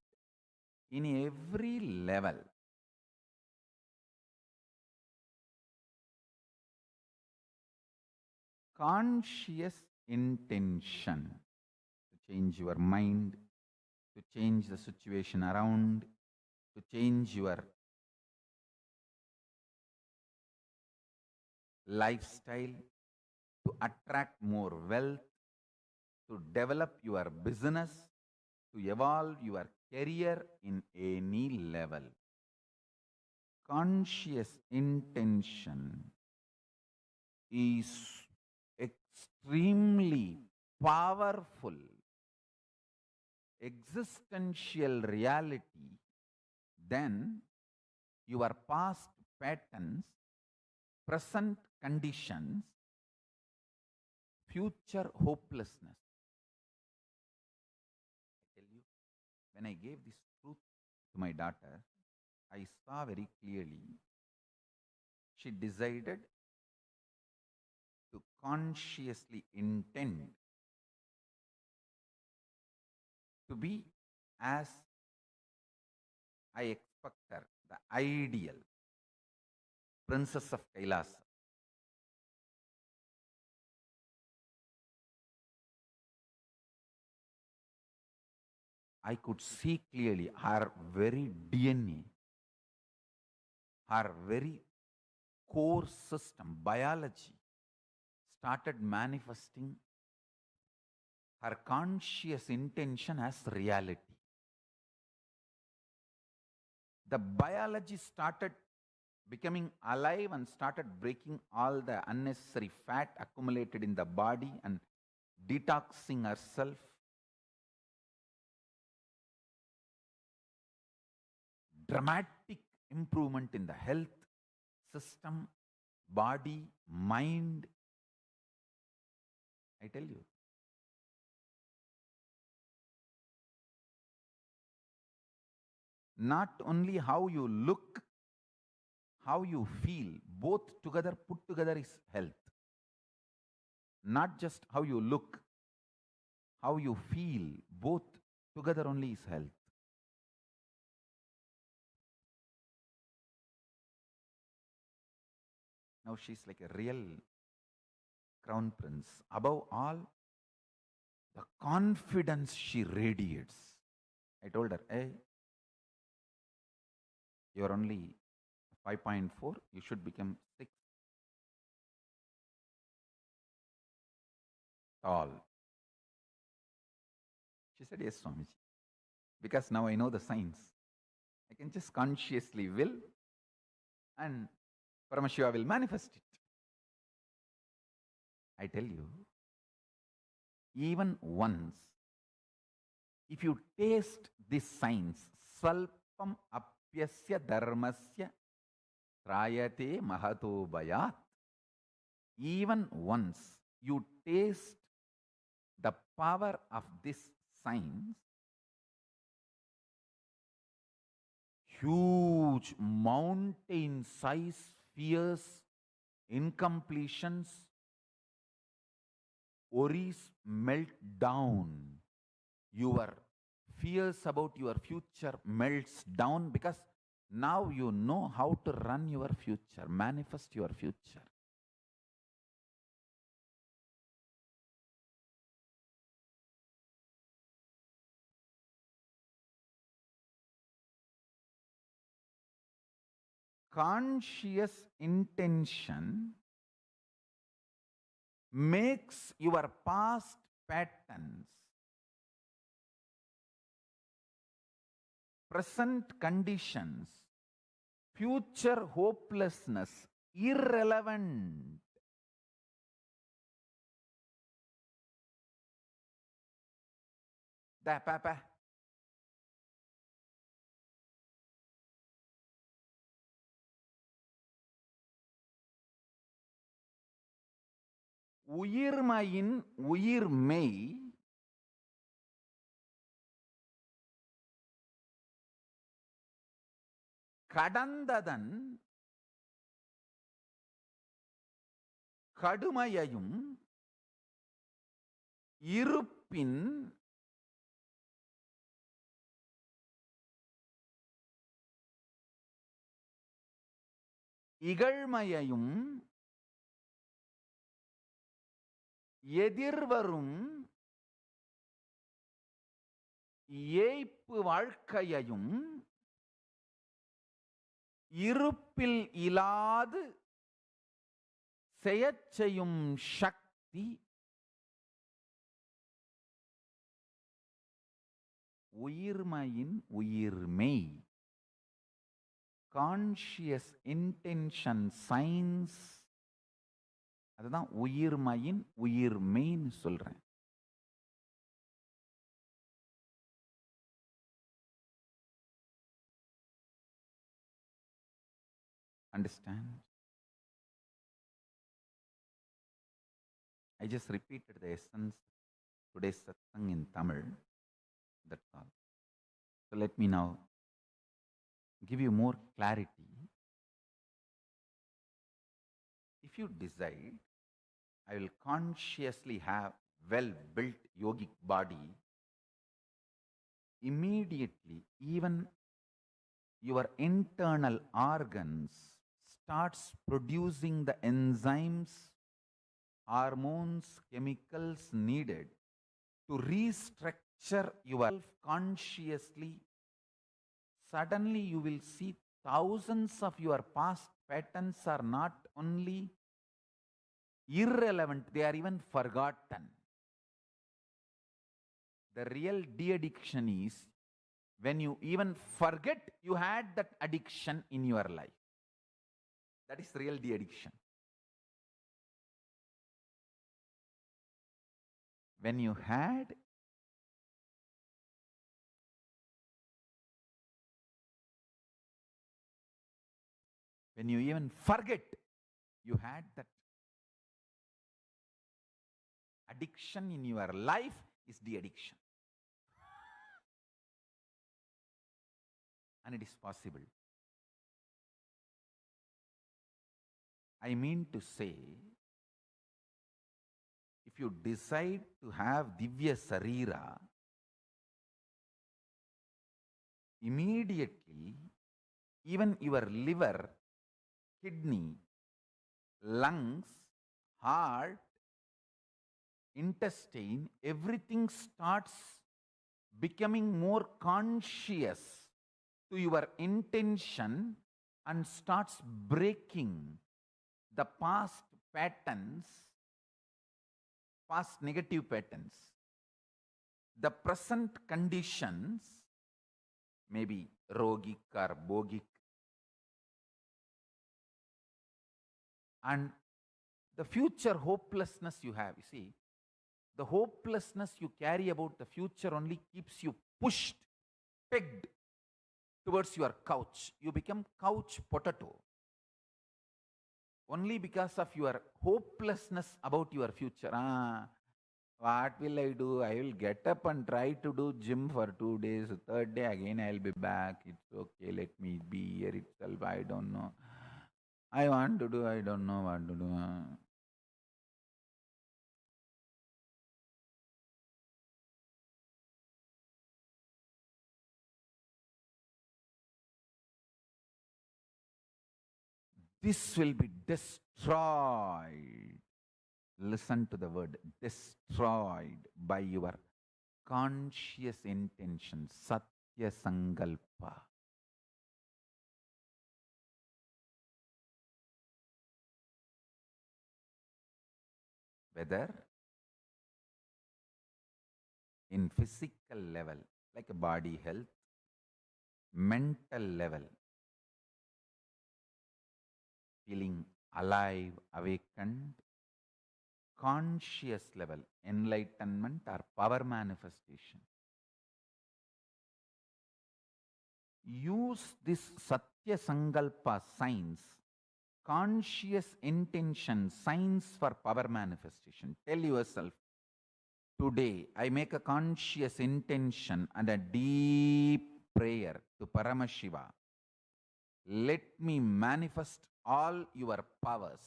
in every level, conscious intention to change your mind, to change the situation around, to change your lifestyle, to attract more wealth, to develop your business, to evolve your career in any level. Conscious intention is extremely powerful existential reality than your past patterns, present conditions, future hopelessness. I tell you, when I gave this truth to my daughter, I saw very clearly she decided to consciously intend to be as I expect her, the ideal princess of KAILASA. I could see clearly her very DNA, her very core system, biology, started manifesting her conscious intention as reality. The biology started becoming alive and started breaking all the unnecessary fat accumulated in the body and detoxing herself. Dramatic improvement in the health system, body, mind. I tell you. Not only how you look, how you feel, both together, put together is health. Not just how you look, how you feel, both together only is health. Now she's like a real crown prince. Above all, the confidence she radiates. I told her, hey, you're only 5.4, you should become 6 tall. She said, yes, Swamiji. Because now I know the science. I can just consciously will and Paramashiva will manifest it. I tell you, even once, if you taste this science, Svalpam apyasya dharmasya trayate mahato bayat, even once you taste the power of this science, huge mountain-sized fears, incompletions, worries melt down. Your fears about your future melts down because now you know how to run your future, manifest your future. Conscious intention makes your past patterns, present conditions, future hopelessness irrelevant. Da papa. உயிர்மையின் உயிர்மெய் கடந்ததன் கடுமையையும் இருப்பின் இகழ்மையையும் எதிர்வரும் ஏய்ப்பு வாழ்க்கையையும் இருப்பில் இலாது செய்யச்செய்யும் சக்தி உயிர்மையின் உயிர்மெய். Conscious intention science, அதுதான் உயிர்மையின் உயிர்மெய்ன்னு சொல்றேன். Understand? I just repeated the essence today's satsang in Tamil. That's all. So let me now give you more clarity. If you decide, I will consciously have well-built yogic body, immediately even your internal organs starts producing the enzymes, hormones, chemicals needed to restructure yourself consciously. Suddenly you will see thousands of your past patterns are not only irrelevant, they are even forgotten. The real de-addiction is when you even forget you had that addiction in your life. That is real de-addiction. When you had when you even forget you had that addiction in your life is de-addiction. And it is possible. I mean to say, if you decide to have Divya Sarira, immediately even your liver, kidney, lungs, heart, intestine, everything starts becoming more conscious to your intention and starts breaking the past patterns, past negative patterns. The present conditions may be rogic or bogic, and the future hopelessness you have. You see, the hopelessness you carry about the future only keeps you pushed, pegged towards your couch. You become couch potato. Only because of your hopelessness about your future. What will I do? I will get up and try to do gym for 2 days. Third day again I will be back. It's okay. Let me be here itself. I don't know. I want to do. I don't know what to do. This will be destroyed. Listen to the word destroyed by your conscious intention, Satya Sankalpa. Whether in physical level, like a body health, mental level, feeling alive, awakened, conscious level, enlightenment or power manifestation. Use this Satya Sankalpa science, conscious intention science for power manifestation. Tell yourself, today I make a conscious intention and a deep prayer to Paramashiva. Let me manifest all your powers.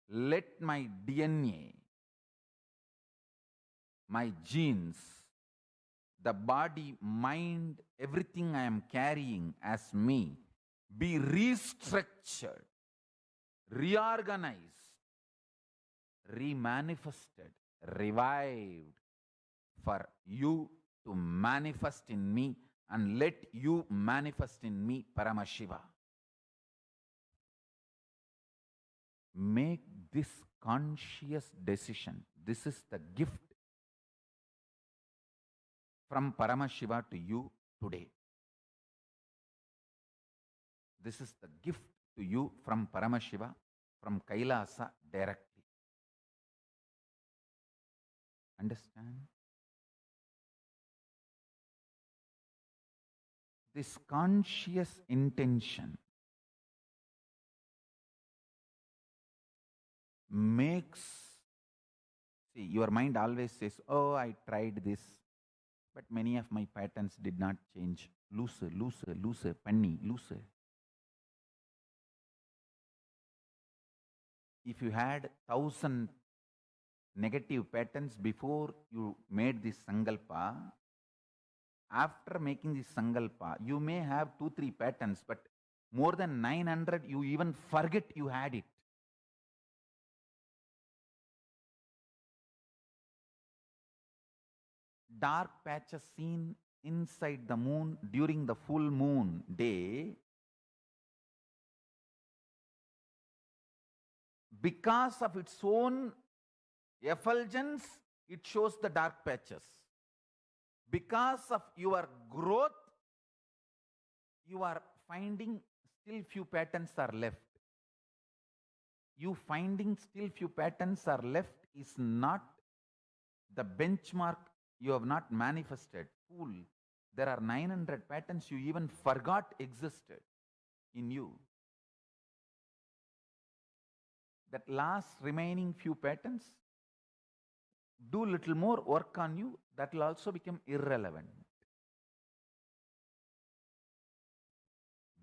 Let my DNA, my genes, the body, mind, everything I am carrying as me be restructured, reorganized, remanifested, revived for you to manifest in me, and let you manifest in me, Paramashiva. Make this conscious decision, this is the gift from Paramashiva to you today. This is the gift to you from Paramashiva, from Kailasa directly. Understand? This conscious intention makes, see, your mind always says, oh, I tried this, but many of my patterns did not change. Looser, looser, looser, penny, looser. If you had 1,000 negative patterns before you made this sankalpa, after making this sankalpa, you may have 2-3 patterns, but more than 900, you even forget you had it. Dark patches seen inside the moon during the full moon day, because of its own effulgence, it shows the dark patches. Because of your growth, you are finding still few patterns are left. You finding still few patterns are left is not the benchmark. You have not manifested. Fool. There are 900 patterns you even forgot existed in you. That last remaining few patterns, do little more work on you, that will also become irrelevant.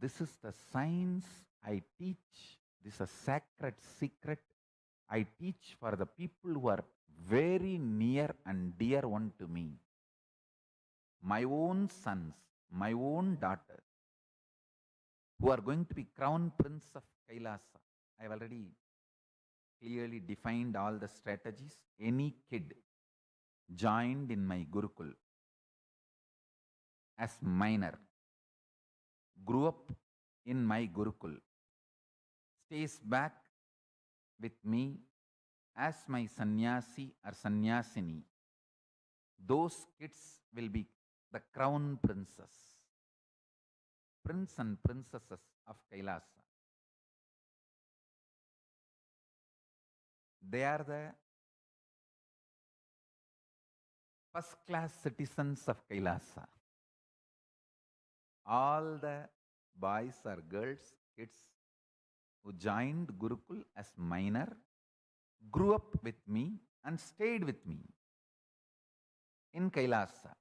This is the science I teach. This is a sacred secret I teach for the people who are very near and dear one to me. My own sons, my own daughters, who are going to be crown prince of Kailasa. I have already clearly defined all the strategies. Any kid joined in my Gurukul as minor, grew up in my Gurukul, stays back with me as my sannyasi or sannyasini, those kids will be the crown princes, prince and princesses of Kailasa. They are the first class citizens of Kailasa. All the boys or girls, kids who joined Gurukul as minor, grew up with me and stayed with me in Kailasa.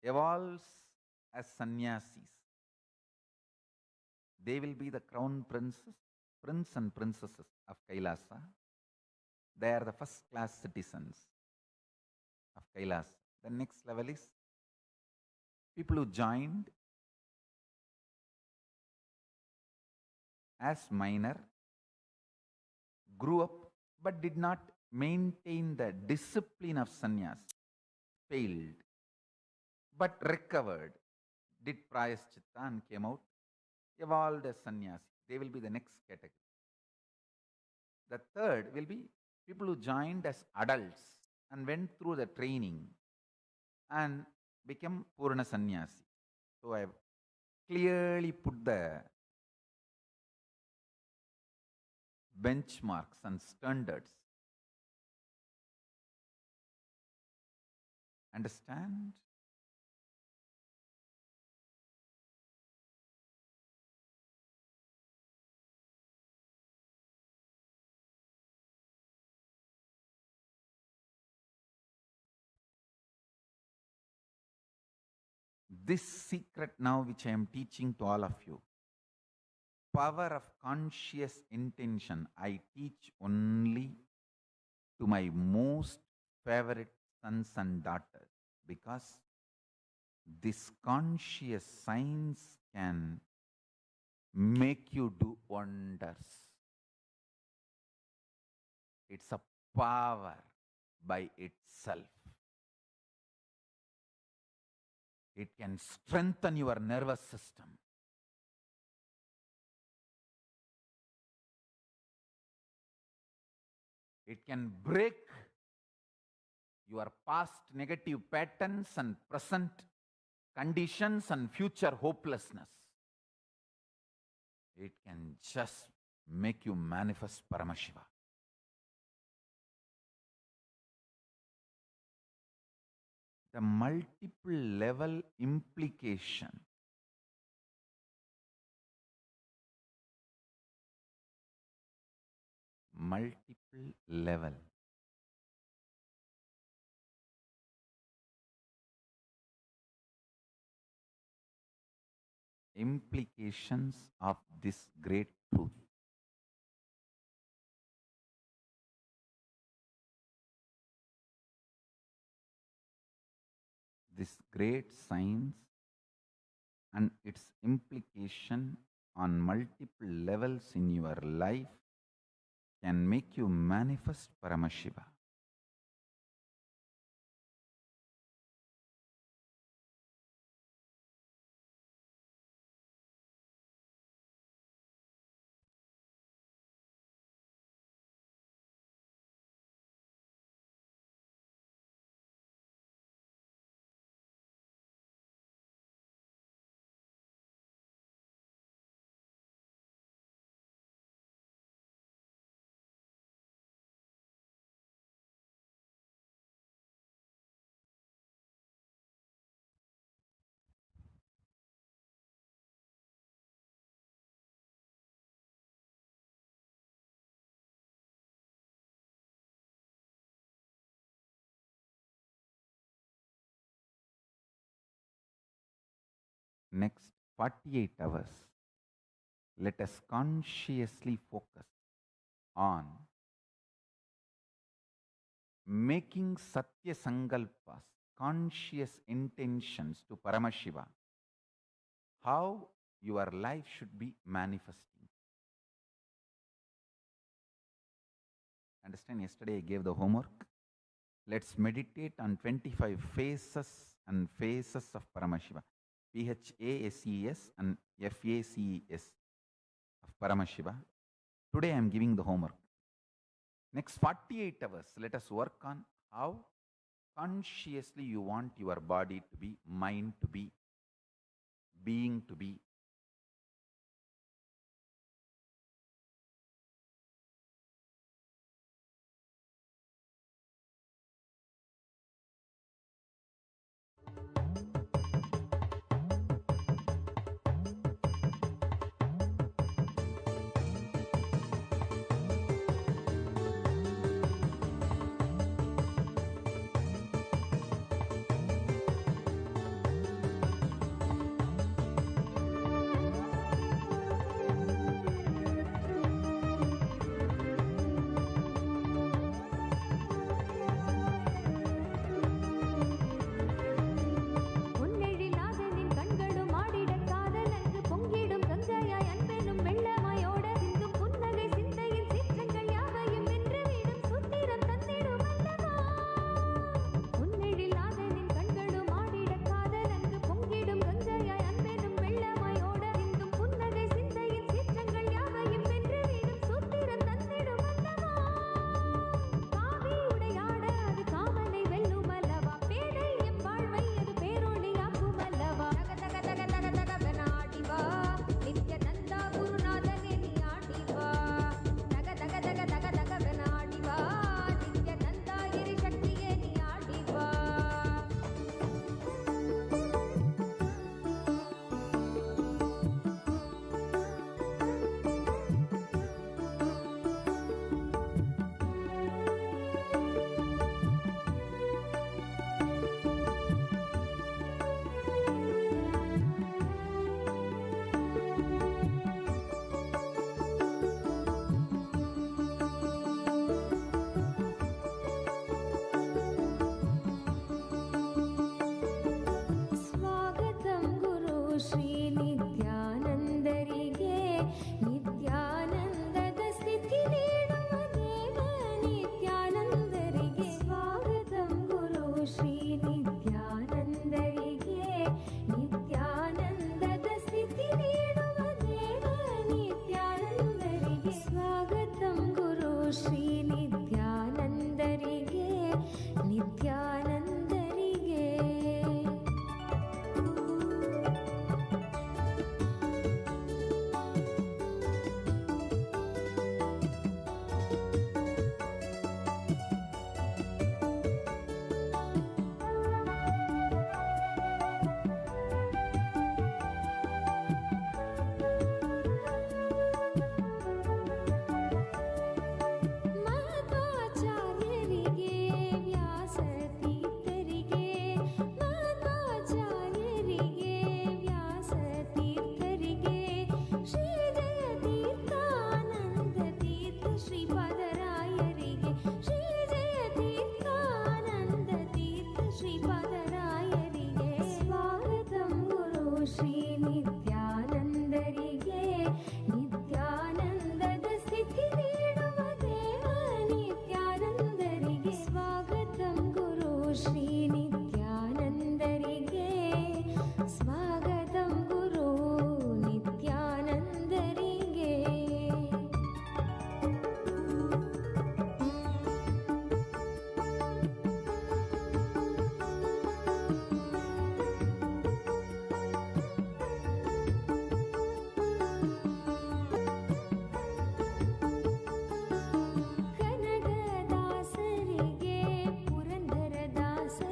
Evolves as sannyasis. They will be the crown princes, prince and princesses of Kailasa. They are the first class citizens of Kailasa. The next level is people who joined as minor, grew up but did not maintain the discipline of sannyas, failed, but recovered, did prayaschitta and came out, evolved as sannyasi. They will be the next category. The third will be people who joined as adults and went through the training and became Purna sannyasi. So I have clearly put the benchmarks and standards. Understand? This secret now which I am teaching to all of you, power of conscious intention, I teach only to my most favorite sons and daughters, because this conscious science can make you do wonders. It's a power by itself. It can strengthen your nervous system. It can break your past negative patterns and present conditions and future hopelessness. It can just make you manifest Paramashiva. The multiple level implication implications of this great truth. This great science and its implication on multiple levels in your life can make you manifest Paramashiva. Next 48 hours, let us consciously focus on making Satya Sankalpas, conscious intentions to Paramashiva, how your life should be manifesting. Understand, yesterday I gave the homework. Let's meditate on 25 phases and phases of Paramashiva. PHASES and FACES of Paramashiva. Today I am giving the homework. Next 48 hours, let us work on how consciously you want your body to be, mind to be, being to be. Shri ನಿತ್ಯಾನಂದರಿಗೆ ಸ್ವಾಗತಂ ಗುರು ನಿತ್ಯಾನಂದರಿಗೆ. ಕನಕದಾಸರಿಗೆ ಪುರಂದರದಾಸರಿಗೆ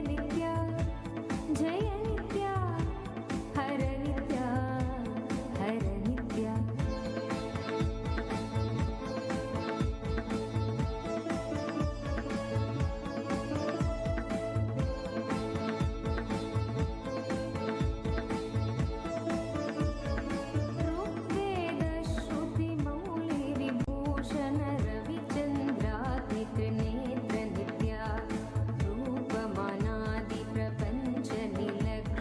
नित्या जय नित्या हर नित्या हर नित्या ऋग्वेदश्रुतिमौलिविभूषण रविचन्द्रात्मिकनेत्र नित्या रूपमानादिप्रपञ्चनिलग्न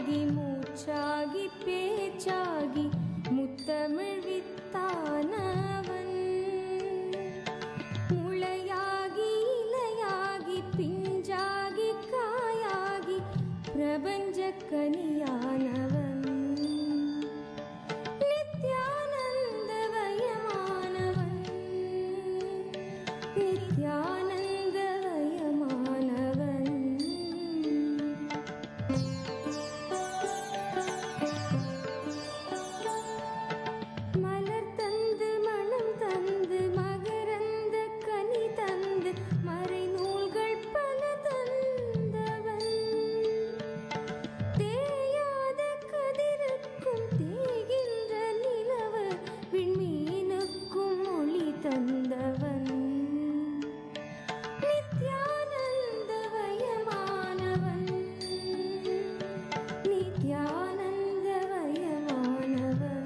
உயிராகி மூச்சாகி பேச்சாகி முத்தமிழ் வித்தானவன் முளையாகி இலையாகி பிஞ்சாகி காயாகி பிரபஞ்ச கனியானவன் நித்யானந்தவயமானவன் நித்யானந்தவயமானவன் மலர் தந்து மனம் தந்து மகரந்த கனி தந்து மறைநூல்கள் பல தந்தவன் தேயாத கதிருக்கும் தேகின்ற நிலவு விண்மீனுக்கும் ஒளி தந்தவன் நித்யானந்தவயமானவன் நித்யானந்தவயமானவன்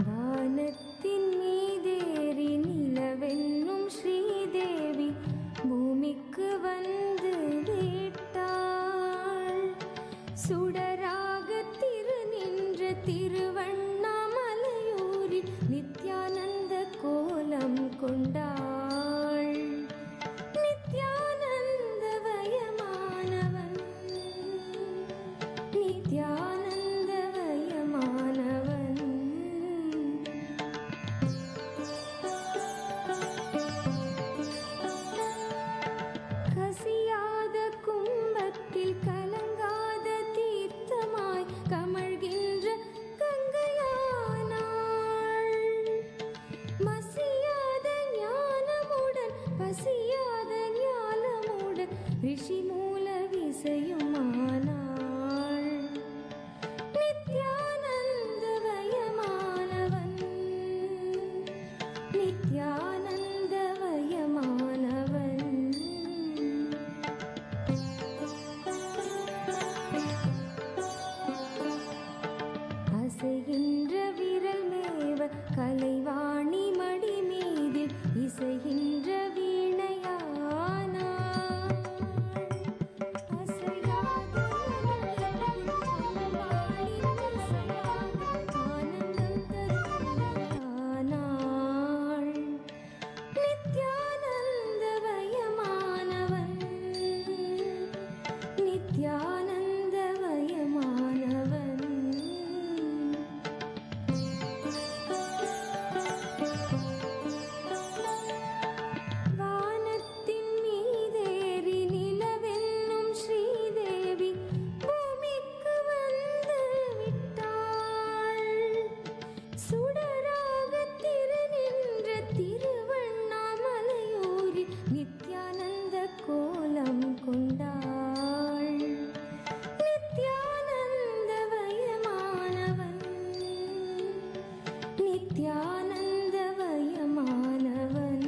வானத்தின் மீதேறி நிலவென்னும் ஸ்ரீதேவி பூமிக்கு வந்து விட்டாள் சுடராக திருநின்ற திருவண்ணாமலையூரில் நித்யானந்த கோலம் கொண்டாள் நித்யானந்தவயமானவன் நித்யானந்தவயமானவன் கசியாத கும்பத்தில் கலங்காத தீர்த்தமாய் கமழ்கின்ற கங்கையானாள் மசியாத ஞானமுடன் பசியாத ஞானமுடன் ரிஷி மூல விசையுமானாள் நித்யானந்தவயமானவன் நித்யானந்தவயமானவன் அசைகின்ற விரல் மேவ கலைவாணி மடி மீதில் இசைகின்ற வீணையானாள் அசையாத மனதில் இசையாக ஆனந்தம் தருவானாள் நித்யானந்தவயமானவன் நித்யானந்தவயமானவன் வானத்தின் மீதேறி நிலவென்னும் ஸ்ரீதேவி பூமிக்கு வந்து விட்டாள் சுடராக திருநின்ற திருவண்ணாமலையூரில் நித்யானந்த கோலம் கொண்டாள் நித்யானந்தவயமானவன் நித்யானந்தவயமானவன்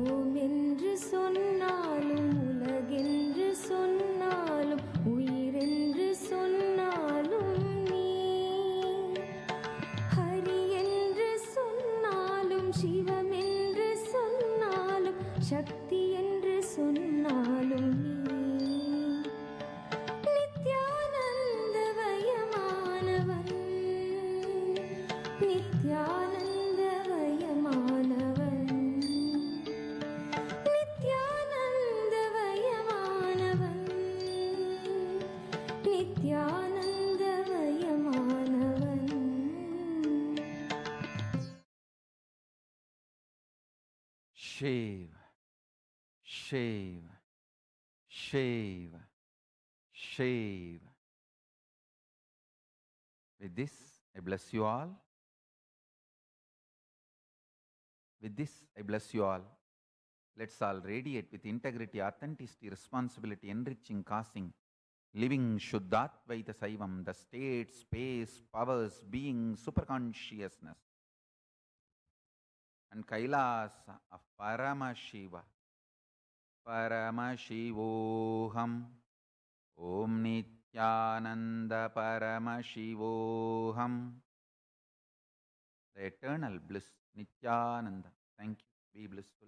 ஓம் என்று சொன்னாலும் உலகென்று சொன்னாலும் உயிரென்று சொன்னாலும் நீ ஹரி என்று சொன்னாலும் சிவமென்று சொன்னாலும் சக்தி என்று சொன்னாலும் நீ நித்யானந்தவயமானவன் நித்யானந்தவயமானவன் நித்யானந்தவயமானவன் நித்யானந்தவயமானவன் Shiv, Shiv, Shiv, Shiv. With this, I bless you all. With this, I bless you all. Let's all radiate with integrity, authenticity, responsibility, enriching, causing, living Shuddhatvaita Saivam, the state, space, powers, being, superconsciousness, and KAILASA of Paramashiva. Paramashivoham. Om Nithya Nithyananda Paramashivoham. The eternal bliss, Nithyananda. Thank you. Be blissful.